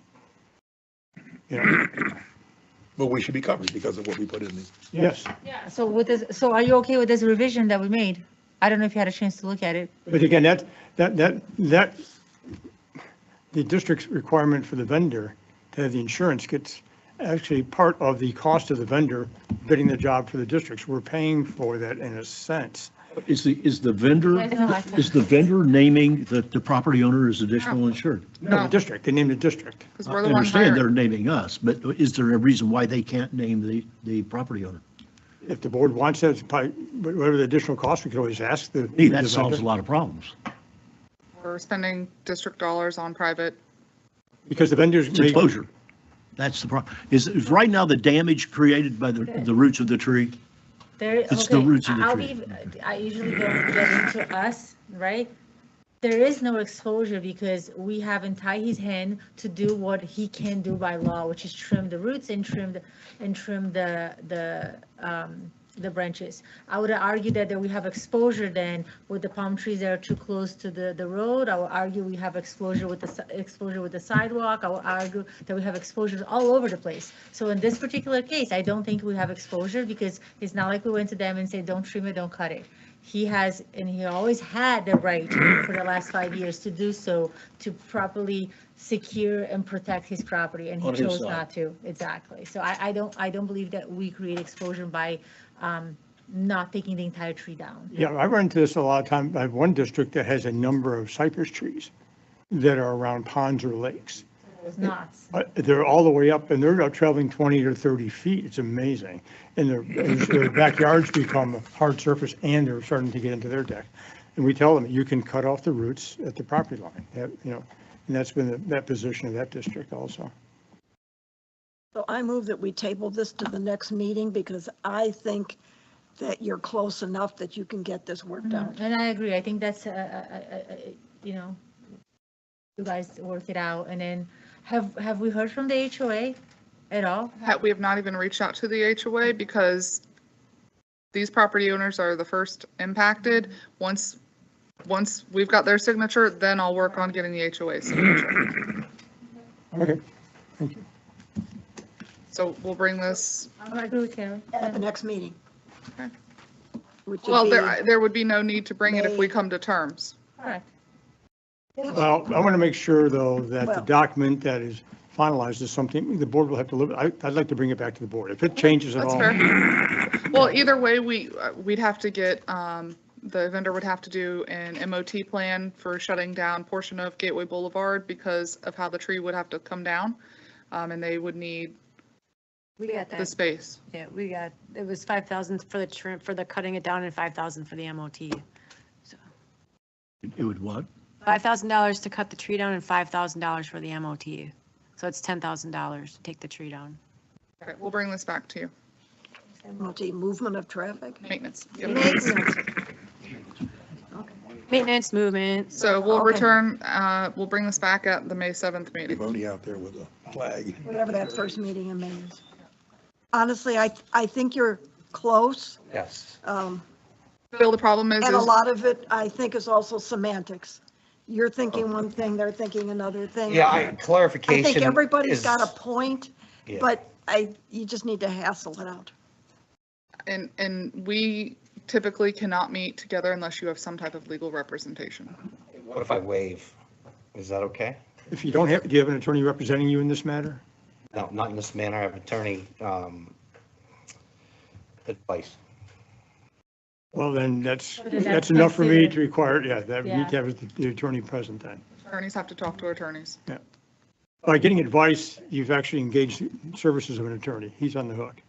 You know, But we should be covered because of what we put in the. yes, Yeah, so with this, so are you okay with this revision that we made? I don't know if you had a chance to look at it. but again, the district's requirement for the vendor to have the insurance gets actually part of the cost of the vendor bidding the job for the districts. We're paying for that in a sense. Is the vendor naming the property owner as additional insured? No, the district, they named the district. Because I we're the ones understand hiring. they're naming us, but is there a reason why they can't name the property owner? If the board wants that, it's probably, whatever the additional cost, we could always ask the. Hey, that the solves a vendor. lot of problems. We're spending district dollars on private. Because the vendors. It's exposure. That's the problem. Is right now the damage created by the roots of the tree? There, It's the okay, roots of the I'll tree. I usually don't get into us, right? There is no exposure because we haven't tied his hand to do what he can do by law, which is trim the roots and trim the branches. I would argue that we have exposure then with the palm trees that are too close to the road. I would argue we have exposure with the sidewalk. I would argue that we have exposure all over the place. So in this particular case, I don't think we have exposure because it's not like we went to them and said, don't trim it, don't cut it. He has, and he always had the right for the last 5 years to do so, to properly secure and protect his property, and he On his chose side. not to. Exactly. So I don't believe that we create exposure by not taking the entire tree down. Yeah, I run into this a lot of times. I have one district that has a number of cypress trees that are around ponds or lakes. It's nuts. They're all the way up and they're traveling 20 to 30 feet. It's amazing. And their backyards become a hard surface and they're starting to get into their deck. And we tell them, you can cut off the roots at the property line, you know, and that's been that position of that district also. So I move that we table this to the next meeting because I think that you're close enough that you can get this worked out. And I agree. I think that's, you know, you guys work it out. And then have we heard from the HOA at all? We have not even reached out to the HOA because these property owners are the first impacted. Once we've got their signature, then I'll work on getting the HOA signature. Okay, thank you. So we'll bring this, I agree with Karen. At the next meeting. Okay. Which would well, be- there would be no need to bring it if we May. come to terms. Correct. Well, I want to make sure though that the Well- document that is finalized is something the board will have to live. I'd like to bring it back to the board. If it changes at That's all. fair. Well, either way, we'd have to get, the vendor would have to do an MOT plan for shutting down portion of Gateway Boulevard because of how the tree would have to come down. And they would need We got the that. space. Yeah, we got, it was 5,000 for the trim, for the cutting it down and 5,000 for the MOT. So It would what? $5,000 to cut the tree down and $5,000 for the MOT. So it's $10,000 to take the tree down. Okay, we'll bring this back to you. MOT, movement of traffic? Maintenance. Yep. Maintenance. Maintenance, movement. So we'll Okay. return, we'll bring this back at the May 7th meeting. Boney out there with a flag. Whatever that first meeting in May is. Honestly, I think you're close. Yes. Bill, the problem is, And a lot of it, I think, is also semantics. You're thinking one thing, they're thinking another thing. Yeah, I clarification. think everybody's is- got a point, Yeah. but you just need to hassle it out. and we typically cannot meet together unless you have some type of legal representation. What if I waive? Is that okay? If you don't have, do you have an attorney representing you in this matter? No, not in this manner. I have attorney advice. Well, then that's that's enough for me considered. to require, yeah, that we Yeah. need to have the attorney present then. Attorneys have to talk to attorneys. By getting advice, you've actually engaged services of an attorney. He's on the hook.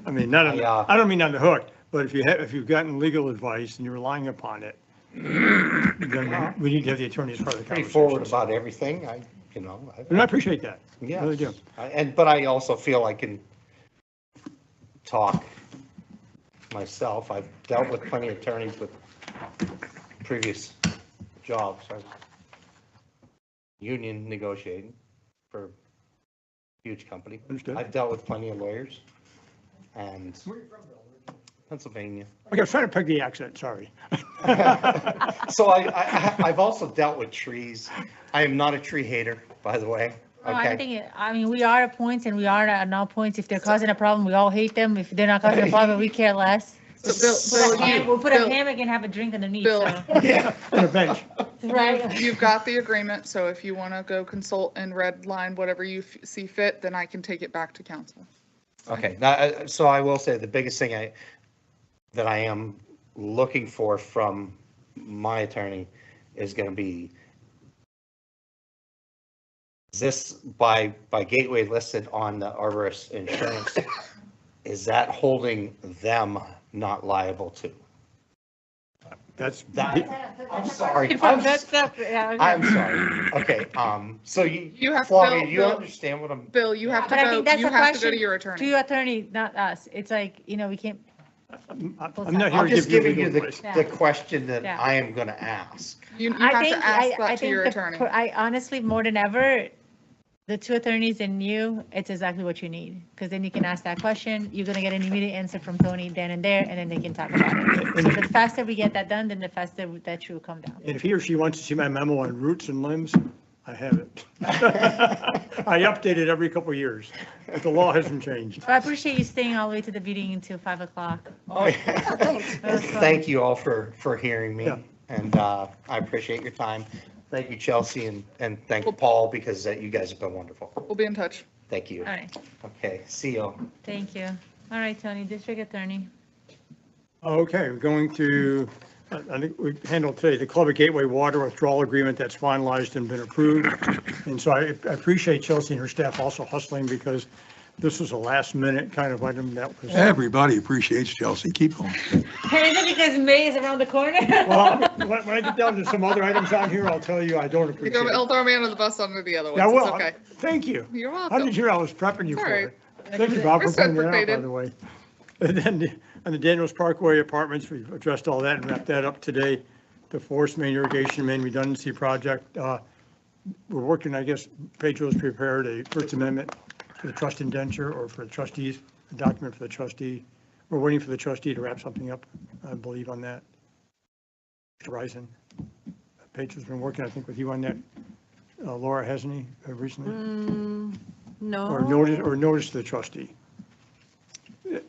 I mean, I don't mean on the hook, but if you've gotten legal advice and you're relying upon it, then we need to have the attorney as part of the Pretty conversation. forward about everything. And I appreciate that. Yeah. Really do. But I also feel I can talk myself. I've dealt with plenty of attorneys with previous jobs. I've union negotiating for a huge company. Understood. I've dealt with plenty of lawyers and Pennsylvania. Okay, I was trying to peg the accent, sorry. So I've also dealt with trees. I am not a tree hater, by the way. No, I Okay. think, I mean, we are at points and we are at no points. If they're causing a problem, we all hate them. If they're not causing a problem, we care less. We'll put a hammock and have a drink underneath, Bill. so. Yeah. On a bench. Right. You've got the agreement, so if you want to go consult and red line whatever you see fit, then I can take it back to council. Okay, now, so I will say the biggest thing that I am looking for from my attorney is going to be, is this by Gateway listed on the arborist insurance, is that holding them not liable to? That's. I'm sorry. Yeah, okay. I'm sorry. Okay, so You have, Flavia, Bill, you Bill, understand what I'm? Bill, you have to But I go, think that's you a have to go question to your to attorney. your attorney, not us. It's like, we can't. I'm not here I'm to just give you giving you legal advice. the question that Yeah. I am going to ask. You I have think, to ask I that to your think attorney. I honestly, more than ever, the two attorneys and you, it's exactly what you need. Because then you can ask that question, you're gonna get an immediate answer from Tony then and there, and then they can talk about it. So the faster we get that done, then the faster that should come down. And if he or she wants to see my memo on roots and limbs, I have it. I update it every couple of years, but the law hasn't changed. But I appreciate you staying all the way to the meeting until 5 o'clock. Oh, yeah. That was fun. Thank you all for hearing me, Yeah. and I appreciate your time. Thank you, Chelsea, and thank you, Paul, because you guys have been wonderful. We'll be in touch. Thank you. All right, Okay, see you. thank you. All right, Tony, district attorney. Okay, we're going to, I think we handled today, the Club at Gateway Water withdrawal agreement that's finalized and been approved. And so I appreciate Chelsea and her staff also hustling because this was a last minute kind of item that was. Everybody appreciates Chelsea. Keep going. Is it because May is around the corner? Well, when I get down to some other items on here, I'll tell you I don't appreciate it. I'll throw me under the bus under the other ones. Yeah, It's well, okay. thank you. You're How welcome. did you hear I was prepping you It's all for right. it? Thank you, Bob, for pointing that out, by Reciprocated. the way. And then on the Daniels Parkway Apartments, we've addressed all that and wrapped that up today. The forest main irrigation main redundancy project, we're working, I guess, Pedro's prepared a First Amendment for the trust indenture or for the trustees, a document for the trustee. We're waiting for the trustee to wrap something up, I believe, on that. Horizon. Pedro's been working, I think, with you on that. Laura, hasn't he, recently? No. Or notice to the trustee.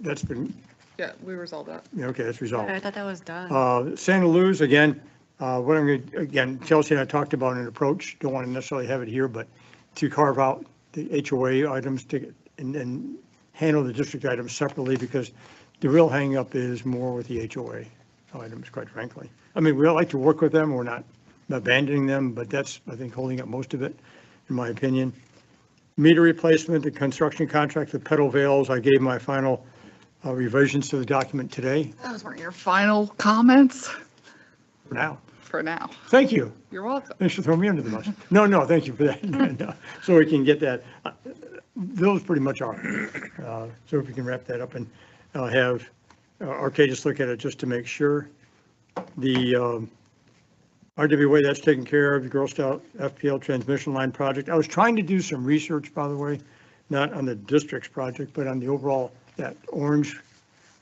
That's been, Yeah, we resolved that. yeah, okay, that's resolved. I thought that was done. Santa Luz, again, what I'm going to, again, Chelsea and I talked about an approach, don't want to necessarily have it here, but to carve out the HOA items to, and handle the district items separately, because the real hangup is more with the HOA items, quite frankly. I mean, we like to work with them, we're not abandoning them, but that's, I think, holding up most of it, in my opinion. Meter replacement, the construction contract with Pedal Vales, I gave my final revisions to the document today, Those weren't your final comments for now. for now. Thank you. You're welcome. Thanks for throwing me under the bus. No, thank you for that. No, so we can get that. Those pretty much are. So if we can wrap that up and have Arcadis look at it just to make sure. The RWA, that's taken care of, the Girl Scout FPL transmission line project. I was trying to do some research, by the way, not on the district's project, but on the overall, that Orange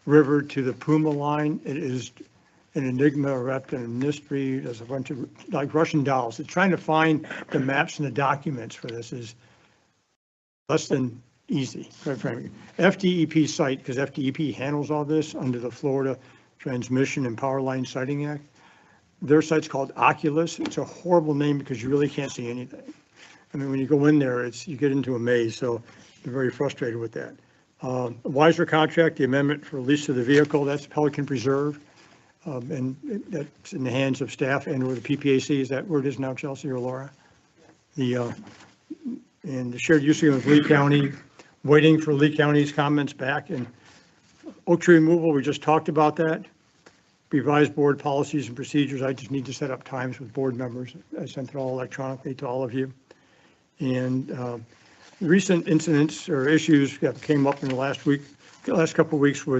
River to the Puma line. It is an enigma wrapped in a mystery. There's a bunch of, like Russian dolls. It's trying to find the maps and the documents for this is less than easy, quite frankly. FDEP site, because FDEP handles all this under the Florida Transmission and Power Line Siting Act. Their site's called Oculus. It's a horrible name because you really can't see anything. I mean, when you go in there, you get into a maze, so they're very frustrated with that. Wiser contract, the amendment for lease of the vehicle, that's Pelican Preserve. And that's in the hands of staff and or the PPAC. Is that where it is now, Chelsea or Laura? And the shared use agreement with Lee County, waiting for Lee County's comments back. And oak tree removal, we just talked about that. Revised board policies and procedures. I just need to set up times with board members. I sent it all electronically to all of you. And recent incidents or issues that came up in the last couple of weeks were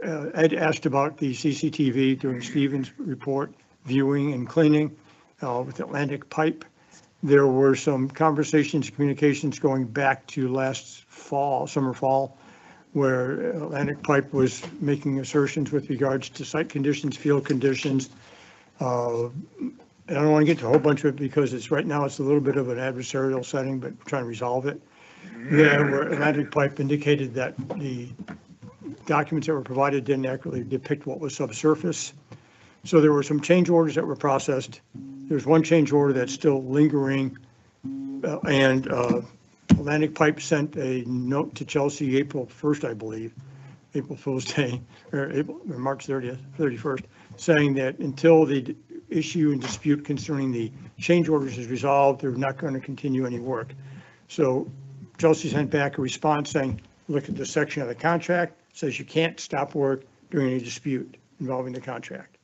Ed asked about the CCTV during Stephen's report, viewing and cleaning with Atlantic Pipe. There were some conversations, communications going back to last fall, summer, fall, where Atlantic Pipe was making assertions with regards to site conditions, field conditions. I don't want to get to a whole bunch of it because it's right now it's a little bit of an adversarial setting, but we're trying to resolve it. Yeah, where Atlantic Pipe indicated that the documents that were provided didn't accurately depict what was subsurface. So there were some change orders that were processed. There's one change order that's still lingering. And Atlantic Pipe sent a note to Chelsea April 1st, I believe, April Fool's Day, or March 30th, 31st, saying that until the issue and dispute concerning the change orders is resolved, they're not going to continue any work. So Chelsea sent back a response saying, look at the section of the contract, says you can't stop work during a dispute involving the contract.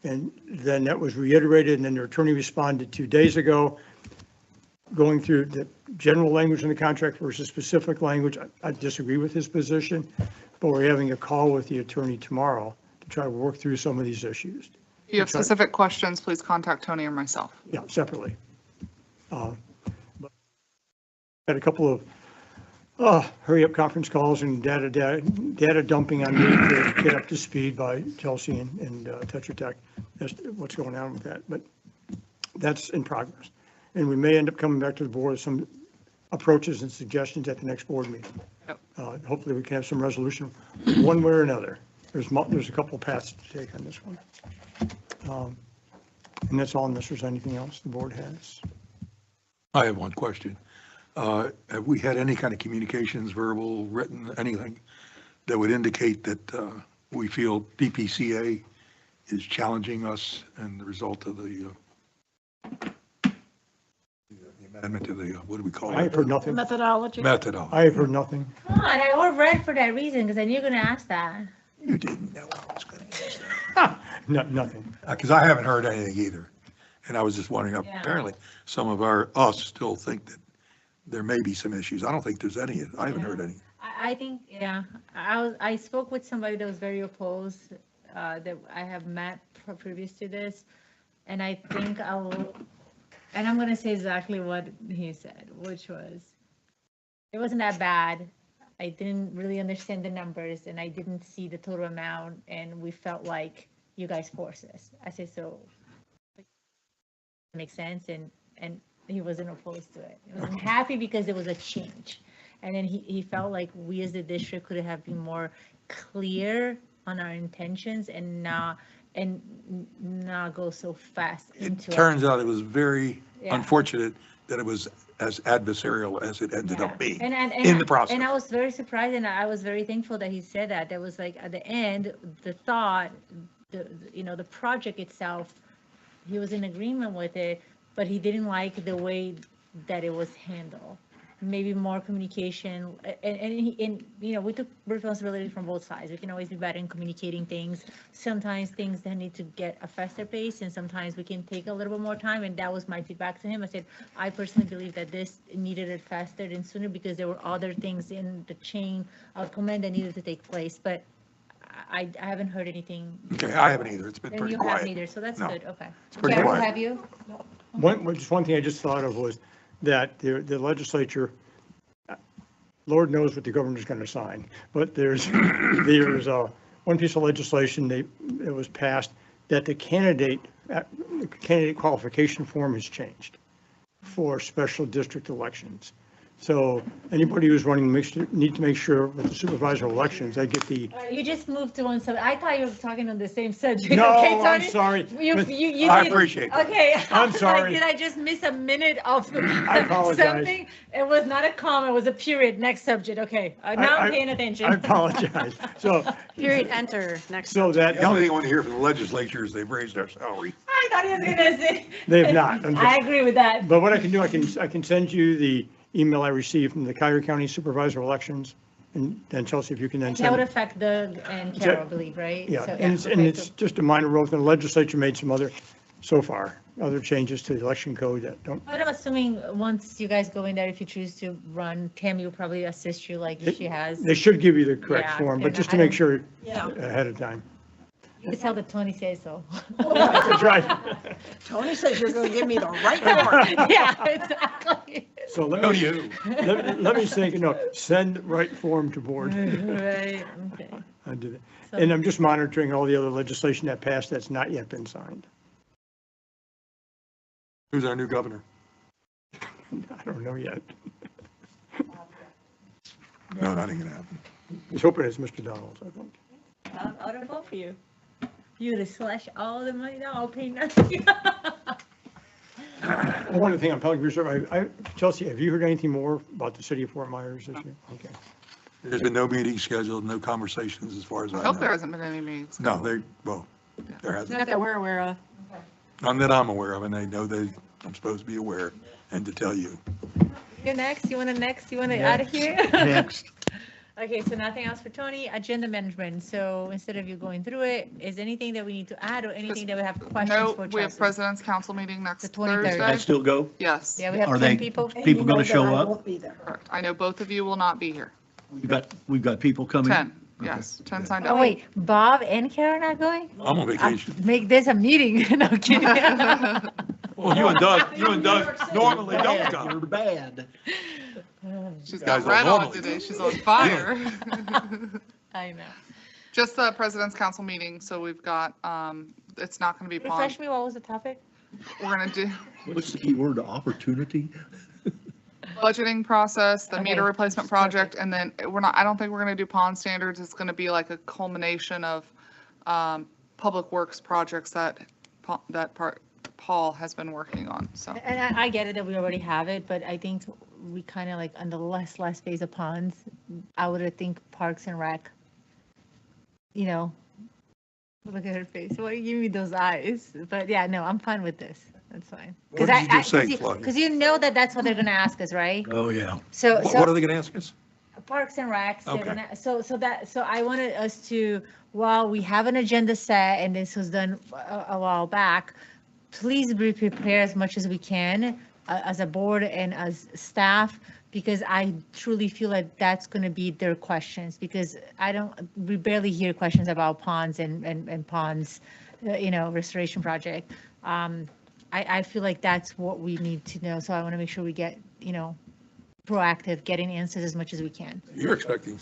And then that was reiterated, and then their attorney responded 2 days ago, going through the general language in the contract versus specific language. I disagree with his position, but we're having a call with the attorney tomorrow to try to work through some of these issues. If you have specific questions, please contact Tony or myself. Yeah, separately. But had a couple of hurry-up conference calls and data dumping on me to get up to speed by Chelsea and Tetra Tech. That's what's going on with that, but that's in progress. And we may end up coming back to the board with some approaches and suggestions at the next board meeting. Yep. Hopefully we can have some resolution one way or another. There's a couple of paths to take on this one. And that's all unless there's anything else the board has. I have one question. Have we had any kind of communications, verbal, written, anything that would indicate that we feel DPCA is challenging us and the result of the amendment to the, what do we call it? I have heard nothing. Methodology. Methodology. I have heard nothing. Come on, I all read for that reason, because I knew you were going to ask that. You didn't know I was going to ask that. Nothing. Because I haven't heard anything either. And I was just wondering, Yeah. apparently, some of us still think that there may be some issues. I don't think there's any. I haven't heard any. I think, yeah, I spoke with somebody that was very opposed, that I have met previous to this, and I think and I'm going to say exactly what he said, which was, it wasn't that bad. I didn't really understand the numbers, and I didn't see the total amount, and we felt like you guys forced us. I said, so it makes sense, and he wasn't opposed to it. He wasn't happy because there was a change. And then he felt like we as the district could have been more clear on our intentions and not go so fast into It turns out it was very Yeah. unfortunate that it was as adversarial as it ended up being And in the process. And I was very surprised, and I was very thankful that he said that. That was like, at the end, the thought, the project itself, he was in agreement with it, but he didn't like the way that it was handled. Maybe more communication, and we took responsibility from both sides. We can always be better in communicating things. Sometimes things that need to get a faster pace, and sometimes we can take a little bit more time, and that was my feedback to him. I said, I personally believe that this needed it faster and sooner because there were other things in the chain of command that needed to take place, but I haven't heard anything. Okay, I haven't either. It's been And pretty you quiet. haven't either, so that's No, good, okay. it's pretty Carol, quiet. have you? Just one thing I just thought of was that the legislature, Lord knows what the governor's going to sign, but there's one piece of legislation it was passed that the candidate qualification form has changed for special district elections. So anybody who's running need to make sure with the supervisor elections, they get the. You just moved to one subject. I thought you were talking on the same subject. No, Okay, I'm Tony? sorry. I appreciate that. Okay. I'm sorry. Did I just miss a minute of I apologize. something? It was not a comma, it was a period. Next subject, okay. Now I'm paying attention. I apologize. So. Period, enter, next. So that. The only thing I want to hear from the legislature is they've raised our salary. I thought he was gonna say. They have not. I agree with that. But what I can do, I can send you the email I received from the Cuyahoga County Supervisor elections, and then Chelsea, if you can then That would send. affect Doug and Carol, I believe, right? Yeah, So, and okay, it's so- just a minor role, the legislature made some other changes to the election code that don't. But I'm assuming once you guys go in there, if you choose to run, Tammy will probably assist you like she has. They should give you the correct Yeah, form, but and just I to make don't- sure Yeah. ahead of time. It's how the Tony says so. That's right. Tony says you're going to give me the right form. Yeah, exactly. So let No, me, you. let me think, send right form to board. Right, okay. I do that. So- And I'm just monitoring all the other legislation that passed that's not yet been signed. Who's our new governor? I don't know yet. No, that ain't gonna happen. He's hoping it's Mr. Donalds, I think. I'll vote for you. You to slash all the money down, I'll pay nothing. One thing on Pelican Reserve, Chelsea, have you heard anything more about the city of Fort Myers this year? Okay. There's been no meetings scheduled, no conversations as far as I I hope there know. hasn't been any meetings. No, there hasn't. Not that we're aware of. None that I'm aware of, and they know I'm supposed to be aware and to tell you. You're next, you want to out of here? Next. Okay, so nothing else for Tony, agenda management, so instead of you going through it, is anything that we need to add or anything that we have questions No, for we have Chelsea? President's Council meeting next The 23rd. Thursday. That still go? Yes, Yeah, we have Are 10 they- people. And People you know gonna that show I up? won't be there. correct. I know both of you will not be here. We've got people coming? 10, yes, 10 signed Oh, up. wait, Bob and Karen are going? I'm on vacation. Make this a meeting, no kidding. Well, you and Doug normally don't Bad, come. You're bad. She's Guys got don't red on normally today, do. she's on fire. I know. Just the President's Council meeting, so we've got, it's not going to be pond. Refresh me, what was the topic? We're going to do What's the key word? Opportunity? budgeting process, the meter Okay. replacement project, and then I don't think we're going to do pond standards. It's going to be like a culmination of public works projects that Paul has been working on, so. And I get it that we already have it, but I think we kind of like on the last phase of ponds, I would think Parks and Rec, look at her face. Why you give me those eyes? But yeah, no, I'm fine with this. That's fine. What did you just say, Flavia? Because you know that's what they're going to ask us, right? Oh, yeah. So, What are they gonna ask us? Parks and Recs, they're Okay. gonna, so I wanted us to, while we have an agenda set and this was done a while back, please be prepared as much as we can as a board and as staff, because I truly feel like that's going to be their questions, because we barely hear questions about ponds and ponds, restoration project. I feel like that's what we need to know. So I want to make sure we get, proactive, getting answers as much as we can. You're expecting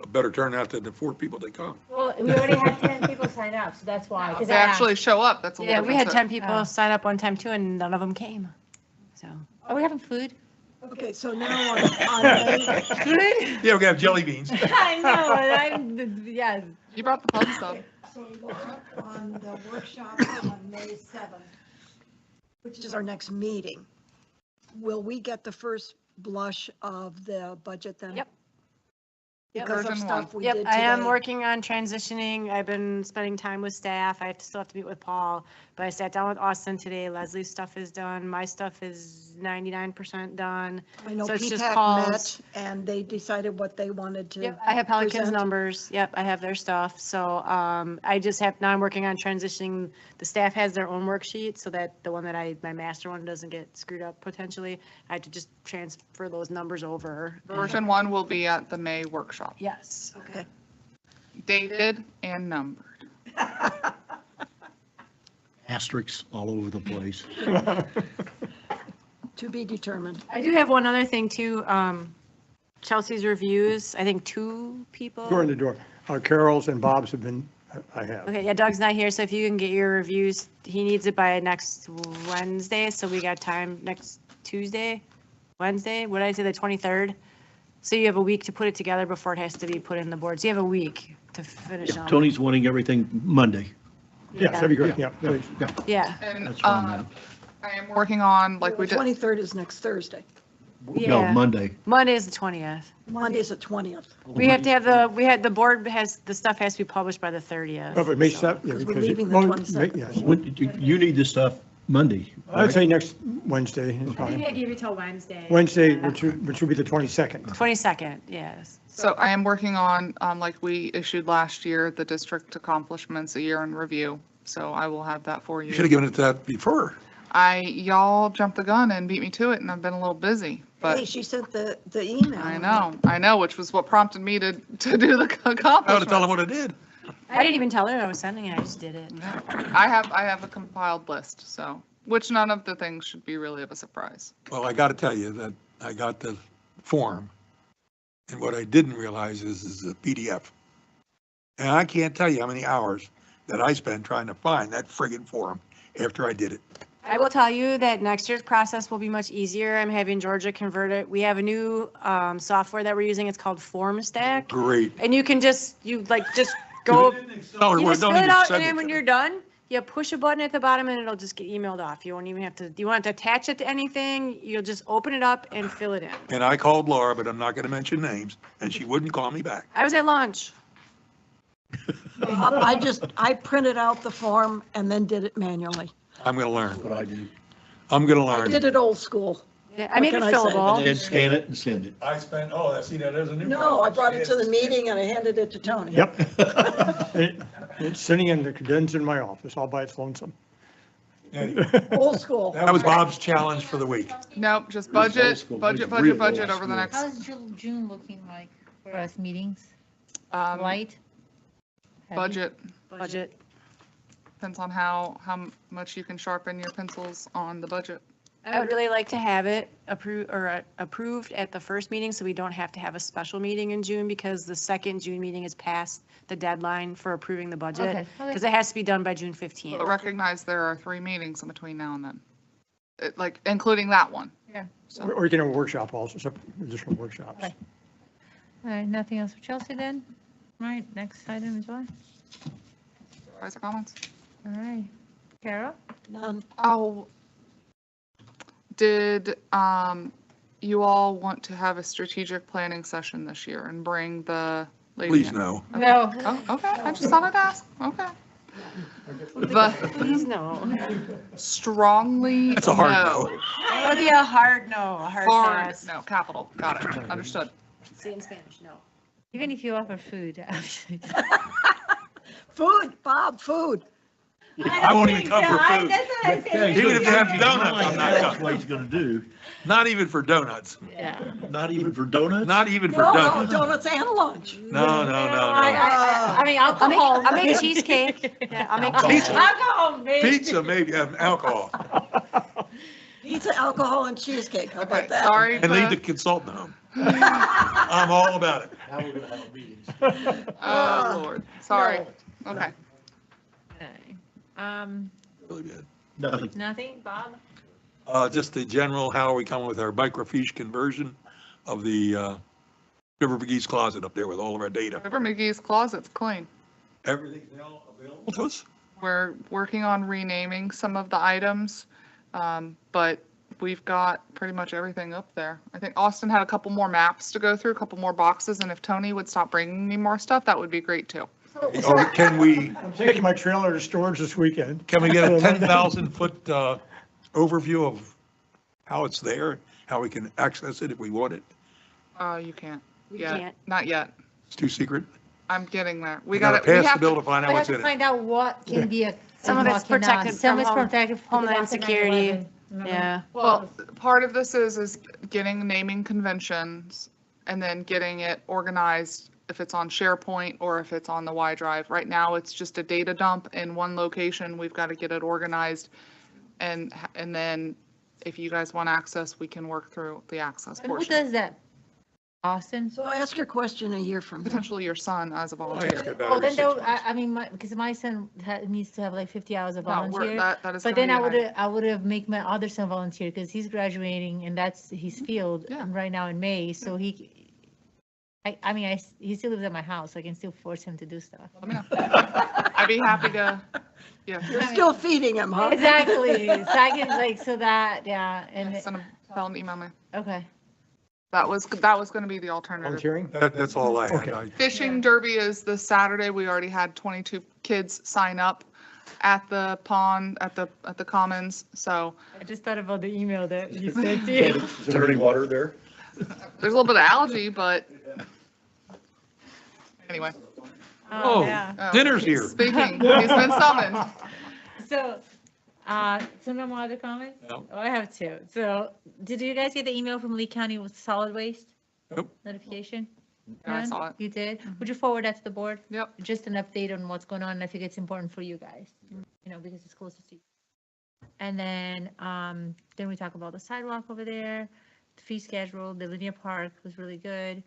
a better turnout than the 4 people that come. Well, we already had 10 people sign up, so that's why. 'cause They I asked. actually show up, that's a little Yeah, we had different. 10 people sign up one time too, and none of them came. So. Are we having food? Okay, so now on May, Food? Yeah, we have jelly beans. I know, yeah. You brought the fun stuff. so we're up on the workshop on May 7th, which is our next meeting. Will we get the first blush of the budget then? Yep. Because of Version stuff we Yep, did I am today. working on transitioning. I've been spending time with staff. I still have to meet with Paul, but I sat down with Austin today. Leslie's stuff is done. My stuff is 99% done. I know So it's just PPAC Paul's. met and they decided what they wanted to. Yep, I have Pelican's present. numbers. Yep, I have their stuff. So I just now I'm working on transitioning. The staff has their own worksheet so that the one that my master one doesn't get screwed up potentially. I had to just transfer those numbers over. Version 1 will be at the May workshop, Yes. Okay. dated and numbered. Asterisks all over the place. To be determined. I do have one other thing too. Chelsea's reviews, I think 2 people. Door in the door. Carol's and Bob's have been, I have. Okay, yeah, Doug's not here, so if you can get your reviews, he needs it by next Wednesday, so we got time next Wednesday, what did I say, the 23rd? So you have a week to put it together before it has to be put in the boards. You have a week to finish Yeah, them. Tony's wanting everything Monday. Yes, that'd be great, yeah. please. Yeah. And That's where I'm at. I am working on, like we The did, 23rd is next Thursday. No, Yeah. Monday. Monday is the 20th. Monday's the 20th. We have to have the board the stuff has to be published by the 30th. Oh, but May 7th, yeah, Because we're because it- leaving the well, 22nd. yes. You need this stuff Monday. I'd right? say next Wednesday is I fine. give you till Wednesday. Wednesday, which would be the 22nd. 22nd, yes. so I am working on, like we issued last year, the district accomplishments, a year in review. So I will have that for You should have you. given it that before. Y'all jumped the gun and beat me to it, and I've been a little busy, Hey, but she sent the email. I know, which was what prompted me to do the I ought to tell them accomplishment. what I did. I didn't even tell her I was sending it, I just did it. I have a compiled list, so, which none of the things should be really of a surprise. Well, I got to tell you that I got the form, and what I didn't realize is a PDF. And I can't tell you how many hours that I spent trying to find that friggin' form after I did it. I will tell you that next year's process will be much easier. I'm having Georgia convert it. We have a new software that we're using. It's called FormStack. Great. And you can just go, Or you just don't fill even it out, send and it then when to you're done, you push a button at the bottom and it'll just get emailed off. You won't even have to, you want to attach it to anything, you'll just open it up and fill it in. And I called Laura, but I'm not going to mention names, and she wouldn't call me back. I was at lunch. I printed out the form and then did it manually. I'm going to learn. What I do. I'm going to I learn. did it old school. Yeah, I made it What can I say? fillable. And scan it and send it. I spent, I see that as a new. No, I brought it to the meeting and I handed it to Tony. Yep. It's sitting in the cadence in my office all by its lonesome. Old school. That was Bob's challenge for the week. Nope, just It was old budget, school. budget, It's budget, real budget old over the school. next, How's June looking like for us meetings? um, Light? Heavy? budget. Budget. Depends on how much you can sharpen your pencils on the budget. I would really like to have it approved at the first meeting, so we don't have to have a special meeting in June, because the second June meeting is past the deadline for approving the budget, Okay, okay. because it has to be done by June But 15th. recognize there are 3 meetings in between now and then. Like, including that one. Yeah. So, Or you can have a workshop also, some additional workshops. Okay. All right, nothing else for Chelsea then? All right, next item is what? supervisor comments? All right. Carol? None. Oh, did you all want to have a strategic planning session this year and bring the lady Please in? no. No. Oh, okay, I just thought I'd ask, okay. Please, no. Strongly That's a hard no. That would be a hard no, a hard Hard, pass. no, capital, got it, understood. Say it in Spanish, no. Even if you offer food, actually. Food, Bob, food. I won't even come for food. That's what I said. Even if they have donuts, I'm not That's coming. what he's going to do. Not even for donuts. Yeah. Not even for donuts? Not even for No, donuts. donuts and lunch. No, no, no, no. I mean, alcohol. I'll make cheesecake. Yeah, I'll make Pizza. Alcohol, maybe. Pizza, maybe, alcohol. Pizza, alcohol, and cheesecake. How Okay, about that? sorry And leave the to, consultant home. I'm all about it. Now we're going to have meetings. oh, Lord, sorry, okay. Really good. Nothing. Nothing, Bob? Just the general, how are we coming with our microfiche conversion of the River McGee's closet up there with all of our data? River McGee's closet's clean. Everything's now available to us? We're working on renaming some of the items, but we've got pretty much everything up there. I think Austin had a couple more maps to go through, a couple more boxes, and if Tony would stop bringing me more stuff, that would be great too. Or can we I'm taking my trailer to storage this weekend. get a 10,000 foot overview of how it's there, how we can access it if we want it? You can't. We Yet. can't. Not yet. It's too secret. I'm getting there. We We gotta got it. We pass the have bill to, to find out We have what's to in it. find out what can be a. Some of it's what cannot. protected Some from is protected. because Homeland after Security. 9/11, remember? Yeah. well, part of this is getting naming conventions and then getting it organized if it's on SharePoint or if it's on the Y drive. Right now, it's just a data dump in one location. We've got to get it organized. And then if you guys want access, we can work through the access And who portion. does that? Austin? So ask your question a year from now. Potentially your son as a I ask volunteer. about Well, every then, 6 though, months. I mean, because my son needs to have like 50 hours of No, volunteer. that is But gonna then be I would have make my other son volunteer because he's graduating and that's his field Yeah. right now in May. So he still lives at my house. So I can still force him to do stuff. Let me know. I'd be happy to, yeah. You're still feeding him, huh? Exactly. So I can yeah. And Send him, tell him to email me. okay. That was going to be the alternative. Volunteering? That's all I had. Okay. Fishing derby is this Saturday. We already had 22 kids sign up at the pond, at the commons. So I just thought about the email that you sent to you. Is there any water there? there's a little bit of algae, but anyway. Oh, yeah. dinner's here. Speaking, he's been summoned. So, no more other comments? No. Oh, I have two. So, did you guys get the email from Lee County with solid waste Nope. notification? Yeah, I Ron, saw it. You did? Would you forward that to the board? Yep. Just an update on what's going on. I think it's important for you guys, you know, because it's closest to you. And then we talk about the sidewalk over there, the fee schedule, the linear park was really good.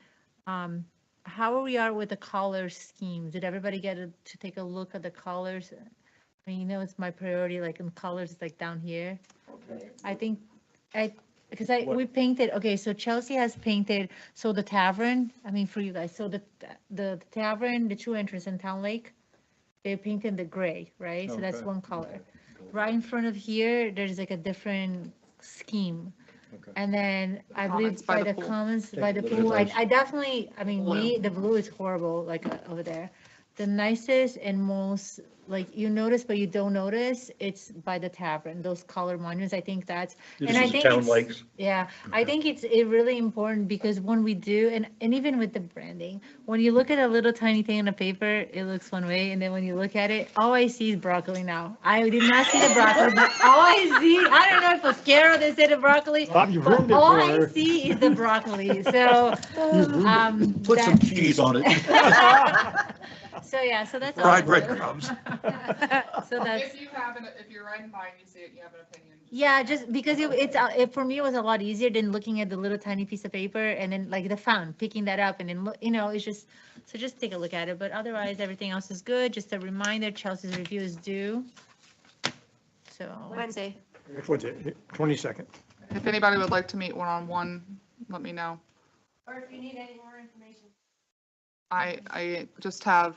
How are we with the color scheme? Did everybody get to take a look at the colors? I mean, you know, it's my priority, like in colors, it's like down here. I think, because we painted, okay, so Chelsea has painted, so the tavern, I mean, for you guys, so the tavern, the two entrance in Town Lake, they painted the gray, right? So that's Okay. one color. Right in front of here, there's like a different scheme. Okay. And then I believe Comments by by the the pool. comments, Take by a the look at pool, those. I definitely, I mean, the blue is horrible, like over there. The nicest and most, like, you notice, but you don't notice, it's by the tavern, those color monuments, I think that's, This and I is think Town it's, Lakes. yeah, I think it's really important because when we do, and even with the branding, when you look at a little tiny thing on the paper, it looks one way, and then when you look at it, all I see is broccoli now. I did not see the broccoli, but all I see, I don't know if Oscaro, they said the broccoli, Bob, you've but ruined it all for I her. see is the broccoli, so, Put some that- cheese on it. so yeah, so that's. Fried all. breadcrumbs. So that's, if you're riding by and you see it, and you have an opinion. yeah, just because for me, it was a lot easier than looking at the little tiny piece of paper and then like the fountain, picking that up and then, you know, it's just, so just take a look at it, but otherwise, everything else is good. Just a reminder, Chelsea's review is due. So. Wednesday. What's it, 22nd? If anybody would like to meet one-on-one, let me know. Or if you need any more information. I just have,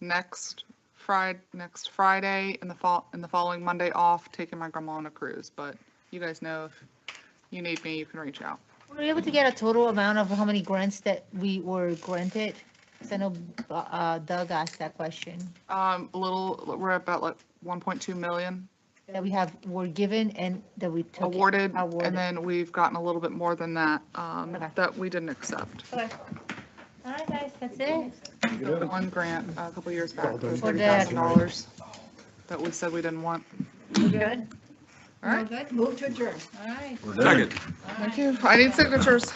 next Friday and the following Monday off, taking my grandma on a cruise, but you guys know if you need me, you can reach out. Were we able to get a total amount of how many grants that we were granted? Because I know Doug asked that question. We're about like 1.2 million That were given and that we took. awarded, Awarded. and then we've gotten a little bit more than that, Okay. that we didn't accept. Okay. All right, guys, that's it. The one grant a couple years back for For the- $30,000 that we said we didn't want. You good? All right. Good? Move to adjourn. All right. Second. Thank you. I need signatures.